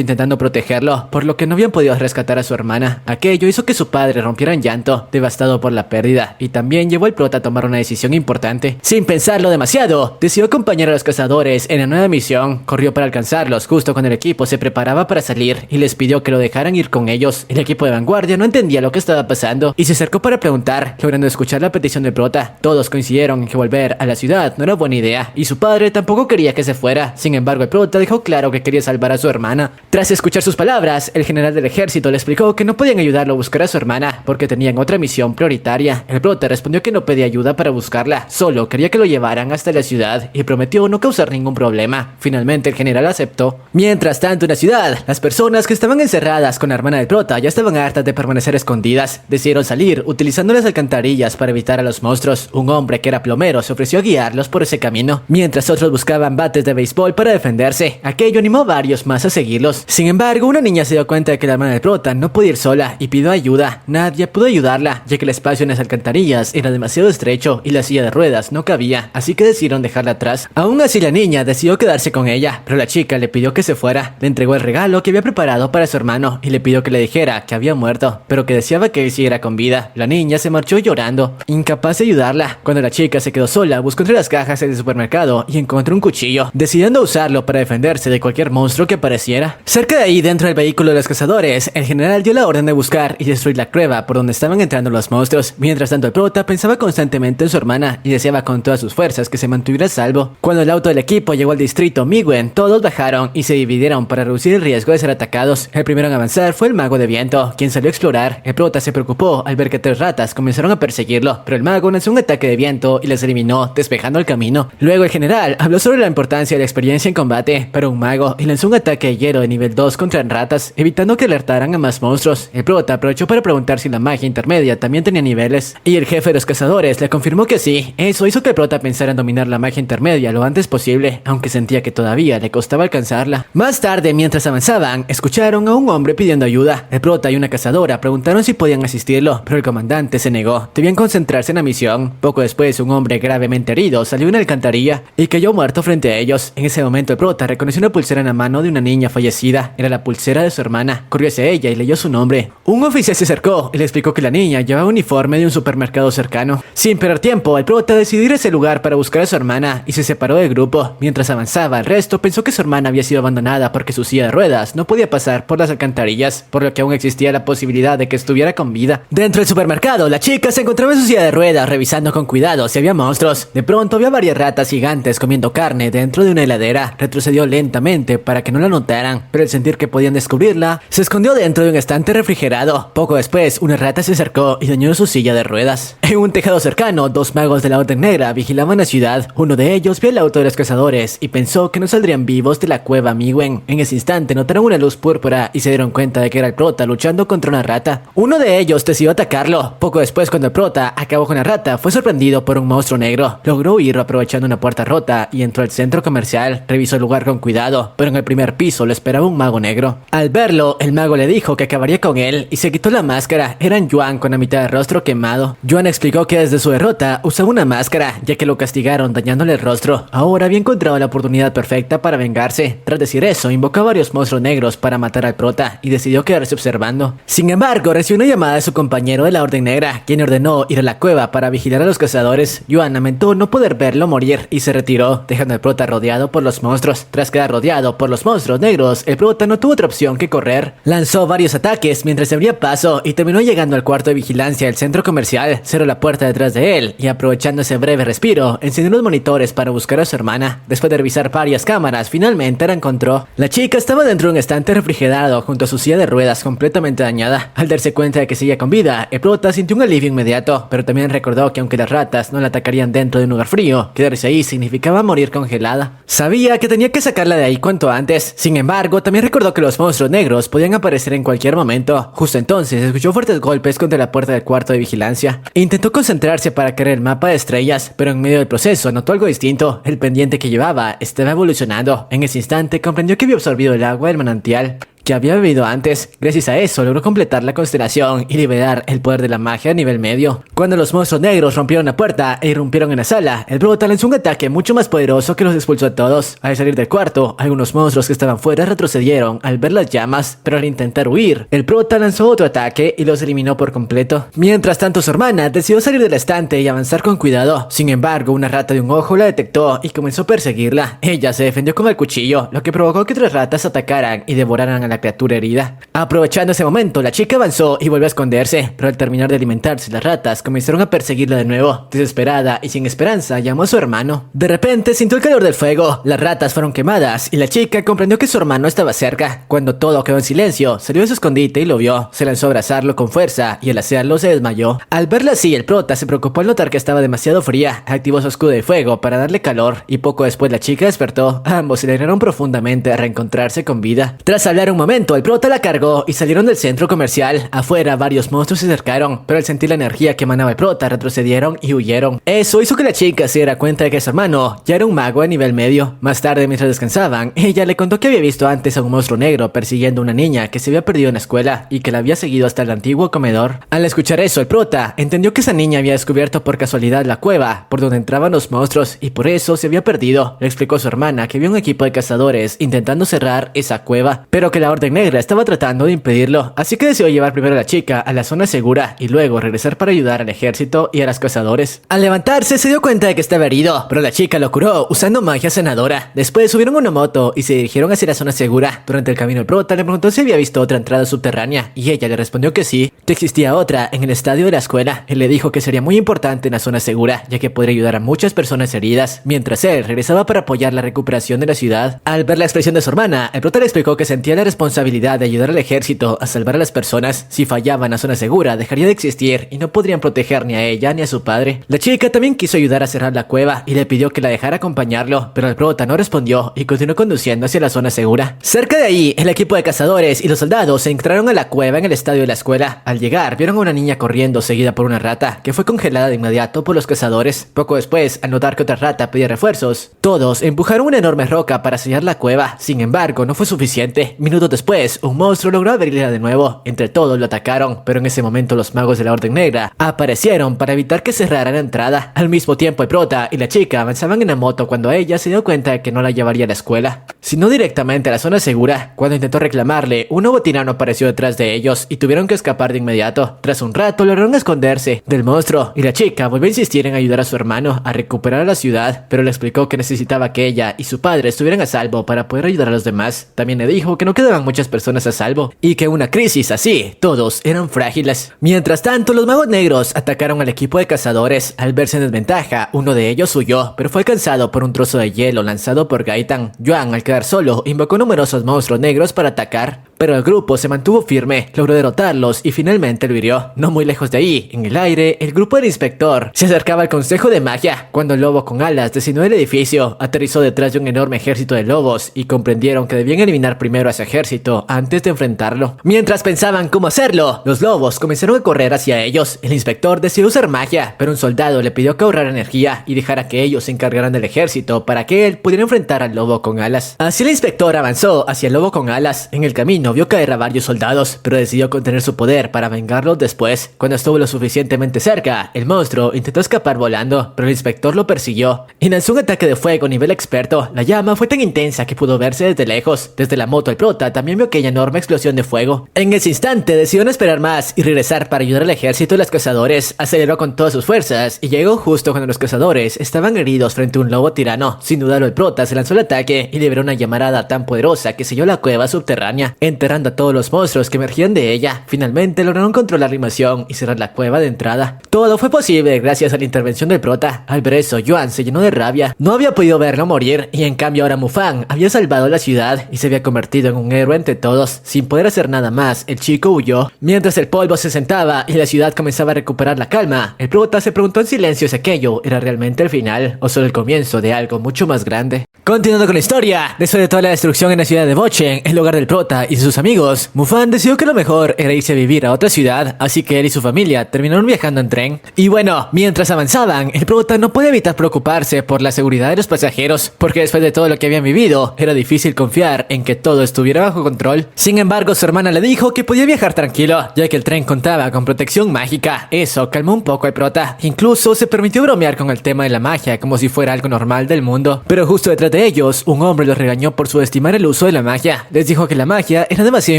intentando protegerlo, por lo que no habían podido rescatar a su hermana. Aquello hizo que su padre rompiera en llanto, devastado por la pérdida, y también llevó al prota a tomar una decisión importante. Sin pensarlo demasiado, decidió acompañar a los cazadores en la nueva misión. Corrió para alcanzarlos justo cuando el equipo se preparaba para salir y les pidió que lo dejaran ir con ellos. El equipo de vanguardia no entendía lo que estaba pasando y se acercó para preguntar, logrando escuchar la petición del prota. Todos coincidieron en que volver a la ciudad no era buena idea y su padre tampoco quería que se fuera. Sin embargo, el prota dejó claro que quería salvar a su hermana. Tras escuchar sus palabras, el general del ejército le explicó que no podían ayudarlo a buscar a su hermana porque tenían otra misión prioritaria. El prota respondió que no pedía ayuda para buscarla, solo quería que lo llevaran hasta la ciudad y prometió no causar ningún problema. Finalmente el general aceptó. Mientras tanto, en la ciudad, las personas que estaban encerradas con la hermana del prota ya estaban hartas de permanecer escondidas. Decidieron salir utilizando las alcantarillas para evitar a los monstruos. Un hombre que era plomero se ofreció a guiarlos por ese camino, mientras otros buscaban bates de béisbol para defenderse. Aquello animó a varios más a seguirlos. Sin embargo, una niña se dio cuenta de que la hermana del prota no podía ir sola y pidió ayuda. Nadie pudo ayudarla, ya que el espacio en las alcantarillas era demasiado estrecho y la silla de ruedas no cabía, así que decidieron dejarla atrás. Aún así, la niña decidió quedarse con ella, pero la chica le pidió que se fuera. Le entregó el regalo que había preparado para su hermano y le pidió que le dijera que había muerto, pero que deseaba que él siguiera con vida. La niña se marchó llorando, incapaz de ayudarla. Cuando la chica se quedó sola, buscó entre las cajas del supermercado y encontró un cuchillo, decidiendo usarlo para defenderse de cualquier monstruo que apareciera. Cerca de ahí, dentro del vehículo de los cazadores, el general dio la orden de buscar y destruir la cueva por donde estaban entrando los monstruos. Mientras tanto, el prota pensaba constantemente en su hermana y deseaba con todas sus fuerzas que se mantuviera a salvo. Cuando el auto del equipo llegó al distrito Miwen, todos bajaron y se dividieron para reducir el riesgo de ser atacados. El primero en avanzar fue el mago de viento, quien salió a explorar. El prota se preocupó al ver que 3 ratas comenzaron a perseguirlo, pero el mago lanzó un ataque de viento y les eliminó, despejando el camino. Luego el general habló sobre la importancia de la experiencia en combate para un mago y lanzó un ataque de hielo de nivel 2 contra ratas, evitando que alertaran a más monstruos. El prota aprovechó para preguntar si la magia intermedia también tenía niveles, y el jefe de los cazadores le confirmó que sí. Eso hizo que el prota pensara en dominar la magia intermedia lo antes posible, aunque sentía que todavía le costaba alcanzarla. Más tarde, mientras avanzaban, escucharon a un hombre pidiendo ayuda. El prota y una cazadora preguntaron si podían asistirlo, pero el comandante se negó. Debían concentrarse en la misión. Poco después, un hombre gravemente herido salió de una alcantarilla y cayó muerto frente a ellos. En ese momento, el prota reconoció una pulsera en la mano de una niña fallecida. Era la pulsera de su hermana. Corrió hacia ella y leyó su nombre. Un oficial se acercó y le explicó que la niña llevaba un uniforme de un supermercado cercano. Sin perder tiempo, el prota decidió ir a ese lugar para buscar a su hermana y se separó del grupo. Mientras avanzaba, el resto pensó que su hermana había sido abandonada porque su silla de ruedas no podía pasar por las alcantarillas, por lo que aún existía la posibilidad de que estuviera con vida. Dentro del supermercado, la chica se encontraba en su silla de ruedas revisando con cuidado si había monstruos. De pronto vio varias ratas gigantes comiendo carne dentro de una heladera. Retrocedió lentamente para que no la notaran, pero al sentir que podían descubrirla, se escondió dentro de un estante refrigerado. Poco después, una rata se acercó y dañó su silla de ruedas. En un tejado cercano, 2 magos de la Orden Negra vigilaban la ciudad. Uno de ellos vio el auto de los cazadores y pensó que no saldrían vivos de la cueva Miwen. En ese ese instante notaron una luz púrpura y se dieron cuenta de que era el prota luchando contra una rata. Uno de ellos decidió atacarlo. Poco después, cuando el prota acabó con la rata, fue sorprendido por un monstruo negro. Logró huir aprovechando una puerta rota y entró al centro comercial. Revisó el lugar con cuidado, pero en el primer piso lo esperaba un mago negro. Al verlo, el mago le dijo que acabaría con él y se quitó la máscara. Era Yuan con la mitad del rostro quemado. Yuan explicó que desde su derrota usaba una máscara, ya que lo castigaron dañándole el rostro. Ahora había encontrado la oportunidad perfecta para vengarse. Tras decir eso, invocó a varios monstruos negros para matar al prota y decidió quedarse observando. Sin embargo, recibió una llamada de su compañero de la Orden Negra, quien ordenó ir a la cueva para vigilar a los cazadores. Yuan lamentó no poder verlo morir y se retiró, dejando al prota rodeado por los monstruos. Tras quedar rodeado por los monstruos negros, el prota no tuvo otra opción que correr. Lanzó varios ataques mientras se abría paso y terminó llegando al cuarto de vigilancia del centro comercial. Cerró la puerta detrás de él y, aprovechando ese breve respiro, encendió los monitores para buscar a su hermana. Después de revisar varias cámaras, finalmente la encontró. La chica estaba dentro de un estante refrigerado junto a su silla de ruedas completamente dañada. Al darse cuenta de que seguía con vida, el prota sintió un alivio inmediato, pero también recordó que aunque las ratas no la atacarían dentro de un lugar frío, quedarse ahí significaba morir congelada. Sabía que tenía que sacarla de ahí cuanto antes. Sin embargo, también recordó que los monstruos negros podían aparecer en cualquier momento. Justo entonces escuchó fuertes golpes contra la puerta del cuarto de vigilancia. Intentó concentrarse para crear el mapa de estrellas, pero en medio del proceso notó algo distinto. El pendiente que llevaba estaba evolucionando. En ese instante comprendió que había absorbido el agua del manantial que había bebido antes. Gracias a eso logró completar la constelación y liberar el poder de la magia a nivel medio. Cuando los monstruos negros rompieron la puerta e irrumpieron en la sala, el prota lanzó un ataque mucho más poderoso que los expulsó a todos. Al salir del cuarto, algunos monstruos que estaban fuera retrocedieron al ver las llamas, pero al intentar huir, el prota lanzó otro ataque y los eliminó por completo. Mientras tanto, su hermana decidió salir del estante y avanzar con cuidado. Sin embargo, una rata de un ojo la detectó y comenzó a perseguirla. Ella se defendió con el cuchillo, lo que provocó que otras ratas atacaran y devoraran a la criatura herida. Aprovechando ese momento, la chica avanzó y volvió a esconderse, pero al terminar de alimentarse, las ratas comenzaron a perseguirla de nuevo. Desesperada y sin esperanza, llamó a su hermano. De repente sintió el calor del fuego, las ratas fueron quemadas y la chica comprendió que su hermano estaba cerca. Cuando todo quedó en silencio, salió de su escondite y lo vio. Se lanzó a abrazarlo con fuerza y al hacerlo se desmayó. Al verla así, el prota se preocupó al notar que estaba demasiado fría. Activó su escudo de fuego para darle calor y poco después la chica despertó. Ambos se alegraron profundamente a reencontrarse con vida. Tras hablar un momento, el prota la cargó y salieron del centro comercial. Afuera, varios monstruos se acercaron, pero al sentir la energía que emanaba el prota, retrocedieron y huyeron. Eso hizo que la chica se diera cuenta de que su hermano ya era un mago de nivel medio. Más tarde, mientras descansaban, ella le contó que había visto antes a un monstruo negro persiguiendo a una niña que se había perdido en la escuela y que la había seguido hasta el antiguo comedor. Al escuchar eso, el prota entendió que esa niña había descubierto por casualidad la cueva por donde entraban los monstruos y por eso se había perdido. Le explicó a su hermana que había un equipo de cazadores intentando cerrar esa cueva, pero que la Orden Negra estaba tratando de impedirlo, así que decidió llevar primero a la chica a la zona segura y luego regresar para ayudar al ejército y a los cazadores. Al levantarse se dio cuenta de que estaba herido, pero la chica lo curó usando magia sanadora. Después subieron a una moto y se dirigieron hacia la zona segura. Durante el camino el prota le preguntó si había visto otra entrada subterránea y ella le respondió que sí, que existía otra en el estadio de la escuela. Él le dijo que sería muy importante en la zona segura, ya que podría ayudar a muchas personas heridas, mientras él regresaba para apoyar la recuperación de la ciudad. Al ver la expresión de su hermana, el prota le explicó que sentía la responsabilidad de ayudar al ejército a salvar a las personas. Si fallaban en la zona segura, dejaría de existir y no podrían proteger ni a ella ni a su padre. La chica también quiso ayudar a cerrar la cueva y le pidió que la dejara acompañarlo, pero el prota no respondió y continuó conduciendo hacia la zona segura. Cerca de ahí, el equipo de cazadores y los soldados se entraron a la cueva en el estadio de la escuela. Al llegar, vieron a una niña corriendo seguida por una rata, que fue congelada de inmediato por los cazadores. Poco después, al notar que otra rata pedía refuerzos, todos empujaron una enorme roca para sellar la cueva. Sin embargo, no fue suficiente. Minutos después, un monstruo logró abrirla de nuevo. Entre todos lo atacaron, pero en ese momento los magos de la Orden Negra aparecieron para evitar que cerrara la entrada. Al mismo tiempo, el prota y la chica avanzaban en la moto cuando ella se dio cuenta de que no la llevaría a la escuela, sino directamente a la zona segura. Cuando intentó reclamarle, un nuevo tirano apareció detrás de ellos y tuvieron que escapar de inmediato. Tras un rato, lograron esconderse del monstruo y la chica volvió a insistir en ayudar a su hermano a recuperar la ciudad, pero le explicó que necesitaba que ella y su padre estuvieran a salvo para poder ayudar a los demás. También le dijo que no quedaban estaban muchas personas a salvo, y que en una crisis así, todos eran frágiles. Mientras tanto, los magos negros atacaron al equipo de cazadores. Al verse en desventaja, uno de ellos huyó, pero fue alcanzado por un trozo de hielo lanzado por Gaitan. Yuan, al quedar solo, invocó numerosos monstruos negros para atacar, pero el grupo se mantuvo firme, logró derrotarlos y finalmente lo hirió. No muy lejos de ahí, en el aire, el grupo del inspector se acercaba al consejo de magia, cuando el lobo con alas descendió del edificio, aterrizó detrás de un enorme ejército de lobos y comprendieron que debían eliminar primero a ese ejército antes de enfrentarlo. Mientras pensaban cómo hacerlo, los lobos comenzaron a correr hacia ellos. El inspector decidió usar magia, pero un soldado le pidió que ahorrara energía y dejara que ellos se encargaran del ejército para que él pudiera enfrentar al lobo con alas. Así el inspector avanzó hacia el lobo con alas. En el camino vio caer a varios soldados, pero decidió contener su poder para vengarlos después. Cuando estuvo lo suficientemente cerca, el monstruo intentó escapar volando, pero el inspector lo persiguió y lanzó un ataque de fuego a nivel experto. La llama fue tan intensa que pudo verse desde lejos. Desde la moto, el prota también vio aquella enorme explosión de fuego. En ese instante decidió no esperar más y regresar para ayudar al ejército de los cazadores. Aceleró con todas sus fuerzas y llegó justo cuando los cazadores estaban heridos frente a un lobo tirano. Sin dudarlo, el prota se lanzó al ataque y liberó una llamarada tan poderosa que selló la cueva subterránea, enterrando a todos los monstruos que emergían de ella. Finalmente lograron controlar la invasión y cerrar la cueva de entrada. Todo fue posible gracias a la intervención del prota. Al ver eso, Yuan se llenó de rabia. No había podido verlo morir y en cambio ahora Mufang había salvado la ciudad y se había convertido en un héroe entre todos. Sin poder hacer nada más, el chico huyó. Mientras el polvo se sentaba y la ciudad comenzaba a recuperar la calma, el prota se preguntó en silencio si aquello era realmente el final o solo el comienzo de algo mucho más grande. Continuando con la historia, después de toda la destrucción en la ciudad de Bochen, el hogar del prota y sus amigos, Mufang decidió que lo mejor era irse a vivir a otra ciudad, así que él y su familia terminaron viajando en tren. Y bueno, mientras avanzaban, el prota no puede evitar preocuparse por la seguridad de los pasajeros, porque después de todo lo que habían vivido, era difícil confiar en que todo estuviera bajo control. Sin embargo, su hermana le dijo que podía viajar tranquilo, ya que el tren contaba con protección mágica. Eso calmó un poco al prota. Incluso se permitió bromear con el tema de la magia como si fuera algo normal del mundo. Pero justo detrás de ellos, un hombre los regañó por subestimar el uso de la magia. Les dijo que la magia era demasiado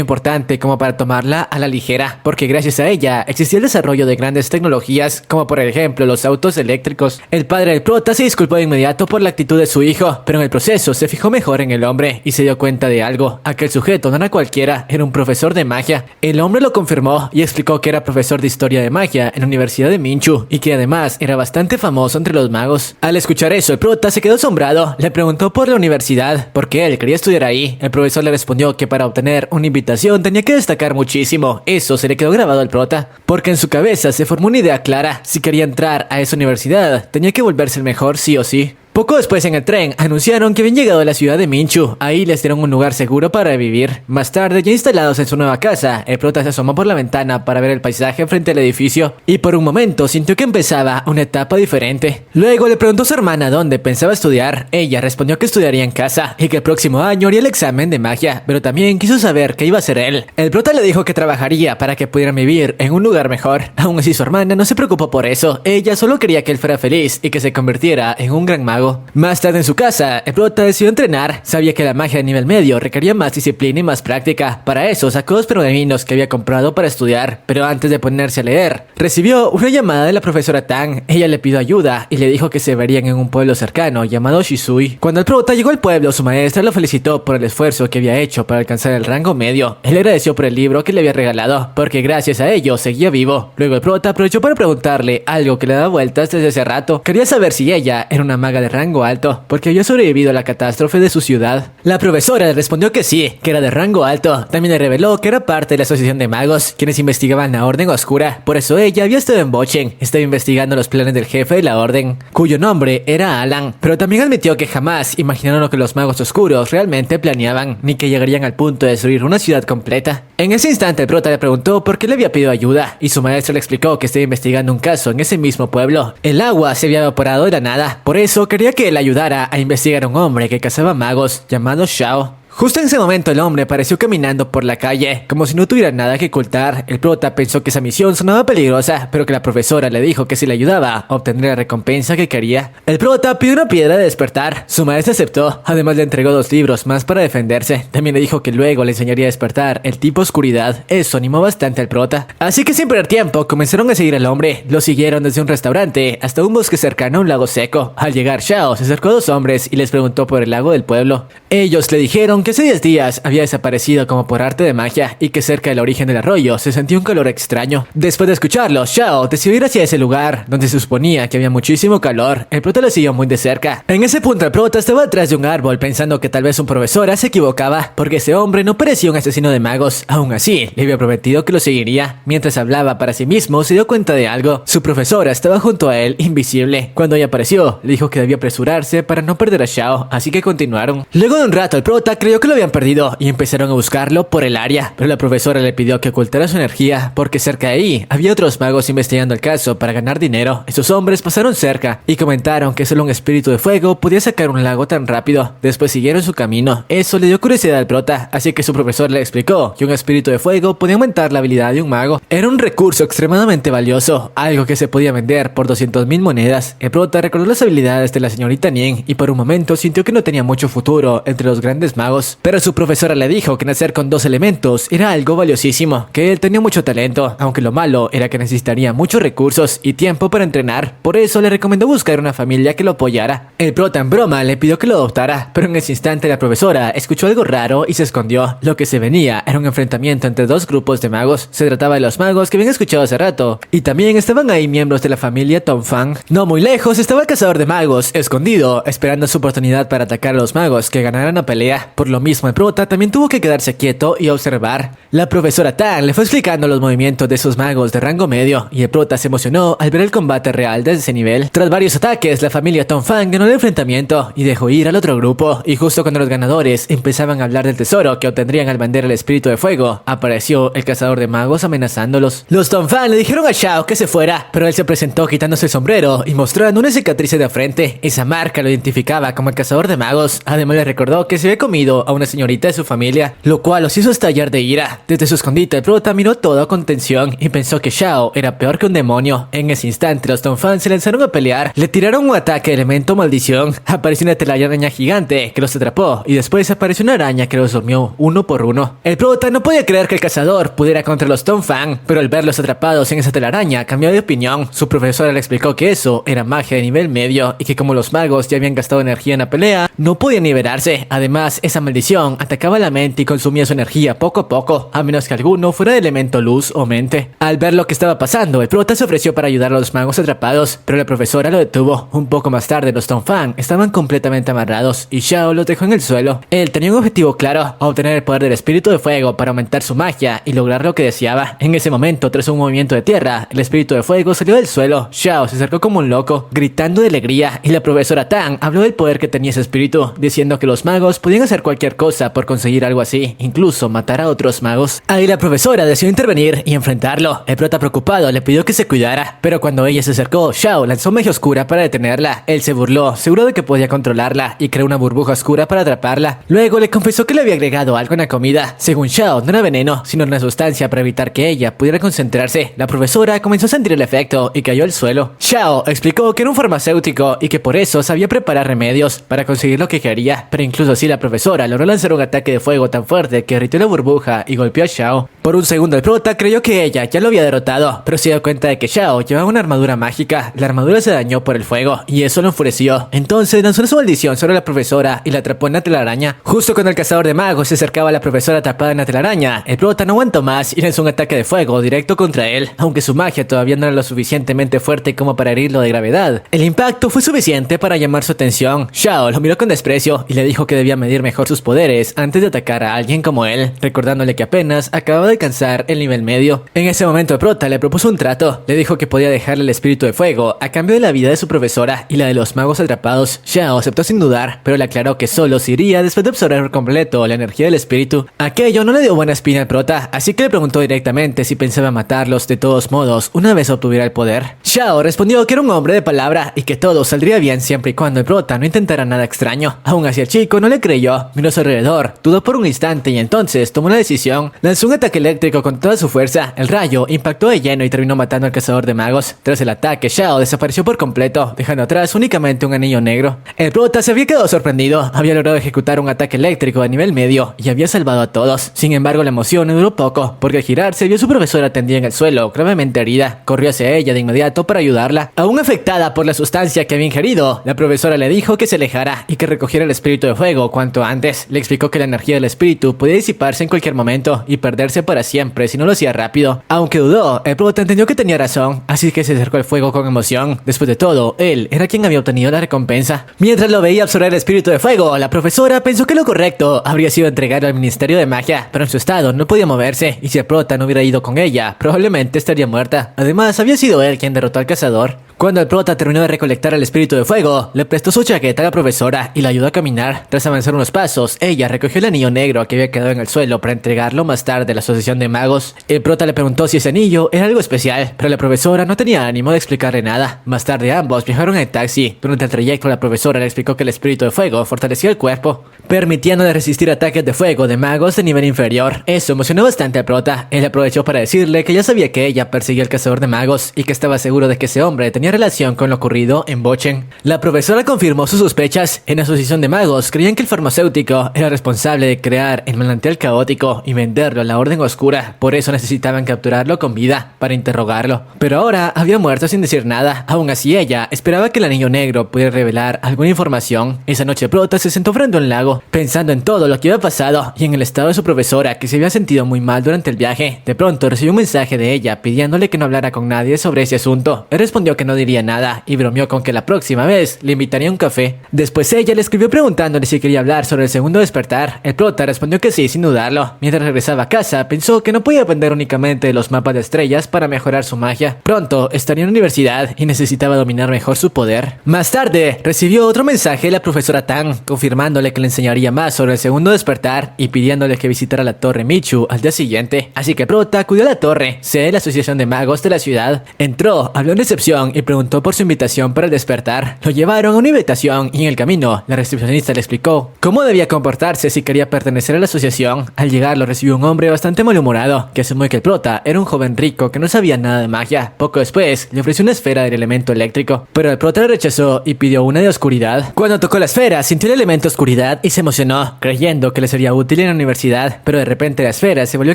importante como para tomarla a la ligera, porque gracias a ella existía el desarrollo de grandes tecnologías, como por ejemplo los autos eléctricos. El padre del prota se disculpó de inmediato por la actitud de su hijo, pero en el proceso se fijó mejor en el hombre y se dio cuenta de algo. Aquel sujeto no era cualquiera, era un profesor de magia. El hombre lo confirmó y explicó que era profesor de historia de magia en la Universidad de Minchu y que además era bastante famoso entre los magos. Al escuchar eso, el prota se quedó asombrado. Le preguntó por la universidad, porque él quería estudiar ahí. El profesor le respondió que para obtener una invitación tenía que destacar muchísimo. Eso se le quedó grabado al prota, porque en su cabeza se formó una idea clara. Si quería entrar a esa universidad, tenía que volverse el mejor sí o sí. Poco después en el tren, anunciaron que habían llegado a la ciudad de Minchu. Ahí les dieron un lugar seguro para vivir. Más tarde, ya instalados en su nueva casa, el prota se asomó por la ventana para ver el paisaje frente al edificio y por un momento sintió que empezaba una etapa diferente. Luego le preguntó a su hermana dónde pensaba estudiar. Ella respondió que estudiaría en casa y que el próximo año haría el examen de magia, pero también quiso saber qué iba a hacer él. El prota le dijo que trabajaría para que pudieran vivir en un lugar mejor. Aún así, su hermana no se preocupó por eso. Ella solo quería que él fuera feliz y que se convirtiera en un gran mago. Más tarde en su casa, el prota decidió entrenar. Sabía que la magia de nivel medio requería más disciplina y más práctica. Para eso sacó 2 pergaminos que había comprado para estudiar, pero antes de ponerse a leer, recibió una llamada de la profesora Tang. Ella le pidió ayuda y le dijo que se verían en un pueblo cercano llamado Shisui. Cuando el prota llegó al pueblo, su maestra lo felicitó por el esfuerzo que había hecho para alcanzar el rango medio. Él agradeció por el libro que le había regalado, porque gracias a ello seguía vivo. Luego el prota aprovechó para preguntarle algo que le daba vueltas desde hace rato. Quería saber si ella era una maga de rango alto, porque había sobrevivido a la catástrofe de su ciudad. La profesora le respondió que sí, que era de rango alto. También le reveló que era parte de la asociación de magos, quienes investigaban la Orden Oscura. Por eso ella había estado en Bochen, estaba investigando los planes del jefe de la Orden, cuyo nombre era Alan. Pero también admitió que jamás imaginaron lo que los magos oscuros realmente planeaban, ni que llegarían al punto de destruir una ciudad completa. En ese instante el prota le preguntó por qué le había pedido ayuda, y su maestro le explicó que estaba investigando un caso en ese mismo pueblo. El agua se había evaporado de la nada, por eso quería que él ayudara a investigar a un hombre que cazaba magos llamado Shao. Justo en ese momento el hombre apareció caminando por la calle, como si no tuviera nada que ocultar. El prota pensó que esa misión sonaba peligrosa, pero que la profesora le dijo que si le ayudaba, obtendría la recompensa que quería. El prota pidió una piedra de despertar. Su maestra aceptó, además le entregó 2 libros más para defenderse. También le dijo que luego le enseñaría a despertar el tipo oscuridad. Eso animó bastante al prota. Así que sin perder tiempo, comenzaron a seguir al hombre. Lo siguieron desde un restaurante hasta un bosque cercano a un lago seco. Al llegar, Shao se acercó a 2 hombres y les preguntó por el lago del pueblo. Ellos le dijeron aunque hace 10 días había desaparecido como por arte de magia y que cerca del origen del arroyo se sentía un calor extraño. Después de escucharlo, Xiao decidió ir hacia ese lugar donde se suponía que había muchísimo calor. El prota lo siguió muy de cerca. En ese punto el prota estaba detrás de un árbol pensando que tal vez un profesor se equivocaba porque ese hombre no parecía un asesino de magos. Aún así, le había prometido que lo seguiría. Mientras hablaba para sí mismo, se dio cuenta de algo. Su profesora estaba junto a él, invisible. Cuando ella apareció, le dijo que debía apresurarse para no perder a Xiao, así que continuaron. Luego de un rato, el prota creyó que lo habían perdido y empezaron a buscarlo por el área, pero la profesora le pidió que ocultara su energía porque cerca de ahí había otros magos investigando el caso para ganar dinero. Esos hombres pasaron cerca y comentaron que solo un espíritu de fuego podía sacar un lago tan rápido. Después siguieron su camino. Eso le dio curiosidad al prota, así que su profesor le explicó que un espíritu de fuego podía aumentar la habilidad de un mago. Era un recurso extremadamente valioso, algo que se podía vender por 200,000 monedas. El prota recordó las habilidades de la señorita Ning y por un momento sintió que no tenía mucho futuro entre los grandes magos, pero su profesora le dijo que nacer con 2 elementos era algo valiosísimo, que él tenía mucho talento, aunque lo malo era que necesitaría muchos recursos y tiempo para entrenar. Por eso le recomendó buscar una familia que lo apoyara. El prota en broma le pidió que lo adoptara, pero en ese instante la profesora escuchó algo raro y se escondió. Lo que se venía era un enfrentamiento entre 2 grupos de magos. Se trataba de los magos que habían escuchado hace rato, y también estaban ahí miembros de la familia Tongfang. No muy lejos estaba el cazador de magos, escondido, esperando su oportunidad para atacar a los magos que ganaran la pelea. Por lo mismo, el prota también tuvo que quedarse quieto y observar. La profesora Tan le fue explicando los movimientos de esos magos de rango medio, y el prota se emocionó al ver el combate real desde ese nivel. Tras varios ataques, la familia Tongfang ganó el enfrentamiento y dejó ir al otro grupo, y justo cuando los ganadores empezaban a hablar del tesoro que obtendrían al vender el espíritu de fuego, apareció el cazador de magos amenazándolos. Los Tongfang le dijeron a Xiao que se fuera, pero él se presentó quitándose el sombrero y mostrando una cicatriz de frente. Esa marca lo identificaba como el cazador de magos. Además le recordó que se había comido a una señorita de su familia, lo cual los hizo estallar de ira. Desde su escondite, el prota miró todo con tensión y pensó que Xiao era peor que un demonio. En ese instante, los Tongfang se lanzaron a pelear, le tiraron un ataque de elemento maldición. Apareció una telaraña gigante que los atrapó y después apareció una araña que los durmió uno por uno. El prota no podía creer que el cazador pudiera contra los Tongfang, pero al verlos atrapados en esa telaraña cambió de opinión. Su profesora le explicó que eso era magia de nivel medio y que como los magos ya habían gastado energía en la pelea, no podían liberarse. Además, esa maldición atacaba la mente y consumía su energía poco a poco, a menos que alguno fuera de elemento luz o mente. Al ver lo que estaba pasando, el prota se ofreció para ayudar a los magos atrapados, pero la profesora lo detuvo. Un poco más tarde, los Tongfang estaban completamente amarrados y Xiao los dejó en el suelo. Él tenía un objetivo claro: obtener el poder del espíritu de fuego para aumentar su magia y lograr lo que deseaba. En ese momento, tras un movimiento de tierra, el espíritu de fuego salió del suelo. Xiao se acercó como un loco, gritando de alegría, y la profesora Tan habló del poder que tenía ese espíritu, diciendo que los magos podían hacer cualquier cosa por conseguir algo así, incluso matar a otros magos. Ahí la profesora decidió intervenir y enfrentarlo. El prota, preocupado, le pidió que se cuidara, pero cuando ella se acercó, Xiao lanzó magia oscura para detenerla. Él se burló, seguro de que podía controlarla, y creó una burbuja oscura para atraparla. Luego le confesó que le había agregado algo en la comida. Según Xiao, no era veneno, sino una sustancia para evitar que ella pudiera concentrarse. La profesora comenzó a sentir el efecto y cayó al suelo. Xiao explicó que era un farmacéutico y que por eso sabía preparar remedios para conseguir lo que quería, pero incluso así la profesora logró lanzar un ataque de fuego tan fuerte que irritó la burbuja y golpeó a Xiao. Por un segundo el prota creyó que ella ya lo había derrotado, pero se dio cuenta de que Xiao llevaba una armadura mágica. La armadura se dañó por el fuego y eso lo enfureció. Entonces lanzó su maldición sobre la profesora y la atrapó en la telaraña. Justo cuando el cazador de magos se acercaba a la profesora atrapada en la telaraña, el prota no aguantó más y lanzó un ataque de fuego directo contra él. Aunque su magia todavía no era lo suficientemente fuerte como para herirlo de gravedad, el impacto fue suficiente para llamar su atención. Xiao lo miró con desprecio y le dijo que debía medir mejor sus poderes antes de atacar a alguien como él, recordándole que apenas acababa de alcanzar el nivel medio. En ese momento el prota le propuso un trato. Le dijo que podía dejarle el espíritu de fuego a cambio de la vida de su profesora y la de los magos atrapados. Xiao aceptó sin dudar, pero le aclaró que solo se iría después de absorber por completo la energía del espíritu. Aquello no le dio buena espina al prota, así que le preguntó directamente si pensaba matarlos de todos modos una vez obtuviera el poder. Xiao respondió que era un hombre de palabra y que todo saldría bien siempre y cuando el prota no intentara nada extraño. Aún así el chico no le creyó, miró a su alrededor, dudó por un instante y entonces tomó una decisión. Lanzó un ataque eléctrico con toda su fuerza. El rayo impactó de lleno y terminó matando al cazador de magos. Tras el ataque, Xiao desapareció por completo, dejando atrás únicamente un anillo negro. El prota se había quedado sorprendido, había logrado ejecutar un ataque eléctrico a nivel medio y había salvado a todos. Sin embargo, la emoción no duró poco, porque al girarse vio a su profesora tendida en el suelo, gravemente herida. Corrió hacia ella de inmediato para ayudarla. Aún afectada por la sustancia que había ingerido, la profesora le dijo que se alejara y que recogiera el espíritu de fuego cuanto antes. Le explicó que la energía del espíritu podía disiparse en cualquier momento y perderse para siempre si no lo hacía rápido. Aunque dudó, el prota entendió que tenía razón, así que se acercó al fuego con emoción. Después de todo, él era quien había obtenido la recompensa. Mientras lo veía absorber el espíritu de fuego, la profesora pensó que lo correcto habría sido entregarlo al Ministerio de Magia, pero en su estado no podía moverse, y si el prota no hubiera ido con ella, probablemente estaría muerta. Además, había sido él quien derrotó al cazador. Cuando el prota terminó de recolectar el espíritu de fuego, le prestó su chaqueta a la profesora y la ayudó a caminar. Tras avanzar unos pasos, ella recogió el anillo negro que había quedado en el suelo para entregarlo más tarde a la Asociación de Magos. El prota le preguntó si ese anillo era algo especial, pero la profesora no tenía ánimo de explicarle nada. Más tarde ambos viajaron en taxi. Durante el trayecto la profesora le explicó que el espíritu de fuego fortalecía el cuerpo, permitiéndole resistir ataques de fuego de magos de nivel inferior. Eso emocionó bastante al prota. Él aprovechó para decirle que ya sabía que ella perseguía al cazador de magos y que estaba seguro de que ese hombre tenía relación con lo ocurrido en Bochen. La profesora confirmó sus sospechas. En la Asociación de Magos creían que el farmacéutico era responsable de crear el manantial caótico y venderlo a la Orden Oscura. Por eso necesitaban capturarlo con vida para interrogarlo. Pero ahora había muerto sin decir nada. Aún así ella esperaba que el anillo negro pudiera revelar alguna información. Esa noche prota se sentó frente a un lago, pensando en todo lo que había pasado y en el estado de su profesora, que se había sentido muy mal durante el viaje. De pronto recibió un mensaje de ella pidiéndole que no hablara con nadie sobre ese asunto. Él respondió que no diría nada y bromeó con que la próxima vez le invitaría a un café. Después ella le escribió preguntándole si quería hablar sobre el segundo despertar. El prota respondió que sí, sin dudarlo. Mientras regresaba a casa, pensó que no podía depender únicamente de los mapas de estrellas para mejorar su magia. Pronto estaría en la universidad y necesitaba dominar mejor su poder. Más tarde, recibió otro mensaje de la profesora Tang, confirmándole que le enseñaría más sobre el segundo despertar y pidiéndole que visitara la Torre Michu al día siguiente. Así que prota acudió a la torre, sede de la Asociación de Magos de la ciudad. Entró, habló en recepción y preguntó por su invitación para el despertar. Lo llevaron a una habitación y en el camino, la recepcionista le explicó cómo debía comportarse si quería pertenecer a la asociación. Al llegar lo recibió un hombre bastante malhumorado, que asumió que el prota era un joven rico que no sabía nada de magia. Poco después, le ofreció una esfera del elemento eléctrico, pero el prota la rechazó y pidió una de oscuridad. Cuando tocó la esfera, sintió el elemento oscuridad y se emocionó, creyendo que le sería útil en la universidad, pero de repente la esfera se volvió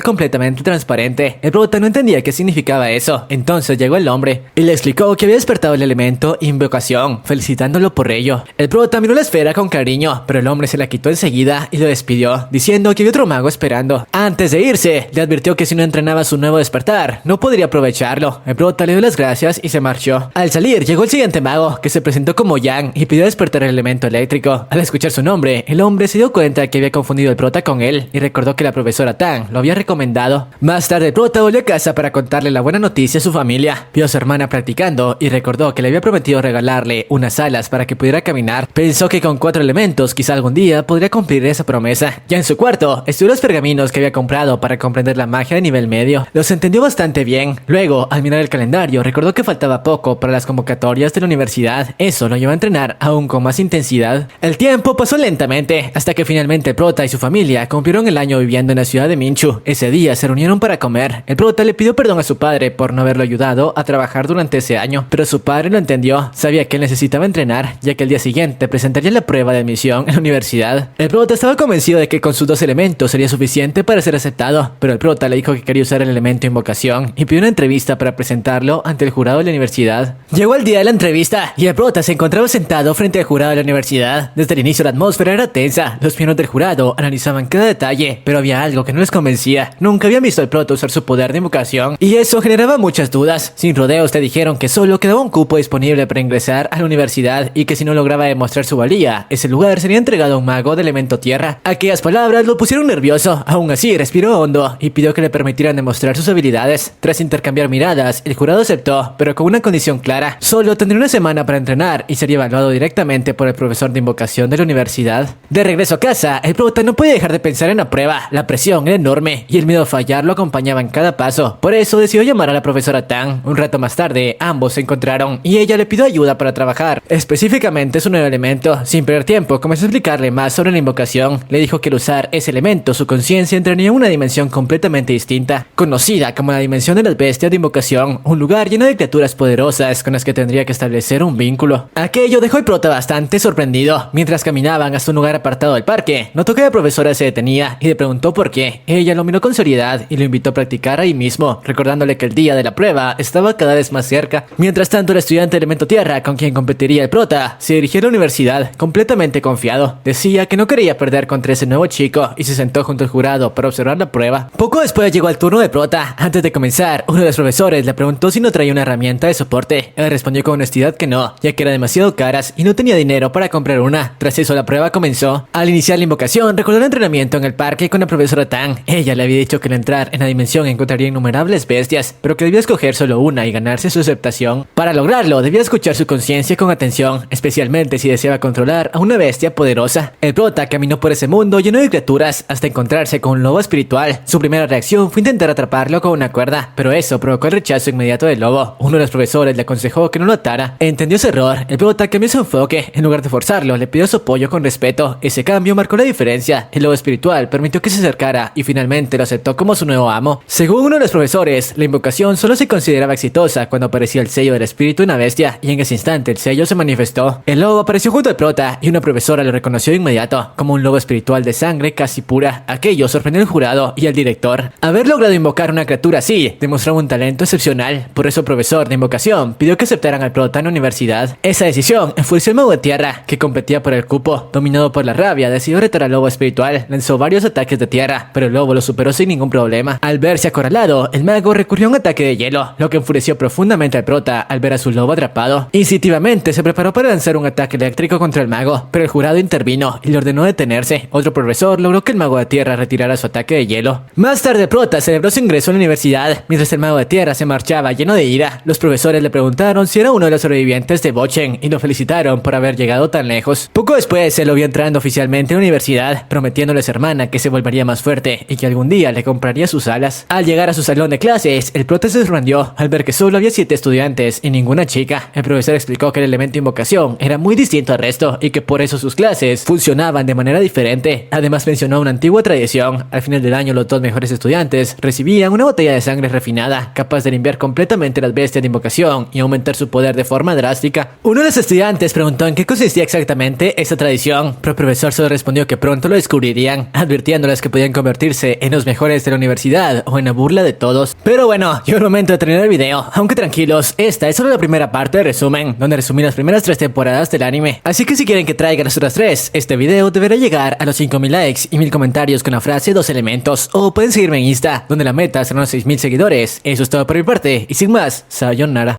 completamente transparente. El prota no entendía qué significaba eso. Entonces llegó el hombre y le explicó que había despertado el elemento invocación, felicitándolo por ello. El prota miró la esfera con cariño, pero el hombre se la quitó enseguida y lo despidió, diciendo que había otro mago esperando. Antes de irse, le advirtió que si no entrenaba su nuevo despertar, no podría aprovecharlo. El prota le dio las gracias y se marchó. Al salir, llegó el siguiente mago, que se presentó como Yang y pidió despertar el elemento eléctrico. Al escuchar su nombre, el hombre se dio cuenta que había confundido el prota con él y recordó que la profesora Tang lo había recomendado. Más tarde, el prota volvió a casa para contarle la buena noticia a su familia. Vio a su hermana practicando y recordó que le había prometido regalarle unas alas para que pudiera caminar. Pensó que con 4 elementos quizá algún día podría cumplir esa promesa. Ya en su cuarto, estudió los pergaminos que había comprado para comprender la magia de nivel medio. Los entendió bastante bien. Luego, al mirar el calendario, recordó que faltaba poco para las convocatorias de la universidad. Eso lo llevó a entrenar aún con más intensidad. El tiempo pasó lentamente, hasta que finalmente el prota y su familia cumplieron el año viviendo en la ciudad de Minchu. Ese día se reunieron para comer. El prota le pidió perdón a su padre por no haberlo ayudado a trabajar durante ese año, pero su padre lo entendió. Sabía que él necesitaba entrenar, ya que el día siguiente presentaría la prueba de admisión en la universidad. El prota estaba convencido de que con sus 2 elementos sería suficiente para ser aceptado, pero el prota le dijo que quería usar el elemento invocación y pidió una entrevista para presentarlo ante el jurado de la universidad. Llegó el día de la entrevista y el prota se encontraba sentado frente al jurado de la universidad. Desde el inicio la atmósfera era tensa. Los miembros del jurado analizaban cada detalle, pero había algo que no les convencía. Nunca habían visto al prota usar su poder de invocación y eso generaba muchas dudas. Sin rodeos le dijeron que solo quedaba un cupo disponible para ingresar a la universidad y que si no lograba demostrar su valía, ese lugar sería entregado a un mago de elemento tierra. Aquellas palabras lo pusieron nervioso. Aún así respiró hondo y pidió que le permitieran demostrar sus habilidades. Tras intercambiar miradas, el jurado aceptó, pero con una condición clara: solo tendría una semana para entrenar y sería evaluado directamente por el profesor de invocación de la universidad. De regreso a casa, el prota no podía dejar de pensar en la prueba. La presión era enorme y el miedo a fallar lo acompañaba en cada paso. Por eso decidió llamar a la profesora Tang. Un rato más tarde, ambos se encontraron encontraron y ella le pidió ayuda para trabajar, específicamente su nuevo elemento. Sin perder tiempo, comenzó a explicarle más sobre la invocación. Le dijo que al usar ese elemento, su conciencia entraría en una dimensión completamente distinta, conocida como la dimensión de las bestias de invocación, un lugar lleno de criaturas poderosas con las que tendría que establecer un vínculo. Aquello dejó al prota bastante sorprendido. Mientras caminaban hasta un lugar apartado del parque, notó que la profesora se detenía y le preguntó por qué. Ella lo miró con seriedad y lo invitó a practicar ahí mismo, recordándole que el día de la prueba estaba cada vez más cerca. Mientras tanto, el estudiante de elemento tierra con quien competiría el prota se dirigió a la universidad completamente confiado. Decía que no quería perder contra ese nuevo chico y se sentó junto al jurado para observar la prueba. Poco después llegó el turno de prota. Antes de comenzar, uno de los profesores le preguntó si no traía una herramienta de soporte. Él respondió con honestidad que no, ya que eran demasiado caras y no tenía dinero para comprar una. Tras eso, la prueba comenzó. Al iniciar la invocación, recordó el entrenamiento en el parque con la profesora Tang. Ella le había dicho que al entrar en la dimensión encontraría innumerables bestias, pero que debía escoger solo una y ganarse su aceptación. Para lograrlo, debía escuchar su conciencia con atención, especialmente si deseaba controlar a una bestia poderosa. El prota caminó por ese mundo lleno de criaturas hasta encontrarse con un lobo espiritual. Su primera reacción fue intentar atraparlo con una cuerda, pero eso provocó el rechazo inmediato del lobo. Uno de los profesores le aconsejó que no lo atara. Entendió ese error. El prota cambió su enfoque. En lugar de forzarlo, le pidió su apoyo con respeto. Ese cambio marcó la diferencia. El lobo espiritual permitió que se acercara y finalmente lo aceptó como su nuevo amo. Según uno de los profesores, la invocación solo se consideraba exitosa cuando aparecía el sello del espíritu de una bestia, y en ese instante el sello se manifestó. El lobo apareció junto al prota y una profesora lo reconoció de inmediato como un lobo espiritual de sangre casi pura. Aquello sorprendió al jurado y al director. Haber logrado invocar una criatura así demostraba un talento excepcional. Por eso el profesor de invocación pidió que aceptaran al prota en la universidad. Esa decisión enfureció al mago de tierra, que competía por el cupo. Dominado por la rabia, decidió retar al lobo espiritual. Lanzó varios ataques de tierra, pero el lobo lo superó sin ningún problema. Al verse acorralado, el mago recurrió a un ataque de hielo, lo que enfureció profundamente al prota al ver a su lobo atrapado. Instintivamente se preparó para lanzar un ataque eléctrico contra el mago, pero el jurado intervino y le ordenó detenerse. Otro profesor logró que el mago de tierra retirara su ataque de hielo. Más tarde, el prota celebró su ingreso a la universidad. Mientras el mago de tierra se marchaba lleno de ira, los profesores le preguntaron si era uno de los sobrevivientes de Bochen y lo felicitaron por haber llegado tan lejos. Poco después se lo vio entrando oficialmente a la universidad, prometiéndole a su hermana que se volvería más fuerte y que algún día le compraría sus alas. Al llegar a su salón de clases, el prota se sorprendió al ver que solo había 7 estudiantes y ninguna chica. El profesor explicó que el elemento invocación era muy distinto al resto y que por eso sus clases funcionaban de manera diferente. Además mencionó una antigua tradición. Al final del año, los 2 mejores estudiantes recibían una botella de sangre refinada, capaz de limpiar completamente las bestias de invocación y aumentar su poder de forma drástica. Uno de los estudiantes preguntó en qué consistía exactamente esa tradición, pero el profesor solo respondió que pronto lo descubrirían, advirtiéndoles que podían convertirse en los mejores de la universidad o en la burla de todos. Pero bueno, llegó el momento de terminar el video. Aunque tranquilos, esta es solo la primera parte del resumen, donde resumí las primeras 3 temporadas del anime. Así que si quieren que traiga las otras 3, este video deberá llegar a los 5000 likes y 1000 comentarios con la frase 2 elementos. O pueden seguirme en Insta, donde la meta serán los 6000 seguidores. Eso es todo por mi parte, y sin más, sayonara.